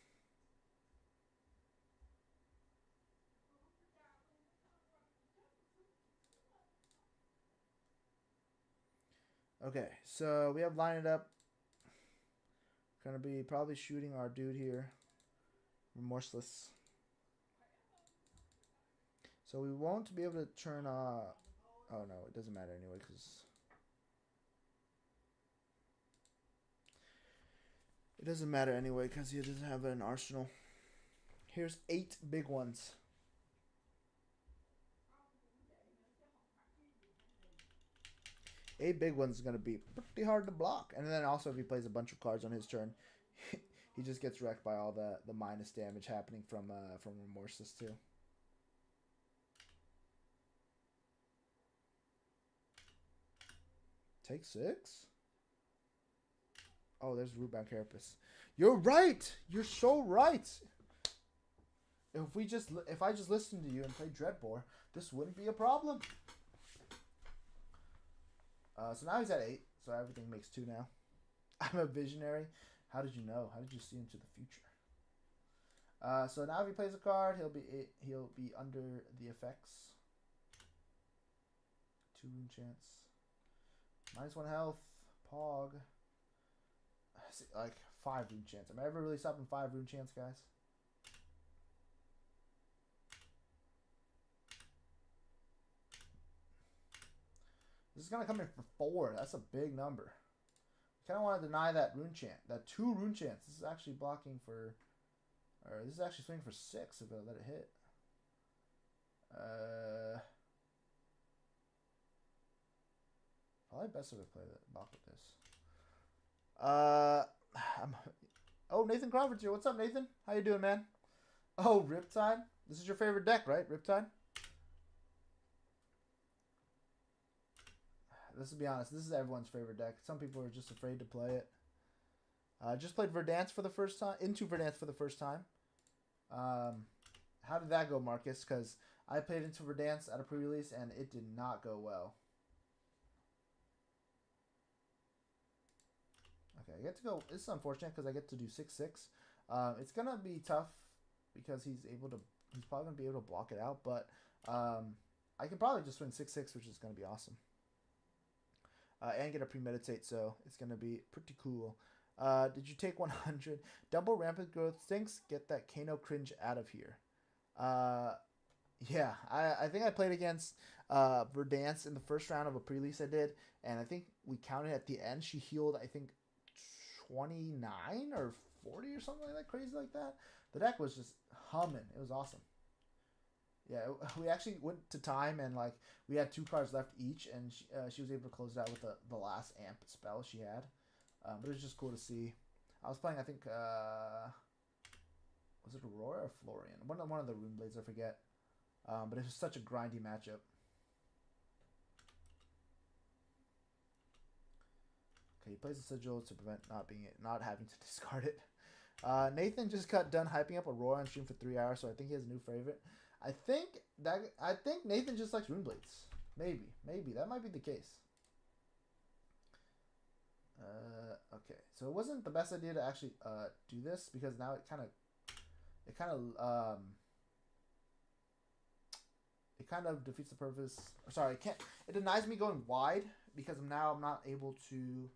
Okay, so we have lined it up. Gonna be probably shooting our dude here. Remorseless. So we won't be able to turn oh no, it doesn't matter anyway, because it doesn't matter anyway, because he doesn't have an arsenal. Here's 8 big ones. 8 big ones is going to be pretty hard to block. And then also if he plays a bunch of cards on his turn, he just gets wrecked by all the minus damage happening from Remorseless too. Take 6? Oh, there's Rootbound Carapace. You're right! You're so right! If I just listened to you and played Dreadbore, this wouldn't be a problem. So now he's at 8, so everything makes 2 now. I'm a visionary. How did you know? How did you see into the future? So now if he plays a card, he'll be under the effects. 2 rune chance. -1 health. Pog. Like 5 rune chance. Am I ever really stopping 5 rune chance, guys? This is gonna come in for 4. That's a big number. I kind of want to deny that rune chant. That 2 rune chance. This is actually blocking for, or this is actually swinging for 6 if I let it hit. Probably best if I play the block with this. Oh, Nathan Crawford's here. What's up, Nathan? How you doing, man? Oh, Riptide. This is your favorite deck, right? Riptide. Let's be honest. This is everyone's favorite deck. Some people are just afraid to play it. Just played Verdance for the first time. Into Verdance for the first time. How did that go, Marcus? Because I played Into Verdance at a pre-release and it did not go well. Okay, I get to go. This is unfortunate because I get to do 6/6. It's gonna be tough because he's probably gonna be able to block it out. But I can probably just win 6/6, which is gonna be awesome. And get a premeditate, so it's gonna be pretty cool. Did you take 100? Double rampant growth stinks. Get that Kano cringe out of here. Yeah, I think I played against Verdance in the first round of a pre-release I did, and I think we counted at the end. She healed, I think, 29 or 40 or something like that, crazy like that. The deck was just humming. It was awesome. Yeah, we actually went to time and like we had 2 cards left each, and she was able to close it out with the last amp spell she had. But it was just cool to see. I was playing, I think, was it Aurora or Florian? One of the Rune Blades, I forget. But it was such a grindy matchup. Okay, he plays a Sigil to prevent not having to discard it. Nathan just got done hyping up Aurora on stream for 3 hours, so I think he has a new favorite. I think Nathan just likes Rune Blades. Maybe that might be the case. Okay, so it wasn't the best idea to actually do this because now it kind of defeats the purpose. Sorry, it denies me going wide because now I'm not able to.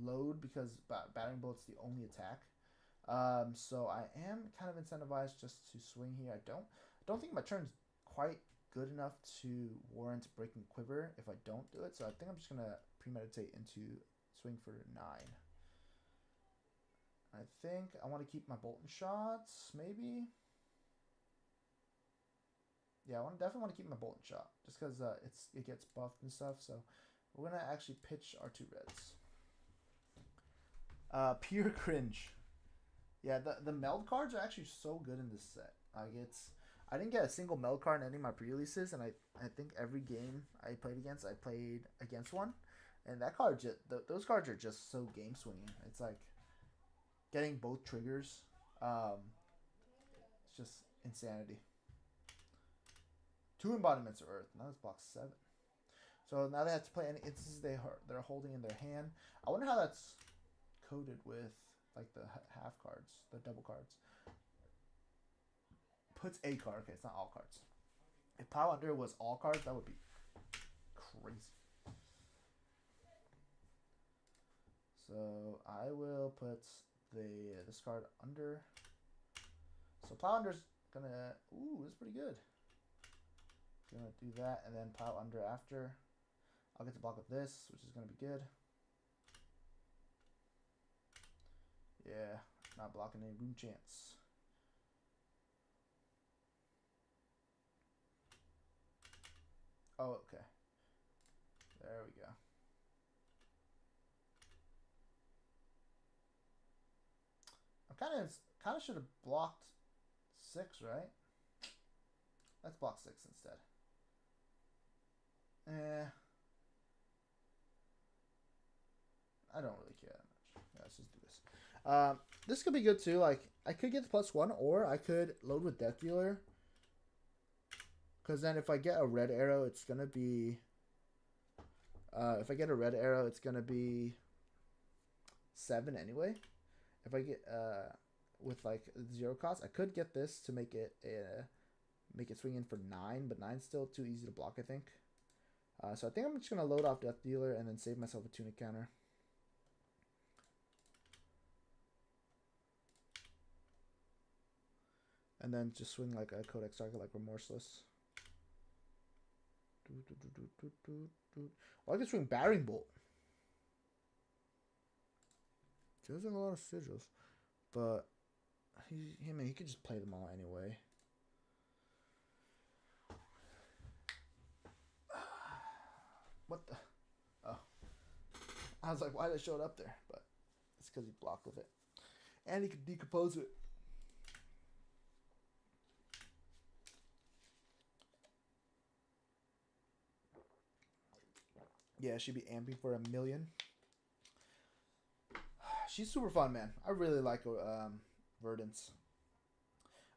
load because battering bolt's the only attack. So I am kind of incentivized just to swing here. I don't think my turn's quite good enough to warrant breaking quiver if I don't do it. So I think I'm just gonna premeditate into swing for 9. I think I want to keep my bolt and shots, maybe. Yeah, definitely want to keep my bolt and shot just because it gets buffed and stuff. So we're gonna actually pitch our 2 reds. Pure cringe. Yeah, the meld cards are actually so good in this set. Like I didn't get a single meld card in any of my pre-releases, and I think every game I played against one, and that card those cards are just so game swinging. It's like getting both triggers. It's just insanity. 2 embodiments of Earth. Now it's block 7. So now they have to play any instances they're holding in their hand. I wonder how that's coded with like the half cards, the double cards. Puts a card. Okay, it's not all cards. If Plow Under was all cards, that would be crazy. So I will put this card under. So Plow Under's gonna. Ooh, this is pretty good. Gonna do that and then Plow Under after. I'll get to block with this, which is gonna be good. Yeah, not blocking any room chance. Oh, okay. There we go. I kind of should have blocked 6, right? Let's block 6 instead. I don't really care that much. Yeah, let's just do this. This could be good too. Like I could get the +1, or I could load with Death Dealer. Because then if I get a red arrow, it's gonna be. If I get a red arrow, it's gonna be 7 anyway. If I get with like 0 cost, I could get this to make it swing in for 9, but 9's still too easy to block, I think. So I think I'm just gonna load off Death Dealer and then save myself a Tunic counter. And then just swing like a Codex target like Remorseless. Or I can swing Battering Bolt. He doesn't have a lot of sigils. But he could just play them all anyway. What the? Oh. I was like, why did it show it up there? But it's because he blocked with it. And he could decompose it. Yeah, she'd be amping for 1,000,000. She's super fun, man. I really like Verdance.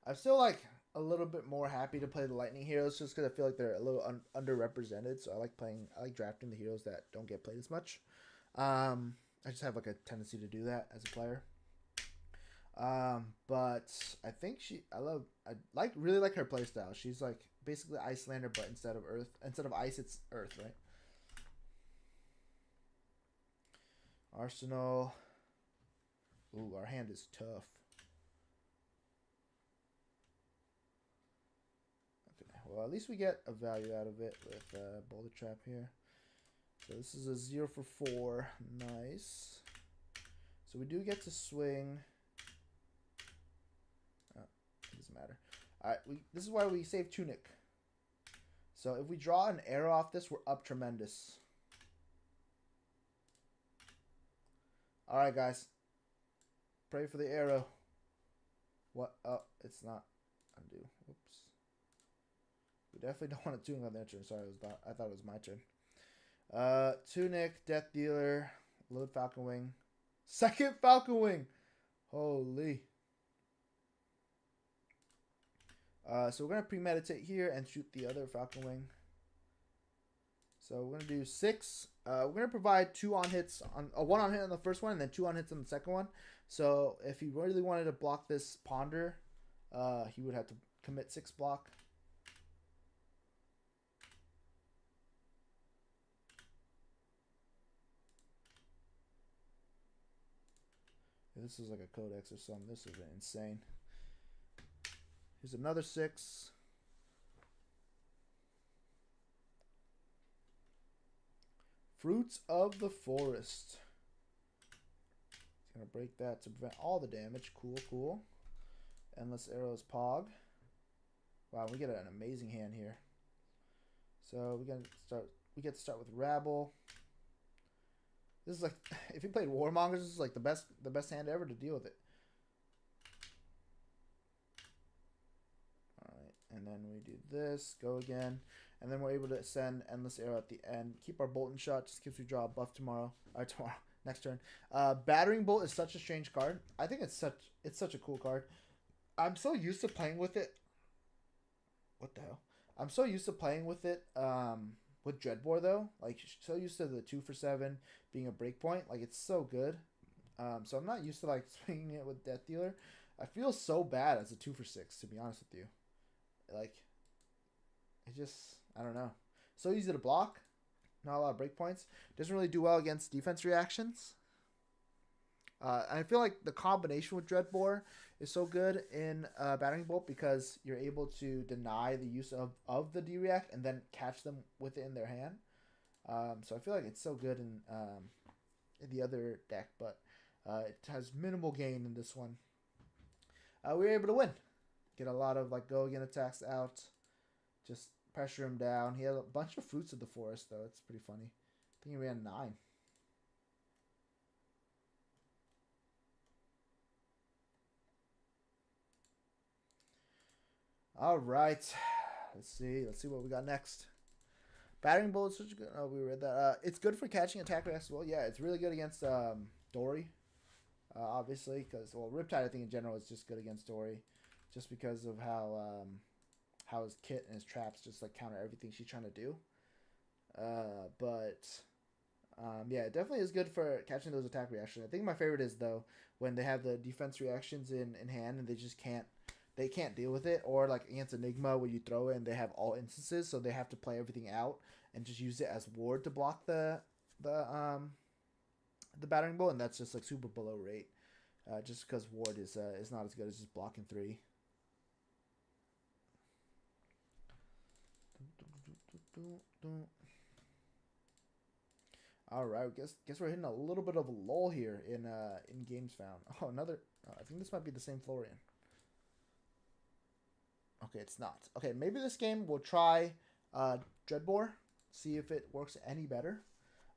I'm still like a little bit more happy to play the Lightning heroes just because I feel like they're a little underrepresented. So I like drafting the heroes that don't get played as much. I just have like a tendency to do that as a player. But I think I really like her playstyle. She's like basically Icelander, but instead of ice, it's earth, right? Arsenal. Ooh, our hand is tough. Okay, well, at least we get a value out of it with Boulder Trap here. So this is a 0 for 4. Nice. So we do get to swing. Oh, it doesn't matter. Alright, this is why we save Tunic. So if we draw an arrow off this, we're up tremendous. Alright, guys. Pray for the arrow. What? Oh, it's not. Undo. Whoops. We definitely don't want to tune on that turn. Sorry, I thought it was my turn. Tunic, Death Dealer, load Falcon Wing. Second Falcon Wing! Holy. So we're going to premeditate here and shoot the other Falcon Wing. So we're going to do 6. We're going to provide 2 on hits, on 1 on hit on the first one and then 2 on hits on the second one. So if he really wanted to block this Ponder, he would have to commit 6 block. This is like a codex or something. This is insane. Here's another 6. Fruits of the Forest. He's going to break that to prevent all the damage. Cool, cool. Endless Arrows Pog. Wow, we get an amazing hand here. So we get to start with Rabble. This is like, if you played Warmongers, this is like the best hand ever to deal with it. Alright, and then we do this, go again, and then we're able to send Endless Arrow at the end. Keep our Bolt and Shot, just in case we draw a buff tomorrow. Next turn. Battering Bolt is such a strange card. I think it's such a cool card. I'm so used to playing with it. What the hell? I'm so used to playing with it with Dreadbore though. Like, so used to the 2 for 7 being a breakpoint. Like, it's so good. So I'm not used to like swinging it with Death Dealer. I feel so bad as a 2 for 6, to be honest with you. Like, it just, I don't know. So easy to block. Not a lot of breakpoints. Doesn't really do well against defense reactions. I feel like the combination with Dreadbore is so good in Battering Bolt because you're able to deny the use of the D-React and then catch them with it in their hand. So I feel like it's so good in the other deck, but it has minimal gain in this one. We were able to win. Get a lot of like go again attacks out. Just pressure him down. He had a bunch of Fruits of the Forest though. It's pretty funny. I think he ran 9. All right, let's see what we got next. Battering Bolt is such a good. Oh, we read that. It's good for catching attack reacts as well. Yeah, it's really good against Dory, obviously, because Riptide I think in general is just good against Dory, just because of how his kit and his traps just like counter everything she's trying to do. Yeah, it definitely is good for catching those attack reactions. I think my favorite is though when they have the defense reactions in hand and they just can't. They can't deal with it, or like against Enigma where you throw it and they have all instances, so they have to play everything out and just use it as ward to block the Battering Bolt, and that's just like super below rate, just because ward is not as good as just blocking 3. All right, guess we're hitting a little bit of a lull here in games found. Oh, another. I think this might be the same Florian. Okay, it's not. Okay, maybe this game we'll try Dreadbore, see if it works any better.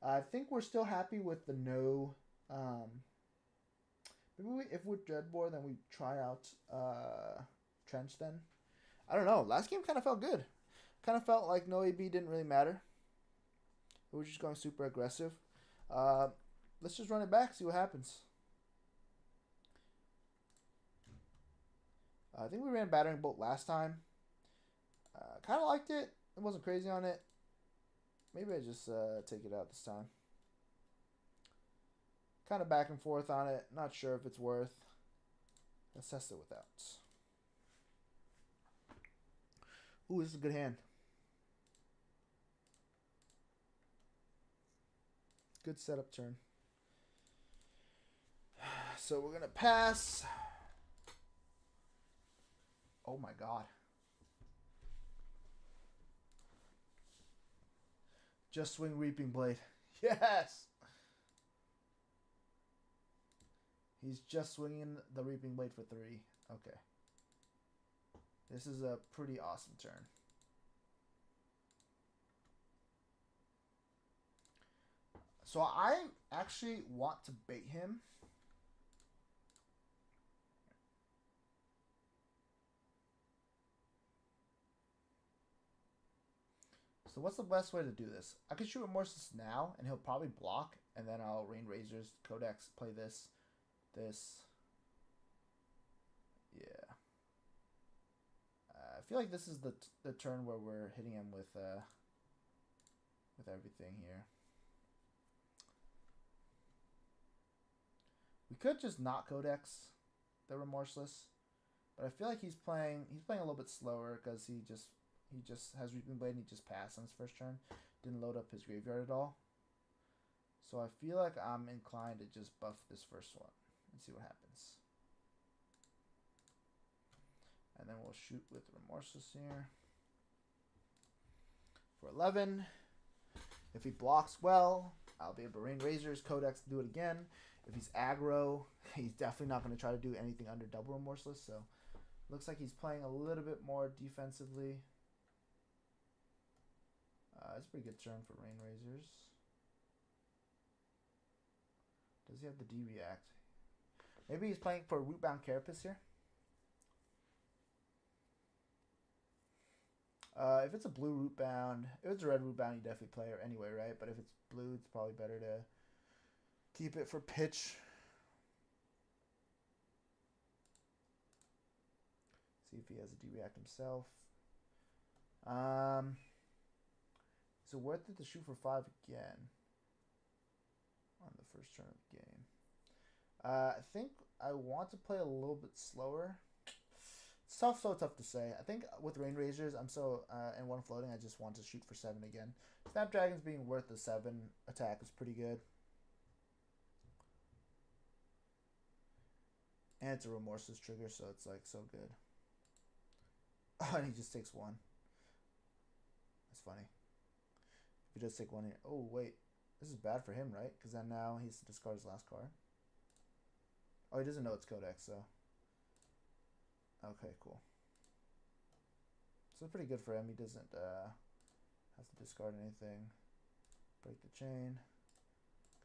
I think we're still happy with the no. Maybe if with Dreadbore, then we try out Trench then. I don't know. Last game kind of felt good. Kind of felt like no AB didn't really matter. We were just going super aggressive. Let's just run it back, see what happens. I think we ran Battering Bolt last time. Kind of liked it. It wasn't crazy on it. Maybe I just take it out this time. Kind of back and forth on it. Not sure if it's worth. Let's test it without. Ooh, this is a good hand. Good setup turn. So we're going to pass. Oh my god. Just swing Reaping Blade. Yes! He's just swinging the Reaping Blade for 3. Okay. This is a pretty awesome turn. So I actually want to bait him. So what's the best way to do this? I could shoot Remorseless now, and he'll probably block, and then I'll Rain Razors, Codex, play this. Yeah. I feel like this is the turn where we're hitting him with everything here. We could just not Codex the Remorseless, but I feel like he's playing a little bit slower because he just has Reaping Blade and he just passed on his first turn. Didn't load up his graveyard at all. So I feel like I'm inclined to just buff this first one and see what happens. And then we'll shoot with Remorseless here. For 11. If he blocks well, I'll be able to Rain Razor's Codex to do it again. If he's aggro, he's definitely not going to try to do anything under double Remorseless. So, looks like he's playing a little bit more defensively. It's a pretty good turn for Rain Razors. Does he have the D-React? Maybe he's playing for Rootbound Carapace here. If it's a blue Rootbound, if it's a red Rootbound, you definitely play it anyway, right? But if it's blue, it's probably better to keep it for pitch. See if he has a D-React himself. Is it worth it to shoot for 5 again on the first turn of the game? I think I want to play a little bit slower. It's so tough to say. I think with Rain Razors, I'm so and one floating, I just want to shoot for 7 again. Snapdragon's being worth the 7 attack is pretty good. And it's a Remorseless trigger, so it's like so good. Oh, and he just takes 1. That's funny. If he does take 1 here. Oh, wait. This is bad for him, right? Because then now he has to discard his last card. Oh, he doesn't know it's Codex, so. Okay, cool. So it's pretty good for him. He doesn't have to discard anything. Break the chain.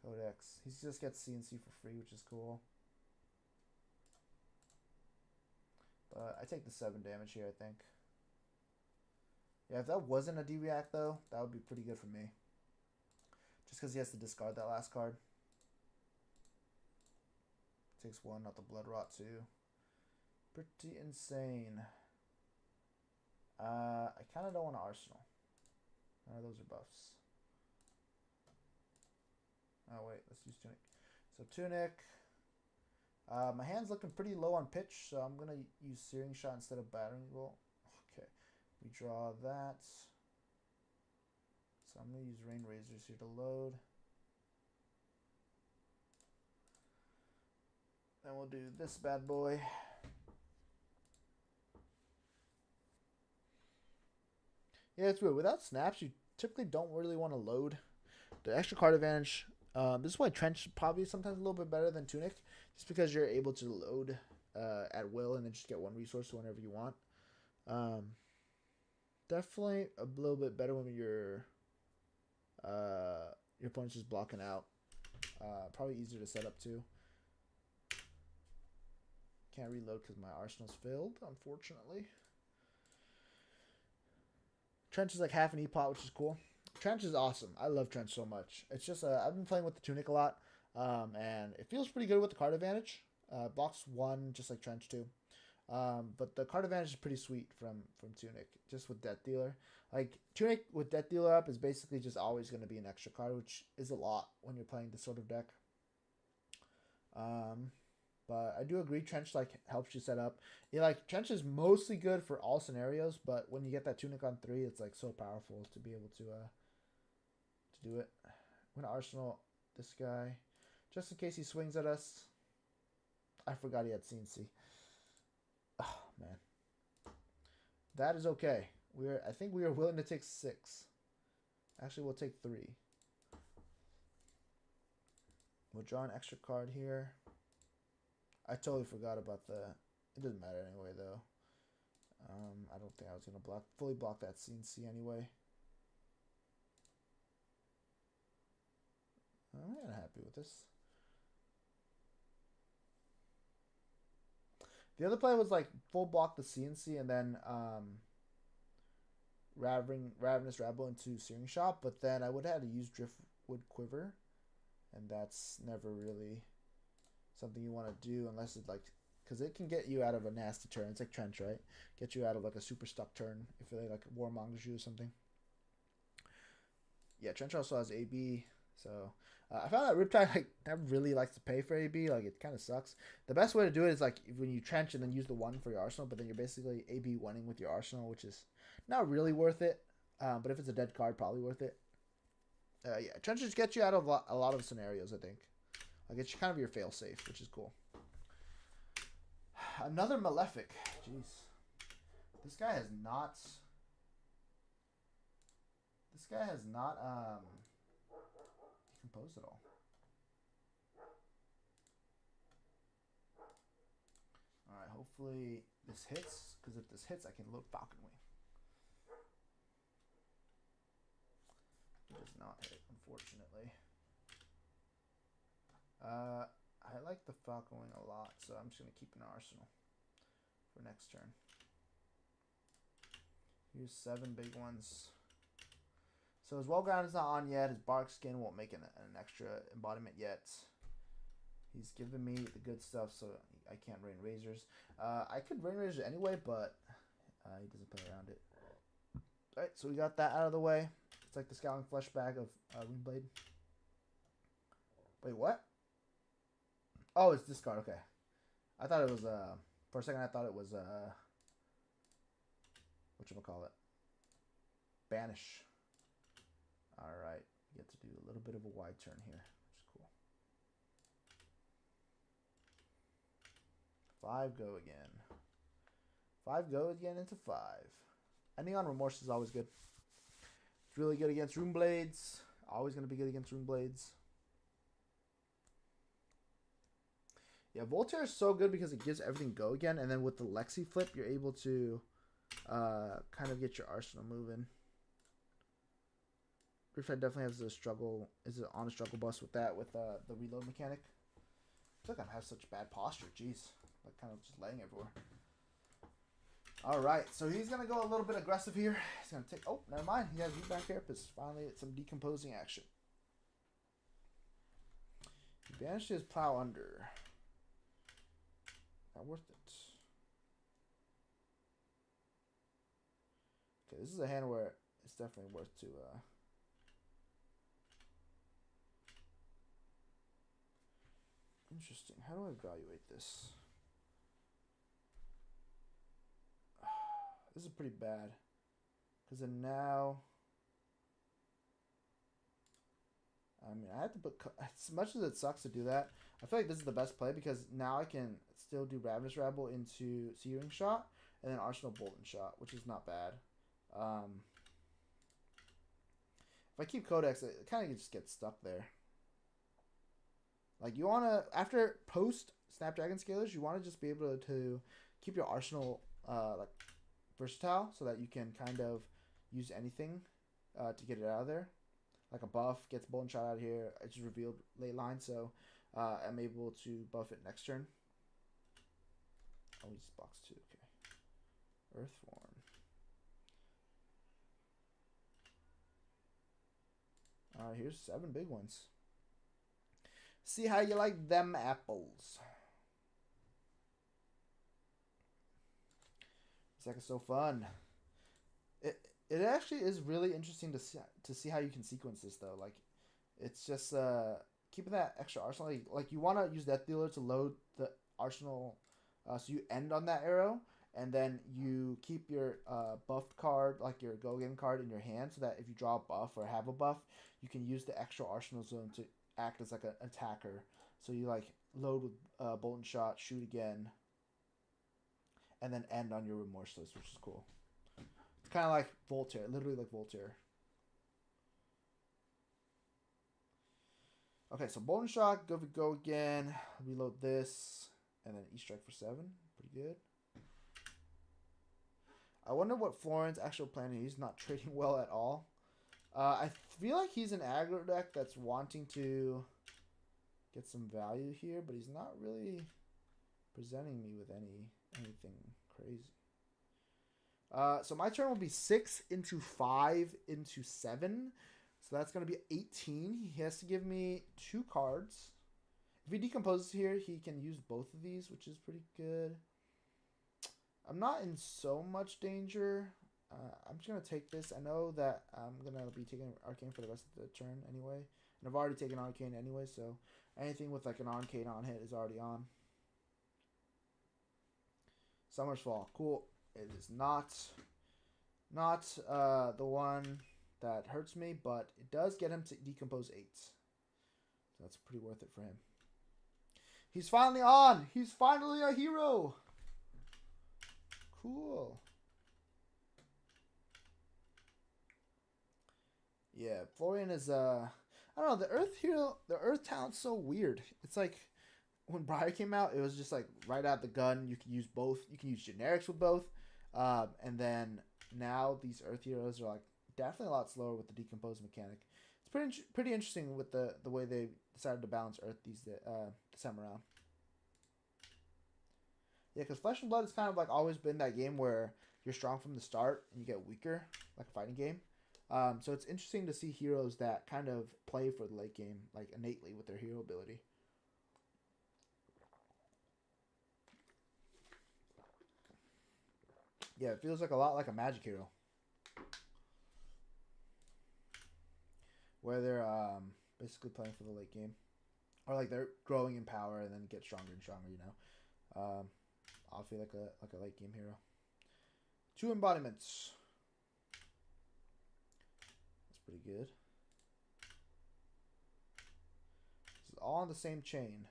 Codex. He just gets CNC for free, which is cool. But I take the 7 damage here, I think. Yeah, if that wasn't a D-React, though, that would be pretty good for me. Just because he has to discard that last card. Takes 1, not the Blood Rot, too. Pretty insane. I kind of don't want an Arsenal. Those are buffs. Oh, wait, let's use Tunic. So, Tunic. My hand's looking pretty low on pitch, so I'm going to use Searing Shot instead of Battering Bolt. Okay. We draw that. So I'm going to use Rain Razors here to load. Then we'll do this bad boy. Yeah, it's weird. Without snaps, you typically don't really want to load. The extra card advantage. This is why Trench probably is sometimes a little bit better than Tunic. Just because you're able to load at will and then just get 1 resource whenever you want. Definitely a little bit better when your opponent's just blocking out. Probably easier to set up too. Can't reload because my arsenal's filled, unfortunately. Trench is like half an E-pot, which is cool. Trench is awesome. I love Trench so much. It's just I've been playing with the Tunic a lot, and it feels pretty good with the card advantage. Blocks 1 just like Trench too. But the card advantage is pretty sweet from Tunic, just with Death Dealer. Like, Tunic with Death Dealer up is basically just always going to be an extra card, which is a lot when you're playing this sort of deck. But I do agree, Trench like helps you set up. Yeah, like Trench is mostly good for all scenarios, but when you get that Tunic on 3, it's like so powerful to be able to do it. I'm gonna Arsenal this guy, just in case he swings at us. I forgot he had CNC. Oh man, that is okay. I think we are willing to take 6. Actually, we'll take 3. We'll draw an extra card here. I totally forgot about it doesn't matter anyway, though. I don't think I was going to fully block that CNC anyway. I'm kind of happy with this. The other play was like full block the CNC and then Ravenous Rabble into Searing Shot, but then I would have had to use Driftwood Quiver, and that's never really something you want to do unless it's like, because it can get you out of a nasty turn. It's like Trench, right? Get you out of like a super stuck turn if they like warmongers you or something. Yeah, Trench also has AB, so I found that Riptide like never really likes to pay for AB. Like, it kind of sucks. The best way to do it is like when you Trench and then use the 1 for your arsenal, but then you're basically AB 1ing with your arsenal, which is not really worth it. But if it's a dead card, probably worth it. Yeah, Trench just gets you out of a lot of scenarios, I think. Like, it's kind of your fail safe, which is cool. Another Malefic. Jeez. This guy has not... decomposed at all. Alright, hopefully this hits, because if this hits, I can load Falcon Wing. It does not hit, unfortunately. I like the Falcon Wing a lot, so I'm just going to keep an arsenal for next turn. Here's 7 big ones. So his Well-Ground is not on yet. His Bark Skin won't make an extra embodiment yet. He's giving me the good stuff, so I can't Rain Razors. I could Rain Razors anyway, but he doesn't play around it. Alright, so we got that out of the way. It's like the Scowling Flesh Bag of Runeblade. Wait, what? Oh, it's discard. Okay. I thought it was, for a second I thought it was, whatchamacallit? Banish. Alright. We get to do a little bit of a wide turn here, which is cool. 5 go again. 5 go again into 5. Ending on Remorse is always good. It's really good against Runeblades. Always going to be good against Runeblades. Yeah, Voltaire is so good because it gives everything go again. And then with the Lexi flip, you're able to kind of get your arsenal moving. Riptide definitely has a struggle, is on a struggle bus with that, with the reload mechanic. I feel like I have such bad posture, jeez. Like kind of just laying everywhere. Alright, so he's going to go a little bit aggressive here. He's going to take, oh, never mind. He has Rebound Carapace. Finally, it's some decomposing action. He banished his Plow Under. Not worth it. Okay, this is a hand where it's definitely worth to interesting. How do I evaluate this? This is pretty bad. Because then now, I mean, I have to put, as much as it sucks to do that, I feel like this is the best play because now I can still do Ravenous Rabble into Searing Shot and then Arsenal Bolton Shot, which is not bad. If I keep Codex, it kind of just gets stuck there. Like, you want to, after post Snapdragon Scalers, you want to just be able to keep your Arsenal, like, versatile so that you can kind of use anything to get it out of there. Like a buff gets Bolton Shot out of here. I just revealed late line, so I'm able to buff it next turn. Oh, he's box 2. Okay. Earthworm. Alright, here's 7 big ones. See how you like them apples. It's like it's so fun. It actually is really interesting to see how you can sequence this though. Like, it's just keeping that extra arsenal. Like you want to use Death Dealer to load the arsenal, so you end on that arrow, and then you keep your buffed card, like your Go Again card, in your hand, so that if you draw a buff or have a buff, you can use the extra arsenal zone to act as like an attacker. So you like load with Bolton Shot, shoot again, and then end on your Remorseless, which is cool. It's kind of like Voltaire, literally like Voltaire. Okay, so Bolton Shot, go again, reload this, and then E-Strike for 7. Pretty good. I wonder what Florin's actual plan is. He's not trading well at all. I feel like he's an aggro deck that's wanting to get some value here, but he's not really presenting me with anything crazy. So my turn will be 6 into 5 into 7. So that's going to be 18. He has to give me 2 cards. If he decomposes here, he can use both of these, which is pretty good. I'm not in so much danger. I'm just going to take this. I know that I'm going to be taking Arcane for the rest of the turn anyway. And I've already taken Arcane anyway, so anything with like an Arcane on hit is already on. Summer's Fall. Cool. It is not the one that hurts me, but it does get him to decompose 8. So that's pretty worth it for him. He's finally on! He's finally a hero! cool. Yeah, Florian is I don't know, the Earth hero, the Earth talent's so weird. It's like when Briar came out, it was just like right out the gun. You can use both. You can use generics with both. And then now these Earth heroes are like definitely a lot slower with the decompose mechanic. It's pretty interesting with the way they decided to balance Earth this time around. Yeah, because Flesh and Blood has kind of like always been that game where you're strong from the start and you get weaker, like a fighting game. So it's interesting to see heroes that kind of play for the late game, like innately with their hero ability. Yeah, it feels like a lot like a magic hero. Where they're basically playing for the late game. Or like they're growing in power and then get stronger and stronger, you know. I'll feel like a late game hero. 2 embodiments. That's pretty good. This is all on the same chain.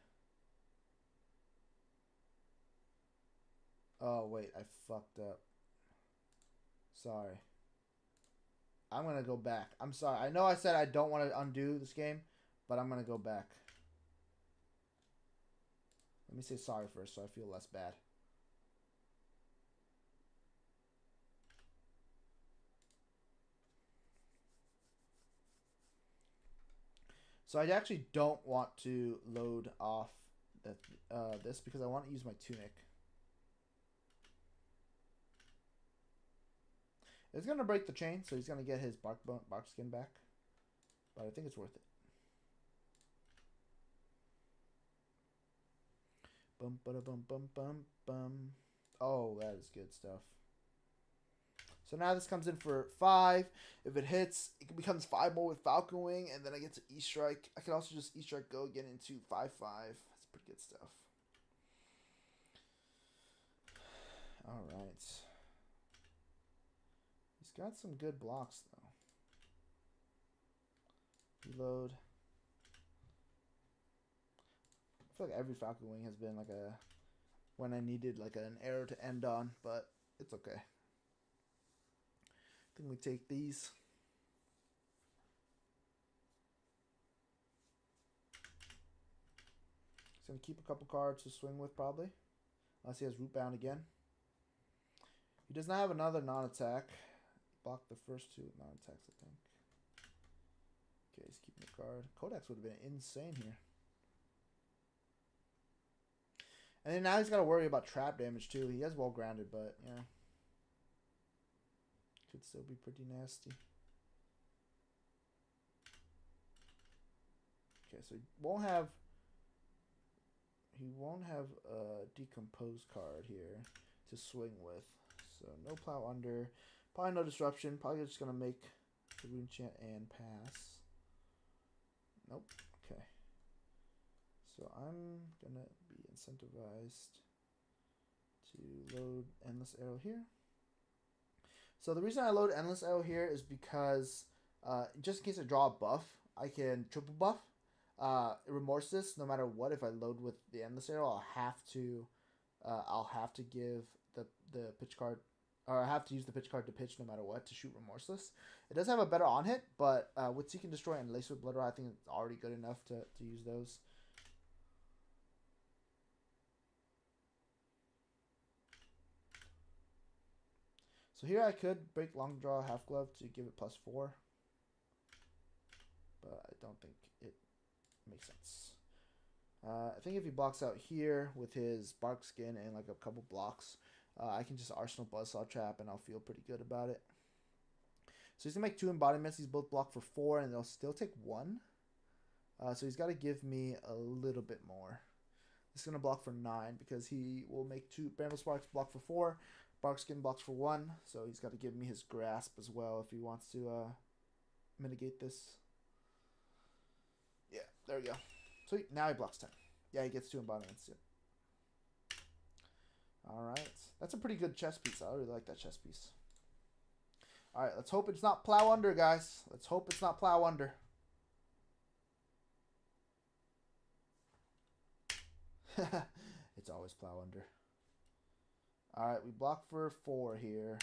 Oh wait, I fucked up. Sorry. I'm going to go back. I'm sorry. I know I said I don't want to undo this game, but I'm going to go back. Let me say sorry first so I feel less bad. So I actually don't want to load off this because I want to use my tunic. It's going to break the chain, so he's going to get his bark skin back. But I think it's worth it. Bum, ba, bum, bum, bum, bum. Oh, that is good stuff. So now this comes in for 5. If it hits, it becomes 5 more with Falcon Wing, and then I get to E-Strike. I can also just E-Strike go again into 5/5. That's pretty good stuff. Alright. He's got some good blocks, though. Reload. I feel like every Falcon Wing has been like a... when I needed like an arrow to end on, but it's okay. I think we take these. He's going to keep a couple cards to swing with, probably. Unless he has Root Bound again. He does not have another non-attack. Blocked the first 2 with non-attacks, I think. Okay, he's keeping the card. Codex would have been insane here. And then now he's got to worry about trap damage, too. He has well-grounded, but, yeah. Could still be pretty nasty. Okay, so he won't have a decompose card here to swing with. So no plow under. Probably no disruption. Probably just gonna make the rune chant and pass. Nope. Okay. So I'm gonna be incentivized to load Endless Arrow here. So the reason I load Endless Arrow here is because just in case I draw a buff, I can triple buff. Remorseless, no matter what, if I load with the Endless Arrow, I'll have to give the pitch card, or I have to use the pitch card to pitch no matter what to shoot Remorseless. It does have a better on hit, but with Seek and Destroy and Lace with Blood Rod, I think it's already good enough to use those. So here I could break Long Draw Half Glove to give it +4, but I don't think it makes sense. I think if he blocks out here with his Bark Skin and like a couple blocks, I can just Arsenal Buzzsaw Trap and I'll feel pretty good about it. So he's going to make 2 embodiments. He's both blocked for 4 and they'll still take 1. So he's got to give me a little bit more. He's going to block for 9 because he will make 2 Bramble Sparks block for 4. Bark Skin blocks for 1. So he's got to give me his Grasp as well if he wants to mitigate this. Yeah, there we go. Sweet. Now he blocks 10. Yeah, he gets 2 embodiments. Yeah. Alright. That's a pretty good chess piece. I really like that chess piece. Alright, let's hope it's not plow under, guys. Let's hope it's not plow under. It's always plow under. All right, we block for 4 here.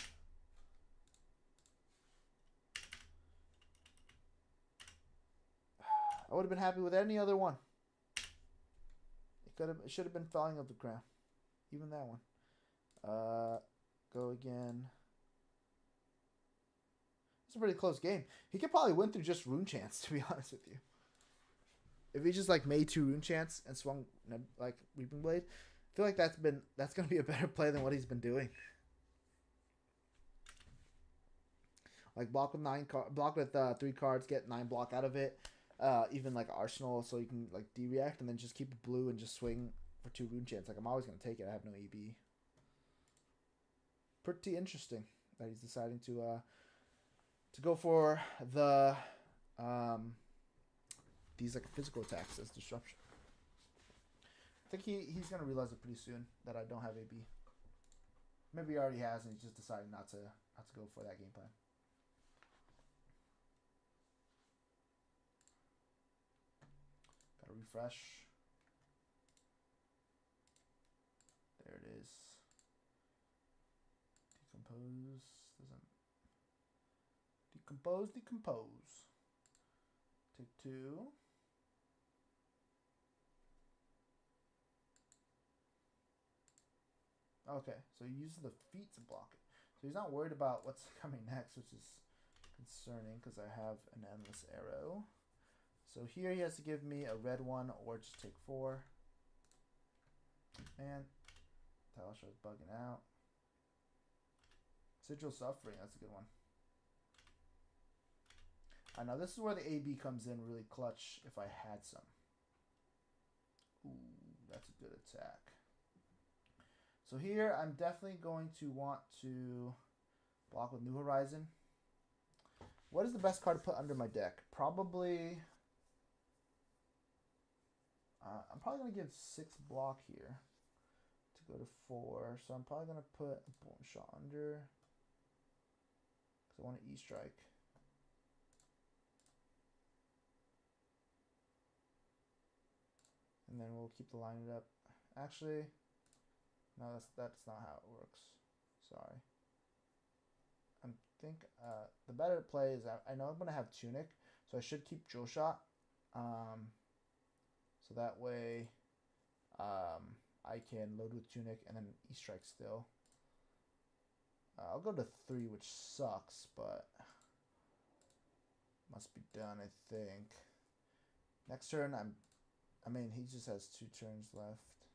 I would have been happy with any other one. It should have been Falling of the Crown. Even that one. Go again. It's a pretty close game. He could probably win through just Rune Chance, to be honest with you. If he just like made 2 Rune Chants and swung like Reaping Blade, I feel like that's gonna be a better play than what he's been doing. Like block with 3 cards, get 9 block out of it. Even like Arsenal, so you can like D-react and then just keep it blue and just swing for 2 Rune Chants. Like I'm always gonna take it. I have no EB. Pretty interesting that he's deciding to go for the these like physical attacks as disruption. I think he's gonna realize it pretty soon that I don't have AB. Maybe he already has and he's just deciding not to go for that game plan. Gotta refresh. There it is. Decompose. Take 2. Okay, so he uses the feet to block it. So he's not worried about what's coming next, which is concerning because I have an endless arrow. So here he has to give me a red one or just take 4. Man, Talasha is bugging out. Sigil Suffering, that's a good one. I know this is where the AB comes in really clutch if I had some. Ooh, that's a good attack. So here I'm definitely going to want to block with New Horizon. What is the best card to put under my deck? Probably... I'm probably going to give 6 block here to go to 4. So I'm probably going to put a Bone Shot under. Because I want to E-Strike. And then we'll keep the line up. Actually, no, that's not how it works. Sorry. I think the better play is I know I'm going to have Tunic. So I should keep Drill Shot. So that way I can load with Tunic and then E-Strike still. I'll go to 3, which sucks, but must be done, I think. Next turn, I mean, he just has 2 turns left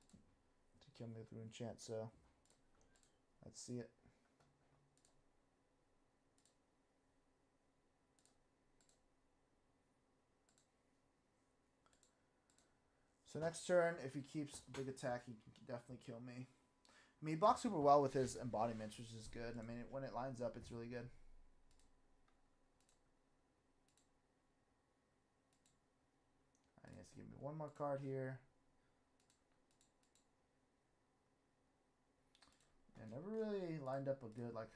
to kill me with Rune Chant, so let's see it. So next turn, if he keeps a big attack, he can definitely kill me. I mean, he blocks super well with his embodiments, which is good. I mean, when it lines up, it's really good. He has to give me 1 more card here. I never really lined up a good, like,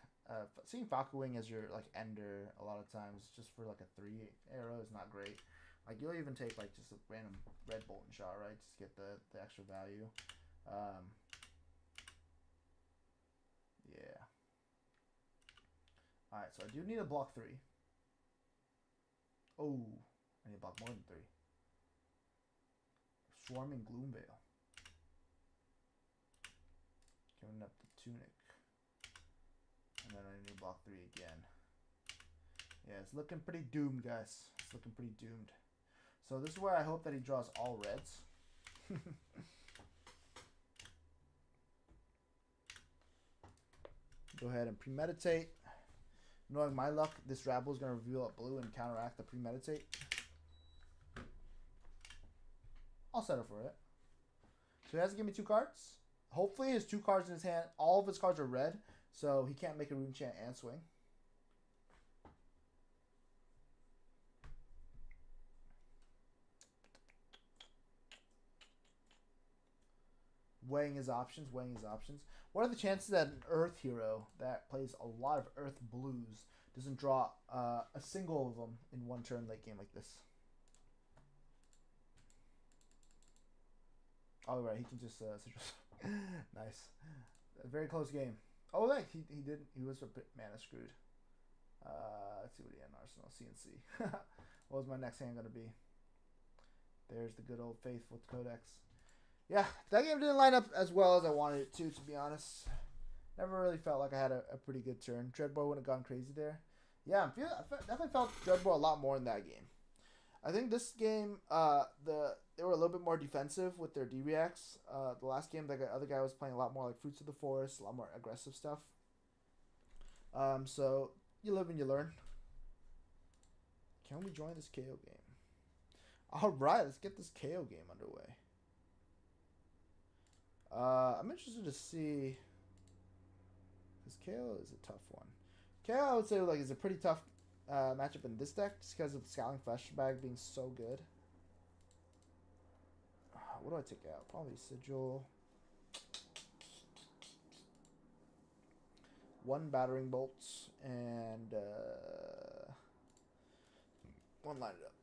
seeing Falcon Wing as your, like, ender a lot of times, just for, like, a 3 arrow is not great. Like, you'll even take, like, just a random red bolt and shot, right? Just get the extra value. Yeah. Alright, so I do need to block 3. Oh, I need to block more than 3. Swarming Gloomveil. Giving up the Tunic. And then I need to block 3 again. Yeah, it's looking pretty doomed, guys. It's looking pretty doomed. So this is where I hope that he draws all reds. Go ahead and premeditate. Knowing my luck, this Rabble is going to reveal a blue and counteract the premeditate. I'll settle for it. So he has to give me 2 cards. Hopefully he has 2 cards in his hand. All of his cards are red, so he can't make a Rune Chant and swing. Weighing his options. What are the chances that an Earth hero that plays a lot of Earth blues doesn't draw a single of them in 1 turn late game like this? Oh, right, he can just... Nice. A very close game. Oh, like he did. He was a bit mana screwed. Let's see what he had in Arsenal. CNC. What was my next hand gonna be? There's the good old faithful Codex. Yeah, that game didn't line up as well as I wanted it to be honest. Never really felt like I had a pretty good turn. Dreadboy wouldn't have gone crazy there. Yeah, I definitely felt Dreadboy a lot more in that game. I think this game, they were a little bit more defensive with their D-reacts. The last game, the other guy was playing a lot more like Fruits of the Forest, a lot more aggressive stuff. So you live and you learn. Can we join this KO game? All right, let's get this KO game underway. I'm interested to see, because KO is a tough one. KO, I would say, like, is a pretty tough matchup in this deck just because of the Scowling Flashbag being so good. What do I take out? Probably Sigil. 1 Battering Bolt and 1 Line It Up.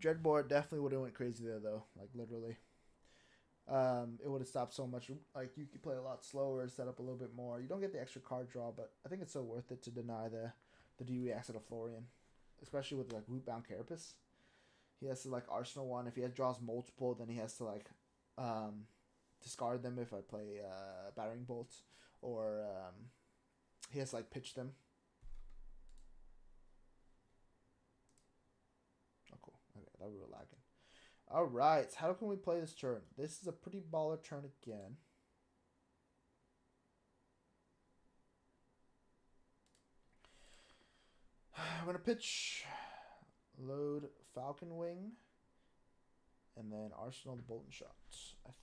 Dreadboard definitely would have went crazy there though, like literally. It would have stopped so much. Like you could play a lot slower, set up a little bit more. You don't get the extra card draw, but I think it's so worth it to deny the D-reacts at a Florian, especially with like Rootbound Carapace. He has to like Arsenal one. If he draws multiple, then he has to like discard them if I play Battering Bolt, or he has to like pitch them. Oh, cool. Okay, that we were lagging. All right, how can we play this turn? This is a pretty baller turn again. I'm gonna pitch, load Falcon Wing, and then Arsenal the Bolton Shots, I think.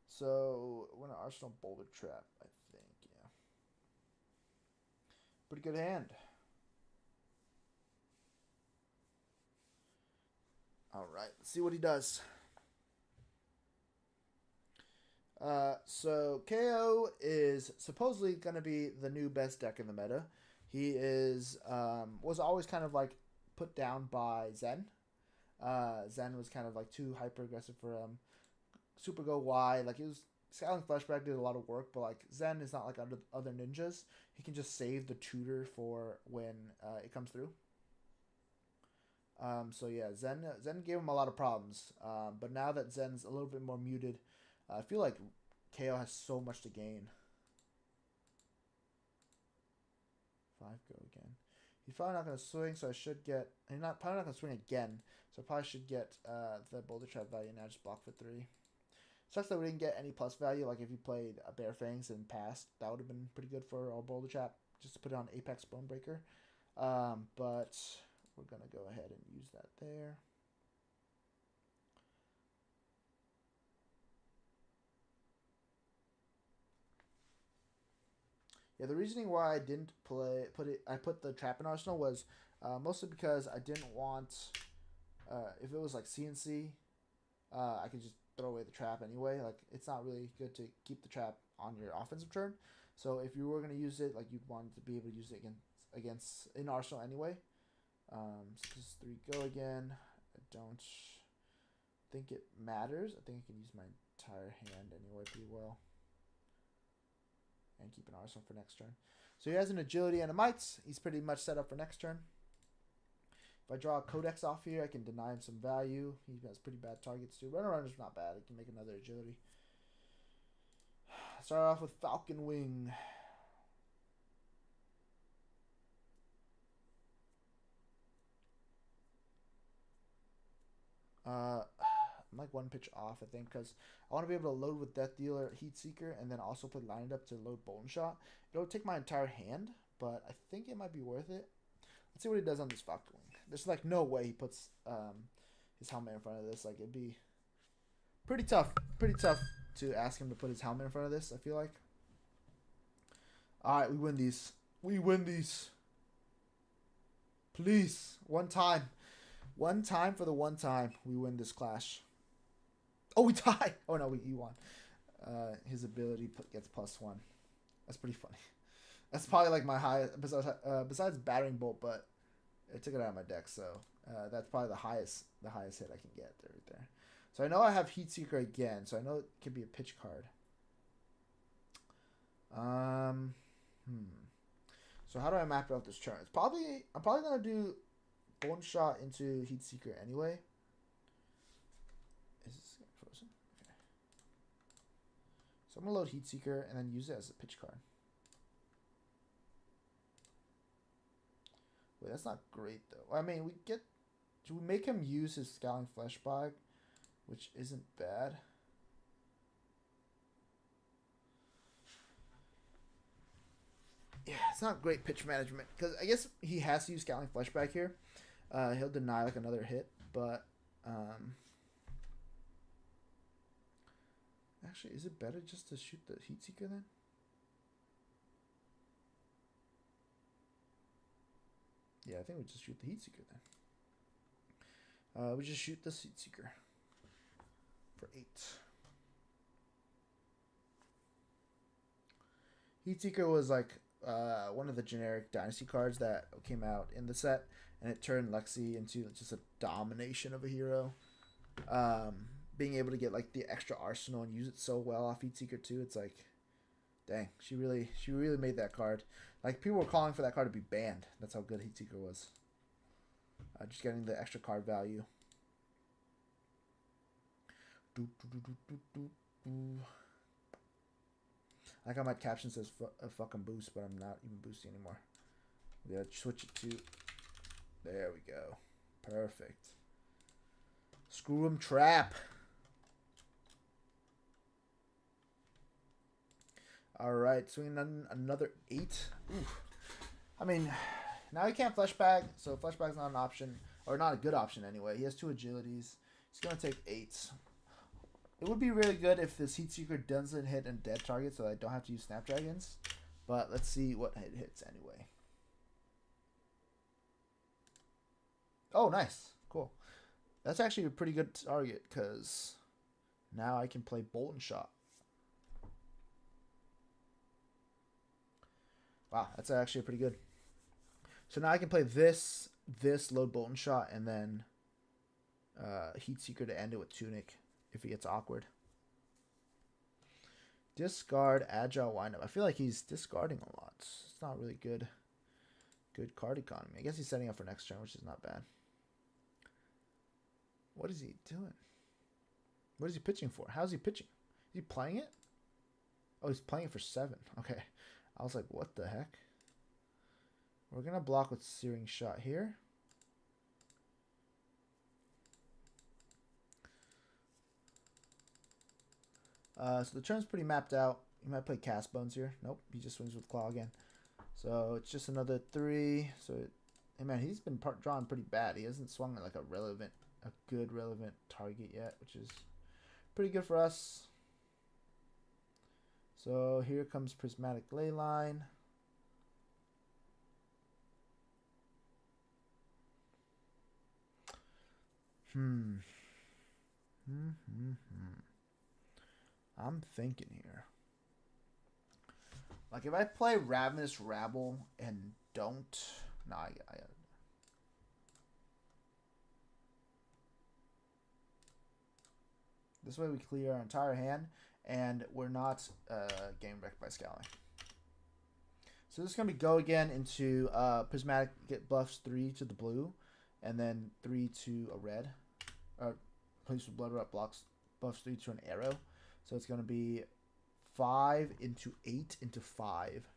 So we're gonna Arsenal Boulder Trap, I think, yeah. Pretty good hand. Alright, let's see what he does. So KO is supposedly going to be the new best deck in the meta. He is was always kind of like put down by Zen. Zen was kind of like too hyper aggressive for him. Super Go Y, like it was Scowling Flashback did a lot of work, but like Zen is not like other ninjas. He can just save the tutor for when it comes through. So yeah, Zen gave him a lot of problems. But now that Zen's a little bit more muted, I feel like KO has so much to gain. 5 go again. He's probably not going to swing, so I should get... He's probably not going to swing again, so I probably should get the Boulder Trap value and now just block for 3. Sucks that we didn't get any plus value. Like if you played Bear Fangs and passed, that would have been pretty good for our Boulder Trap, just to put it on Apex Bonebreaker. But we're going to go ahead and use that there. Yeah, the reasoning why I didn't put the trap in Arsenal was mostly because I didn't want, if it was like CNC, I could just throw away the trap anyway. Like it's not really good to keep the trap on your offensive turn. So if you were gonna use it, like you'd want to be able to use it against in Arsenal anyway. So just 3 go again. I don't think it matters. I think I can use my entire hand anyway pretty well. And keep an Arsenal for next turn. So he has an Agility and a Mites. He's pretty much set up for next turn. If I draw a Codex off here, I can deny him some value. He has pretty bad targets too. Runner-Runner's not bad. I can make another Agility. Start off with Falcon Wing. I'm like 1 pitch off, I think, because I want to be able to load with Death Dealer, Heat Seeker, and then also put Lined Up to load Bolton Shot. It'll take my entire hand, but I think it might be worth it. Let's see what he does on this Falcon Wing. There's like no way he puts his helmet in front of this. Like it'd be pretty tough to ask him to put his helmet in front of this, I feel like. Alright, we win these. We win these. Please, one time. One time for the one time we win this clash. Oh, we tie. Oh, no, he won. His ability gets +1. That's pretty funny. That's probably like my highest besides battering bolt, but I took it out of my deck, so that's probably the highest hit I can get there, right there. So I know I have Heat Seeker again, so I know it could be a pitch card. So how do I map out this turn? I'm probably gonna do Bone Shot into Heat Seeker anyway. Is this frozen? Okay. So I'm gonna load Heat Seeker and then use it as a pitch card. Wait, that's not great though. I mean, do we make him use his Scowling Flesh Bag, which isn't bad. Yeah, it's not great pitch management because I guess he has to use Scowling Flesh Bag here. He'll deny like another hit, but actually, is it better just to shoot the Heat Seeker then? Yeah, I think we just shoot the Heat Seeker then. We just shoot the Heat Seeker for 8. Heat Seeker was like one of the generic Dynasty cards that came out in the set, and it turned Lexi into just a domination of a hero. Being able to get like the extra arsenal and use it so well off Heat Seeker too, it's like, dang, she really made that card. Like people were calling for that card to be banned. That's how good Heat Seeker was. Just getting the extra card value. I like how my caption says a fucking boost, but I'm not even boosting anymore. We gotta switch it to. There we go. Perfect. Screw 'em trap. Alright, swinging on another 8. Oof. I mean, now he can't flashback, so flashback's not an option. Or not a good option anyway. He has 2 agilities. He's going to take 8. It would be really good if this Heat Seeker doesn't hit a dead target so I don't have to use Snapdragons. But let's see what it hits anyway. Oh, nice. Cool. That's actually a pretty good target because now I can play Bolt and Shot. Wow, that's actually pretty good. So now I can play this load Bolt and Shot, and then Heat Seeker to end it with Tunic if he gets awkward. Discard Agile Windup. I feel like he's discarding a lot. It's not really good card economy. I guess he's setting up for next turn, which is not bad. What is he doing? What is he pitching for? How's he pitching? Is he playing it? Oh, he's playing it for 7. Okay. I was like, what the heck? We're going to block with Searing Shot here. So the turn's pretty mapped out. He might play Cast Bones here. Nope, he just swings with Claw again. So it's just another 3. So, hey man, he's been drawn pretty bad. He hasn't swung at like a good relevant target yet, which is pretty good for us. So here comes Prismatic Leyline. I'm thinking here. Like if I play Ravenous Rabble and don't, nah, I this way we clear our entire hand and we're not getting wrecked by Scowling. So this is going to be go again into Prismatic, get buffs 3 to the blue, and then 3 to a red. Place with Blood Rot blocks buffs 3 to an arrow. So it's going to be 5 into 8 into 5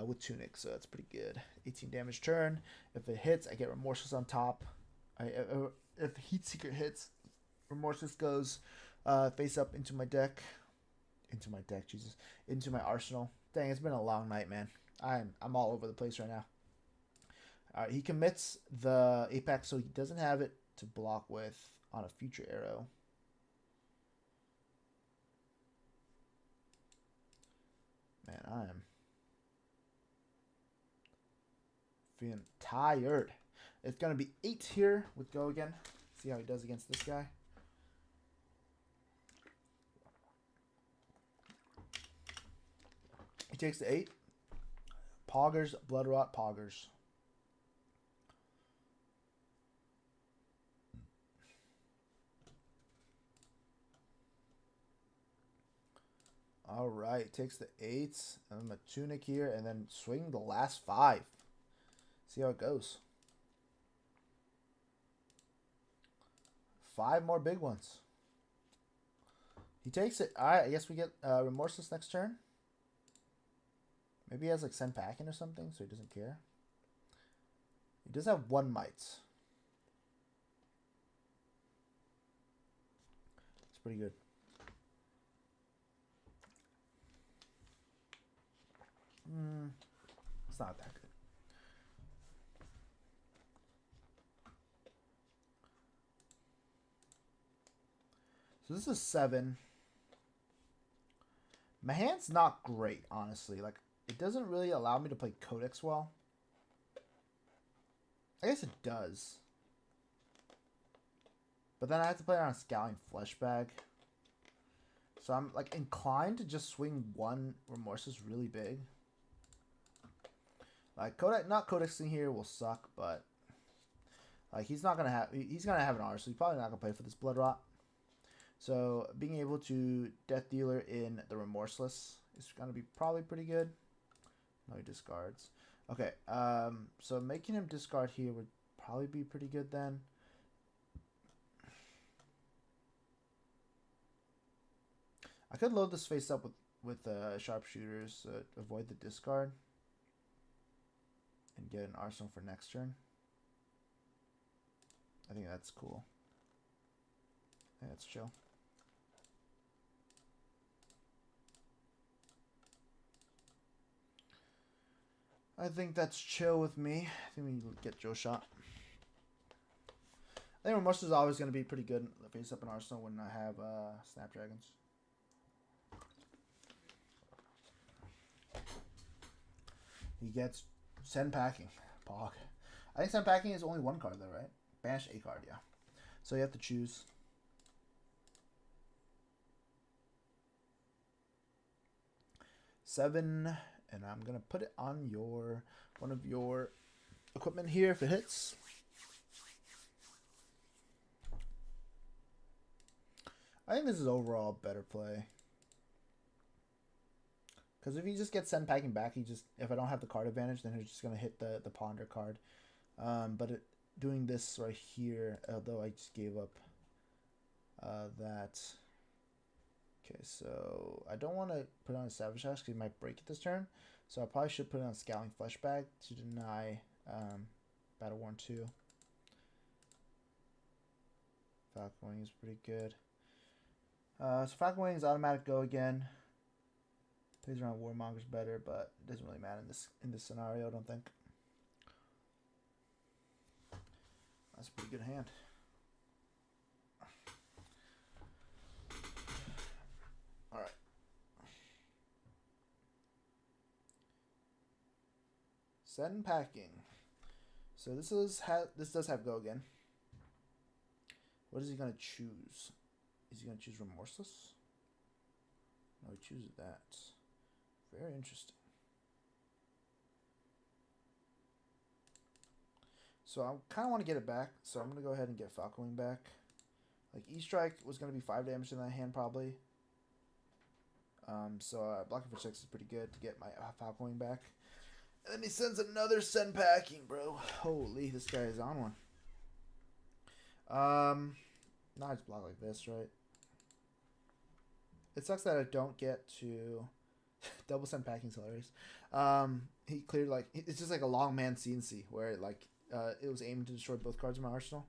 with Tunic. So that's pretty good. 18 damage turn. If it hits, I get Remorseless on top. If Heat Seeker hits, Remorseless goes face up into my deck. Jesus. Into my arsenal. Dang, it's been a long night, man. I'm all over the place right now. Alright, he commits the Apex, so he doesn't have it to block with on a future arrow. Man, I am feeling tired. It's going to be 8 here with go again. See how he does against this guy. He takes the 8. Poggers, Bloodrot, Poggers. All right, takes the 8. And a Tunic here, and then swing the last 5. See how it goes. 5 more big ones. He takes it. All right, I guess we get Remorseless next turn. Maybe he has like send packing or something, so he doesn't care. He does have 1 might. It's pretty good. It's not that good. So this is 7. My hand's not great, honestly. Like, it doesn't really allow me to play Codex well. I guess it does. But then I have to play it on a Scowling Fleshbag. So I'm, like, inclined to just swing 1 Remorseless really big. Like, not Codexing here will suck, but... Like, he's not gonna have... He's gonna have an R, so he's probably not gonna play for this Blood Rot. So, being able to Death Dealer in the Remorseless is going to be probably pretty good. No, he discards. Okay, so making him discard here would probably be pretty good then. I could load this face up with Sharpshooters, avoid the discard, and get an Arsenal for next turn. I think that's cool. I think that's chill. I think that's chill with me. I think we get Joe shot. I think Remorseless is always going to be pretty good face up in Arsenal when I have Snapdragons. He gets Send Packing. Pog. I think Send Packing is only 1 card though, right? Banish a card, yeah. So you have to choose. Seven. And I'm going to put it on one of your equipment here if it hits. I think this is overall a better play. Because if you just get Send Packing back, if I don't have the card advantage, then it's just going to hit the Ponder card. But doing this right here, although I just gave up that... Okay, so I don't want to put on a Savage Ash because he might break it this turn. So I probably should put it on Scowling Fleshbag to deny Battle Worn 2. Falcon Wing is pretty good. So Falcon Wing is automatic go again. Plays around Warmonger's better, but it doesn't really matter in this scenario, I don't think. That's a pretty good hand. All right. Send Packing. So this does have go again. What is he gonna choose? Is he gonna choose Remorseless? No, he chooses that. Very interesting. So I kind of want to get it back, so I'm gonna go ahead and get Falcon Wing back. Like E-Strike was gonna be 5 damage in that hand probably. So blocking for 6 is pretty good to get my Falcon Wing back. And then he sends another Send Packing, bro. Holy, this guy is on one. Now I just block like this, right? It sucks that I don't get to double Send Packing hilarious. He cleared like it's just like a long man CNC where like it was aiming to destroy both cards in my arsenal.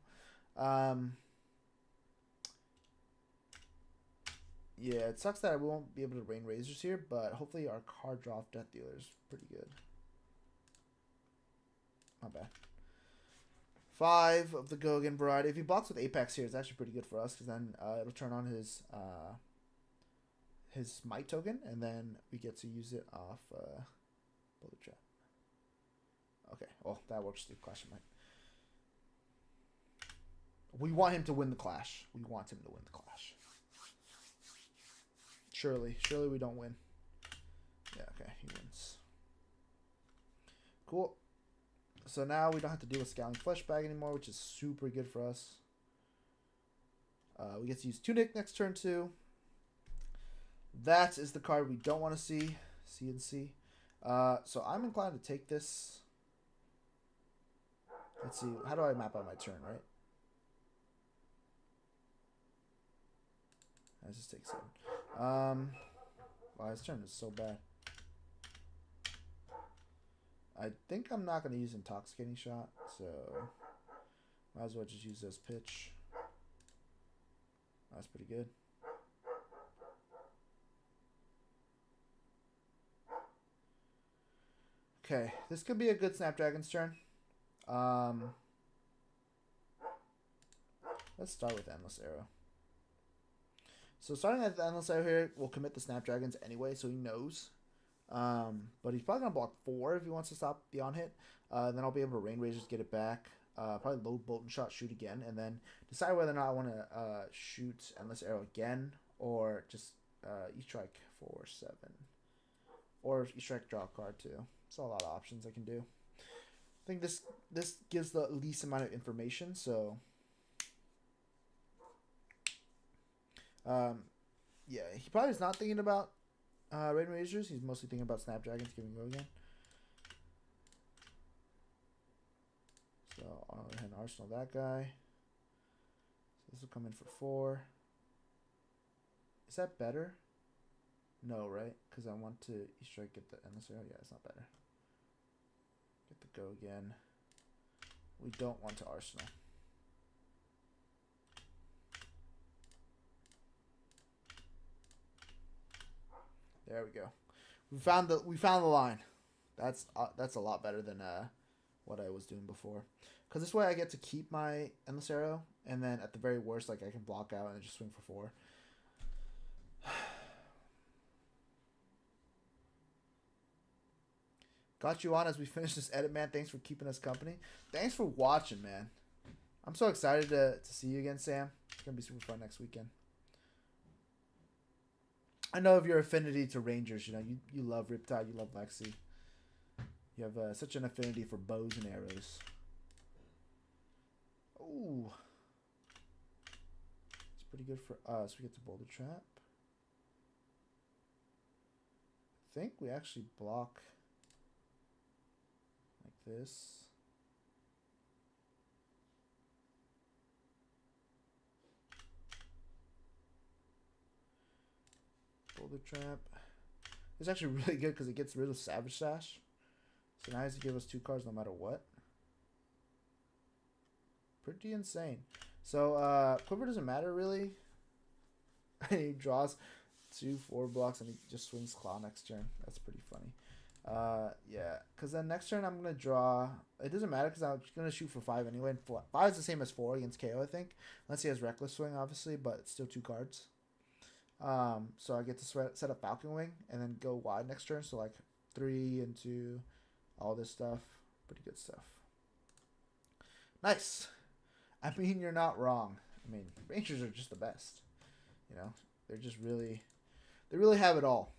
Yeah, it sucks that I won't be able to rain razors here, but hopefully our card draw of Death Dealer is pretty good. Not bad. 5 of the Gogan variety. If he blocks with Apex here, it's actually pretty good for us because then it'll turn on his Might token, and then we get to use it off Bullet Trap. Okay, well, that works through Clash of Might. We want him to win the Clash. We want him to win the Clash. Surely we don't win. Yeah, okay, he wins. Cool. So now we don't have to deal with Scowling Flesh Bag anymore, which is super good for us. We get to use Tunic next turn too. That is the card we don't want to see. CNC. So I'm inclined to take this. Let's see. How do I map out my turn, right? Let's just take 7. Wow, his turn is so bad. I think I'm not going to use Intoxicating Shot, so might as well just use this pitch. That's pretty good. Okay, this could be a good Snapdragon's turn. Let's start with Endless Arrow. So starting at the Endless Arrow here, we'll commit the Snapdragons anyway, so he knows. But he's probably going to block 4 if he wants to stop the on-hit. Then I'll be able to Rain Razors, get it back. Probably load Bolt and Shot, shoot again, and then decide whether or not I want to shoot Endless Arrow again, or just E-Strike for 7. Or E-Strike, draw a card too. So a lot of options I can do. I think this gives the least amount of information, so yeah, he probably is not thinking about Rain Razors. He's mostly thinking about Snapdragons giving go again. So I'll go ahead and Arsenal that guy. So this will come in for 4. Is that better? No, right? Because I want to E-Strike, get the Endless Arrow. Yeah, it's not better. Get the go again. We don't want to Arsenal. There we go. We found the line. That's a lot better than what I was doing before. Because this way I get to keep my Endless Arrow, and then at the very worst, like I can block out and just swing for 4. Got you on as we finish this edit, man. Thanks for keeping us company. Thanks for watching, man. I'm so excited to see you again, Sam. It's going to be super fun next weekend. I know of your affinity to Rangers. You know, you love Riptide. You love Lexi. You have such an affinity for bows and arrows. Ooh. It's pretty good for us. We get to Boulder Trap. I think we actually block like this. Boulder Trap. It's actually really good because it gets rid of Savage Sash. So now he has to give us 2 cards no matter what. Pretty insane. So Quiver doesn't matter really. He draws 2 4 blocks and he just swings Claw next turn. That's pretty funny. Yeah, because then next turn I'm gonna draw. It doesn't matter because I'm gonna shoot for 5 anyway. And 5 is the same as 4 against KO, I think. Unless he has Reckless Swing, obviously, but it's still 2 cards. So I get to set up Falcon Wing and then go wide next turn. So like 3 and 2, all this stuff. Pretty good stuff. Nice. I mean, you're not wrong. I mean, Rangers are just the best. You know, they're just really, they really have it all.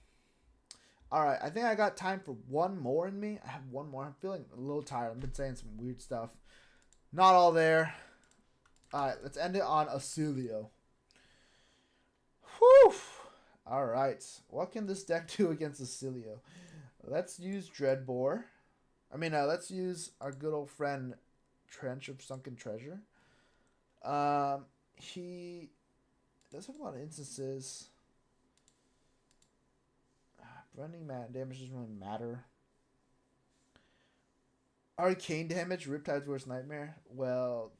All right, I think I got time for one more in me. I have one more. I'm feeling a little tired. I've been saying some weird stuff. Not all there. All right, let's end it on Acilio. Whew. All right, what can this deck do against Acilio? Let's use Dreadbore. Let's use our good old friend Trench of Sunken Treasure. He does have a lot of instances. Running damage doesn't really matter. Arcane damage, Riptide's worst nightmare. Well,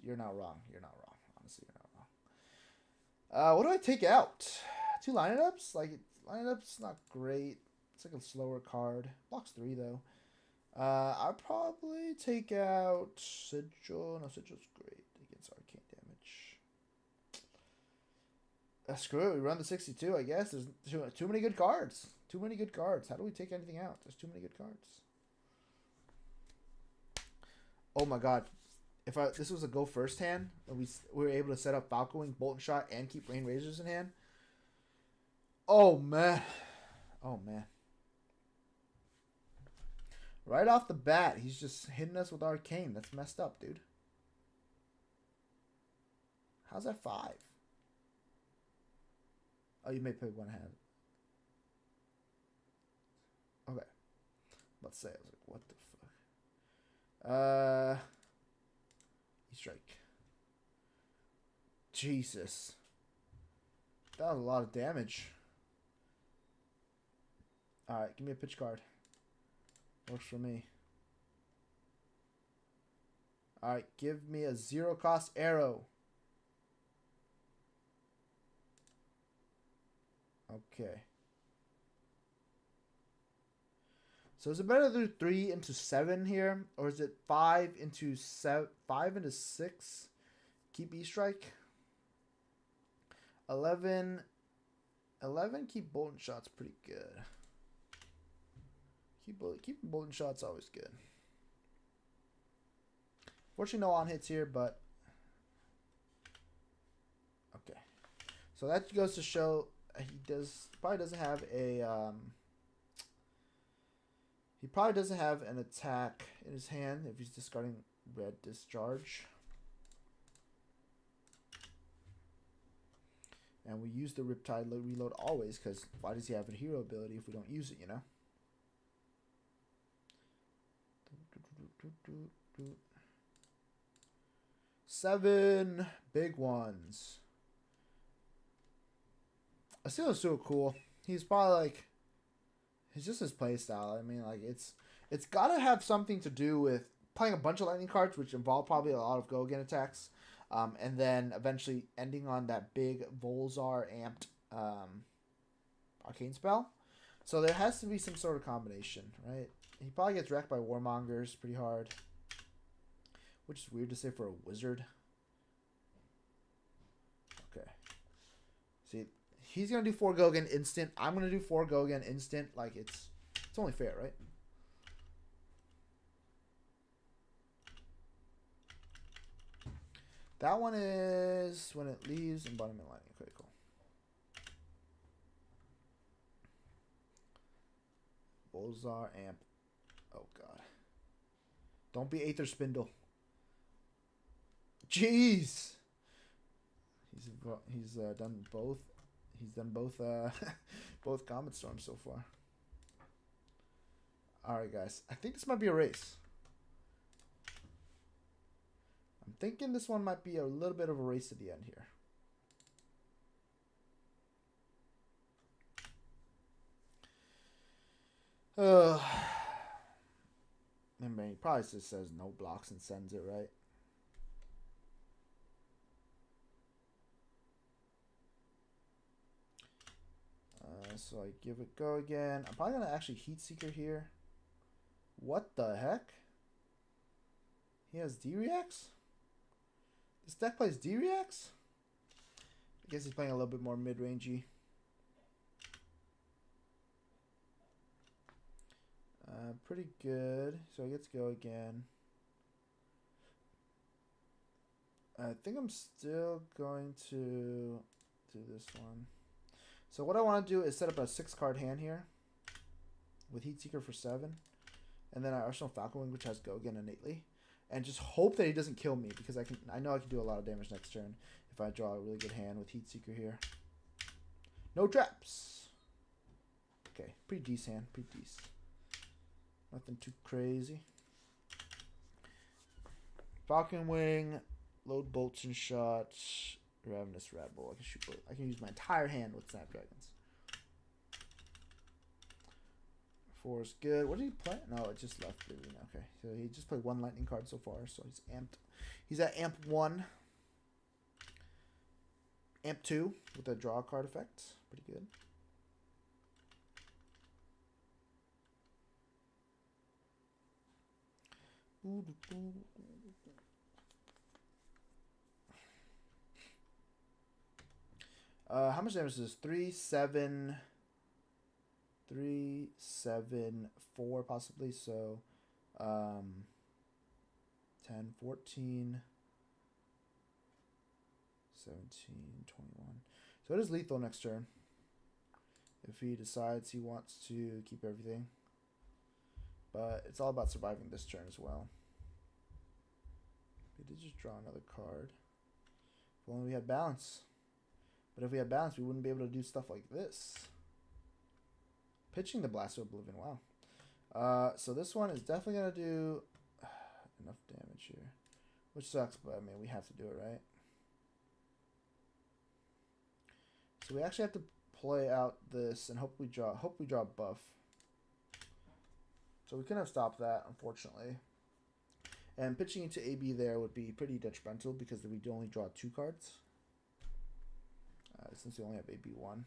you're not wrong. You're not wrong. Honestly, you're not wrong. What do I take out? 2 lineups? Lineup's not great. It's like a slower card. Blocks 3 though. I'll probably take out Sigil. No, Sigil's great against Arcane damage. Screw it. We run the 62, I guess. There's too many good cards. Too many good cards. How do we take anything out? There's too many good cards. Oh my god. If this was a go first hand, and we were able to set up Falcon Wing, Bolt and Shot, and keep Rain Razors in hand. Oh man. Oh man. Right off the bat, he's just hitting us with Arcane. That's messed up, dude. How's that 5? Oh, you may pay 1 hand. Okay. Let's say, I was like, what the fuck? E-strike. Jesus. That was a lot of damage. Alright, give me a pitch card. Works for me. Alright, give me a 0-cost arrow. Okay. So is it better to do 3 into 7 here? Or is it 5 into 7, 5 into 6? Keep E-strike. 11, keep bolting shots pretty good. Keep bolting shots always good. Fortunately, no on hits here, but okay. So that goes to show probably doesn't have a he probably doesn't have an attack in his hand if he's discarding red discharge. And we use the Riptide reload always, because why does he have a hero ability if we don't use it, you know? 7 big ones. I still so cool. He's probably like, it's just his play style. I mean, like it's got to have something to do with playing a bunch of lightning cards, which involve probably a lot of go again attacks, and then eventually ending on that big Volzar amped Arcane spell. So there has to be some sort of combination, right? He probably gets wrecked by Warmongers pretty hard, which is weird to say for a wizard. Okay. See, he's gonna do 4 go again instant. I'm gonna do 4 go again instant. Like it's only fair, right? That one is when it leaves and bottom and lightning. Okay, cool. Bolzar amp. Oh god. Don't be Aether Spindle. Jeez. He's done both. He's done both both Comet Storms so far. All right, guys. I think this might be a race. I'm thinking this one might be a little bit of a race at the end here. I mean, he probably just says no blocks and sends it, right? So I give it go again. I'm probably going to actually Heat Seeker here. What the heck? He has D-Reacts? This deck plays D-Reacts? I guess he's playing a little bit more mid-rangey. Pretty good. So I get to go again. I think I'm still going to do this one. So what I want to do is set up a 6-card hand here with Heat Seeker for 7. And then I Arsenal Falcon Wing, which has go again innately. And just hope that he doesn't kill me, because I know I can do a lot of damage next turn if I draw a really good hand with Heat Seeker here. No traps. Okay, pretty decent hand, pretty decent. Nothing too crazy. Falcon Wing, load bolts and shots, Ravenous Ratbull. I can use my entire hand with Snapdragons. 4 is good. What did he play? No, it just left. Okay, so he just played 1 lightning card so far, so he's amped. He's at amp 1. Amp 2 with a draw card effect. Pretty good. How much damage is this? 3, 7, 3, 7, 4 possibly. So 10, 14, 17, 21. So it is lethal next turn if he decides he wants to keep everything. But it's all about surviving this turn as well. We did just draw another card. If only we had balance. But if we had balance, we wouldn't be able to do stuff like this. Pitching the Blast of Oblivion, wow. So this one is definitely going to do enough damage here. Which sucks, but I mean, we have to do it, right? So we actually have to play out this and hope we draw a buff. So we couldn't have stopped that, unfortunately. And pitching into AB there would be pretty detrimental because we do only draw 2 cards. Since we only have AB1.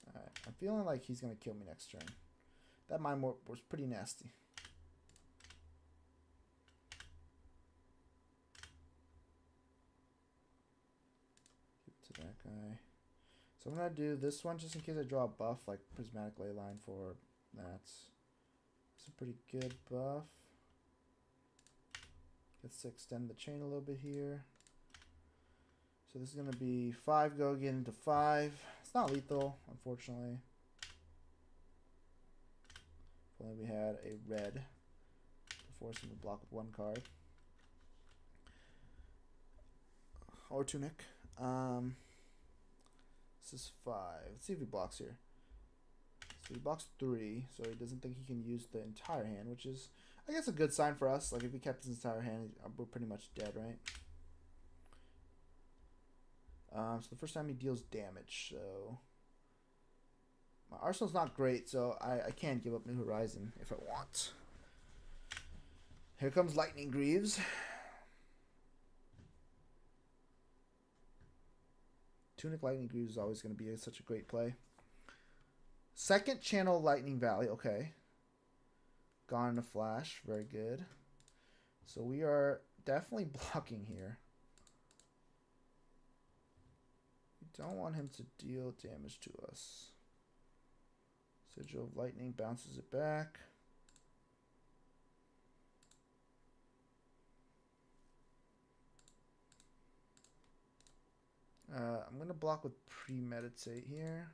Alright, I'm feeling like he's going to kill me next turn. That Mind Warp was pretty nasty. Give it to that guy. So I'm going to do this one just in case I draw a buff, like Prismatic Leyline for that. It's a pretty good buff. Gets to extend the chain a little bit here. So this is going to be 5 go again into 5. It's not lethal, unfortunately. If only we had a red to force him to block with 1 card. Or Tunic. This is 5. Let's see if he blocks here. So he blocks 3, so he doesn't think he can use the entire hand, which is, I guess, a good sign for us. Like, if he kept his entire hand, we're pretty much dead, right? So the first time he deals damage, so... My arsenal's not great, so I can give up New Horizon if I want. Here comes Lightning Greaves. Tunic Lightning Greaves is always going to be such a great play. Second channel Lightning Valley, okay. Gone in a flash, very good. So we are definitely blocking here. We don't want him to deal damage to us. Sigil of Lightning bounces it back. I'm going to block with Premeditate here.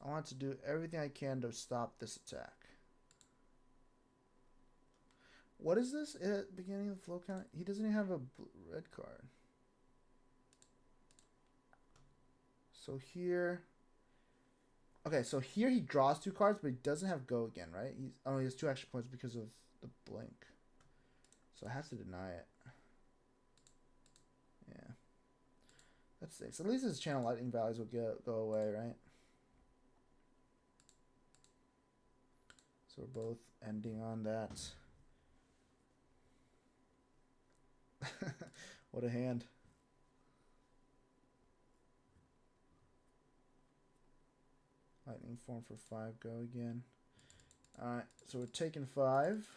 I want to do everything I can to stop this attack. What is this at the beginning of the flow count? He doesn't even have a red card. So here... Okay, so here he draws 2 cards, but he doesn't have go again, right? He has 2 action points because of the blink. So I have to deny it. Yeah. That's 6. At least his channel Lightning values will go away, right? So we're both ending on that. What a hand. Lightning form for 5 go again. Alright, so we're taking 5.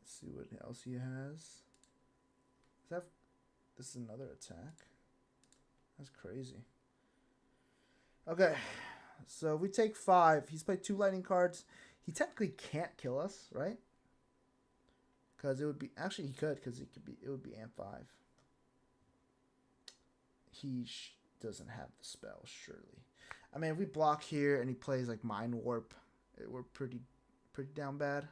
Let's see what else he has. This is another attack. That's crazy. Okay, so if we take 5, he's played 2 lightning cards. He technically can't kill us, right? Because it would be, actually he could, because it would be amp 5. He doesn't have the spell, surely. I mean, if we block here and he plays like Mind Warp, we're pretty down bad.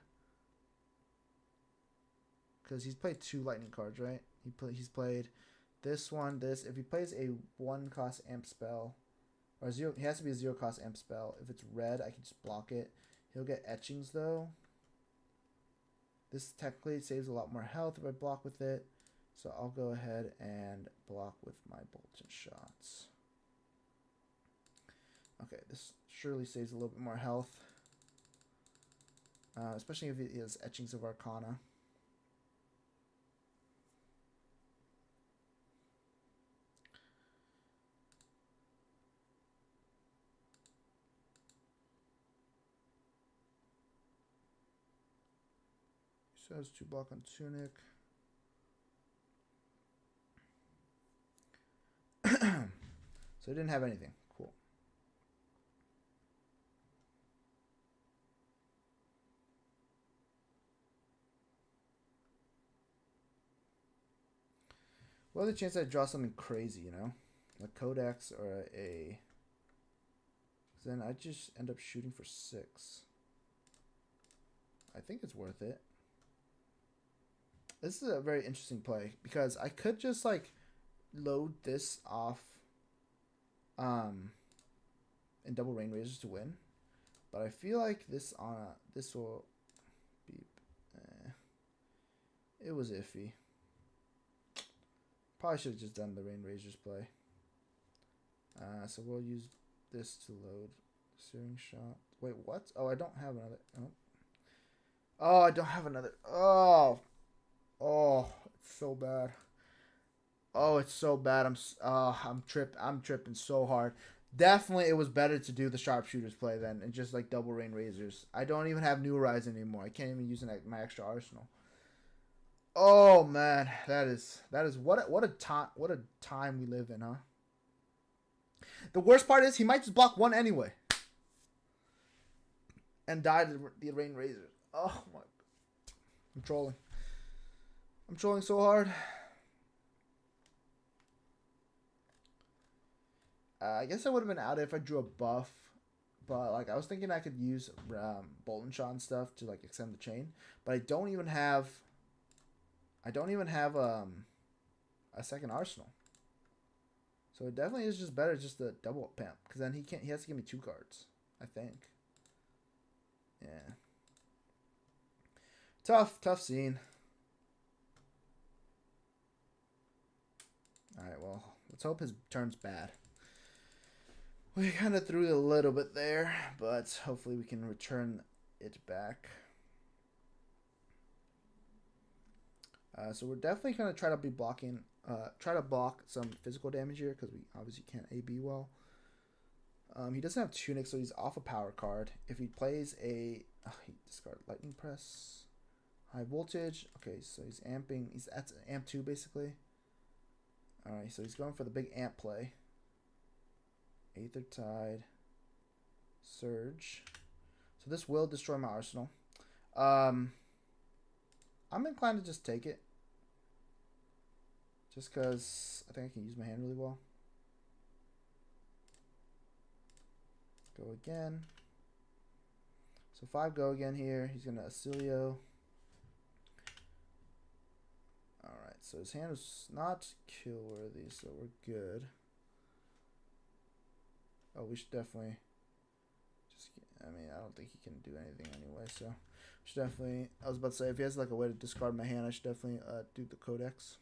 Because he's played 2 lightning cards, right? He's played this one, this. If he plays a 1-cost amp spell, or 0, he has to be a 0-cost amp spell. If it's red, I can just block it. He'll get etchings though. This technically saves a lot more health if I block with it. So I'll go ahead and block with my bolts and shots. Okay, this surely saves a little bit more health. Especially if he has etchings of Arcana. Says to block on Tunic. So he didn't have anything. Cool. What are the chances I draw something crazy, you know? A Codex or a... Then I just end up shooting for 6. I think it's worth it. This is a very interesting play because I could just like load this off and double rain razors to win, but I feel like this will be it was iffy. Probably should have just done the rain razors play. So we'll use this to load searing shot. Wait, what? Oh, I don't have another. Oh, I don't have another. Oh, it's so bad. Oh, it's so bad. I'm tripping so hard. Definitely, it was better to do the sharpshooters play then and just like double rain razors. I don't even have New Horizon anymore. I can't even use my extra arsenal. Oh man, that is what a time we live in, huh? The worst part is he might just block one anyway and die to the rain razors. Oh my! I'm trolling. I'm trolling so hard. I guess I would have been out if I drew a buff, but like I was thinking I could use Bolt and Shot and stuff to like extend the chain, but I don't even have a second arsenal. So it definitely is just better just to double up Pham, because then he has to give me 2 cards, I think. Yeah. Tough scene. Alright, well, let's hope his turn's bad. We kind of threw a little bit there, but hopefully we can return it back. So we're definitely going to try to be blocking, try to block some physical damage here because we obviously can't AB well. He doesn't have Tunic, so he's off a power card. If he plays he discard Lightning Press, High Voltage. Okay, so he's amping. He's at amp 2 basically. All right, so he's going for the big amp play. Aether Tide, Surge. So this will destroy my arsenal. I'm inclined to just take it. Just because I think I can use my hand really well. Go again. So 5 go again here. He's going to Acilio. Alright, so his hand is not kill worthy, so we're good. Oh, we should definitely just... I mean, I don't think he can do anything anyway, so... We should definitely... I was about to say, if he has like a way to discard my hand, I should definitely do the Codex.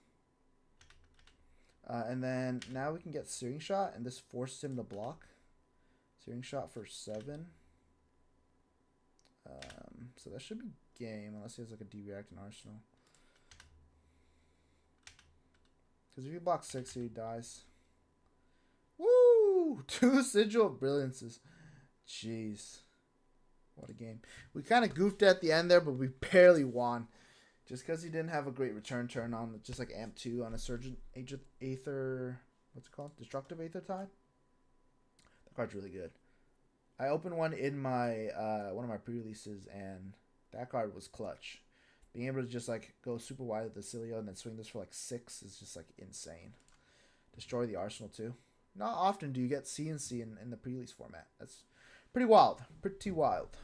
And then now we can get Searing Shot, and this forces him to block. Searing Shot for 7. So that should be game, unless he has like a D-React and Arsenal. Because if you block 6 here, he dies. Woo! 2 Sigil of Brilliances. Jeez. What a game. We kind of goofed at the end there, but we barely won. Just because he didn't have a great return turn on just like Amp 2 on a Surgeon Aether... What's it called? Destructive Aether Tide? That card's really good. I opened one in my one of my pre-releases, and that card was clutch. Being able to just like go super wide with the Cilio and then swing this for like 6 is just like insane. Destroy the Arsenal too. Not often do you get CNC in the pre-release format. That's pretty wild. Pretty wild.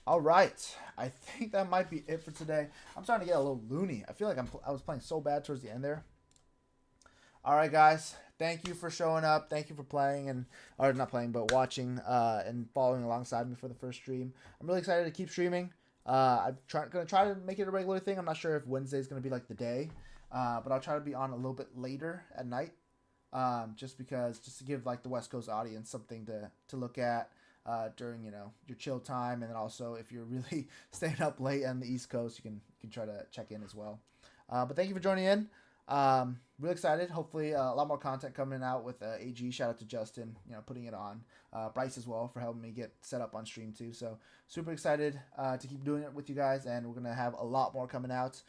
All right. I think that might be it for today. I'm starting to get a little loony. I feel like I was playing so bad towards the end there. All right, guys. Thank you for showing up. Thank you for playing or not playing, but watching and following alongside me for the first stream. I'm really excited to keep streaming. I'm gonna try to make it a regular thing. I'm not sure if Wednesday is gonna be like the day, but I'll try to be on a little bit later at night, just to give like the West Coast audience something to look at during your chill time, and then also if you're really staying up late on the East Coast, you can try to check in as well. But thank you for joining in. Really excited. Hopefully a lot more content coming out with AG. Shout out to Justin, putting it on. Bryce as well for helping me get set up on stream too. So super excited to keep doing it with you guys, and we're gonna have a lot more coming out.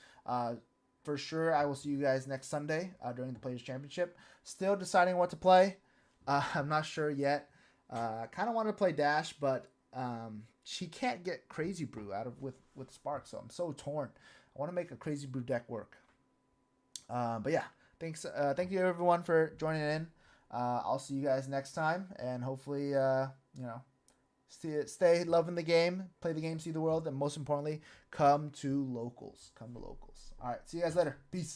For sure, I will see you guys next Sunday during the Players Championship. Still deciding what to play. I'm not sure yet. Kind of want to play Dash, but she can't get Crazy Brew out of with Spark, so I'm so torn. I want to make a Crazy Brew deck work. But yeah, thanks. Thank you everyone for joining in. I'll see you guys next time, and hopefully, stay loving the game, play the game, see the world, and most importantly, come to locals. Come to locals. All right, see you guys later. Peace.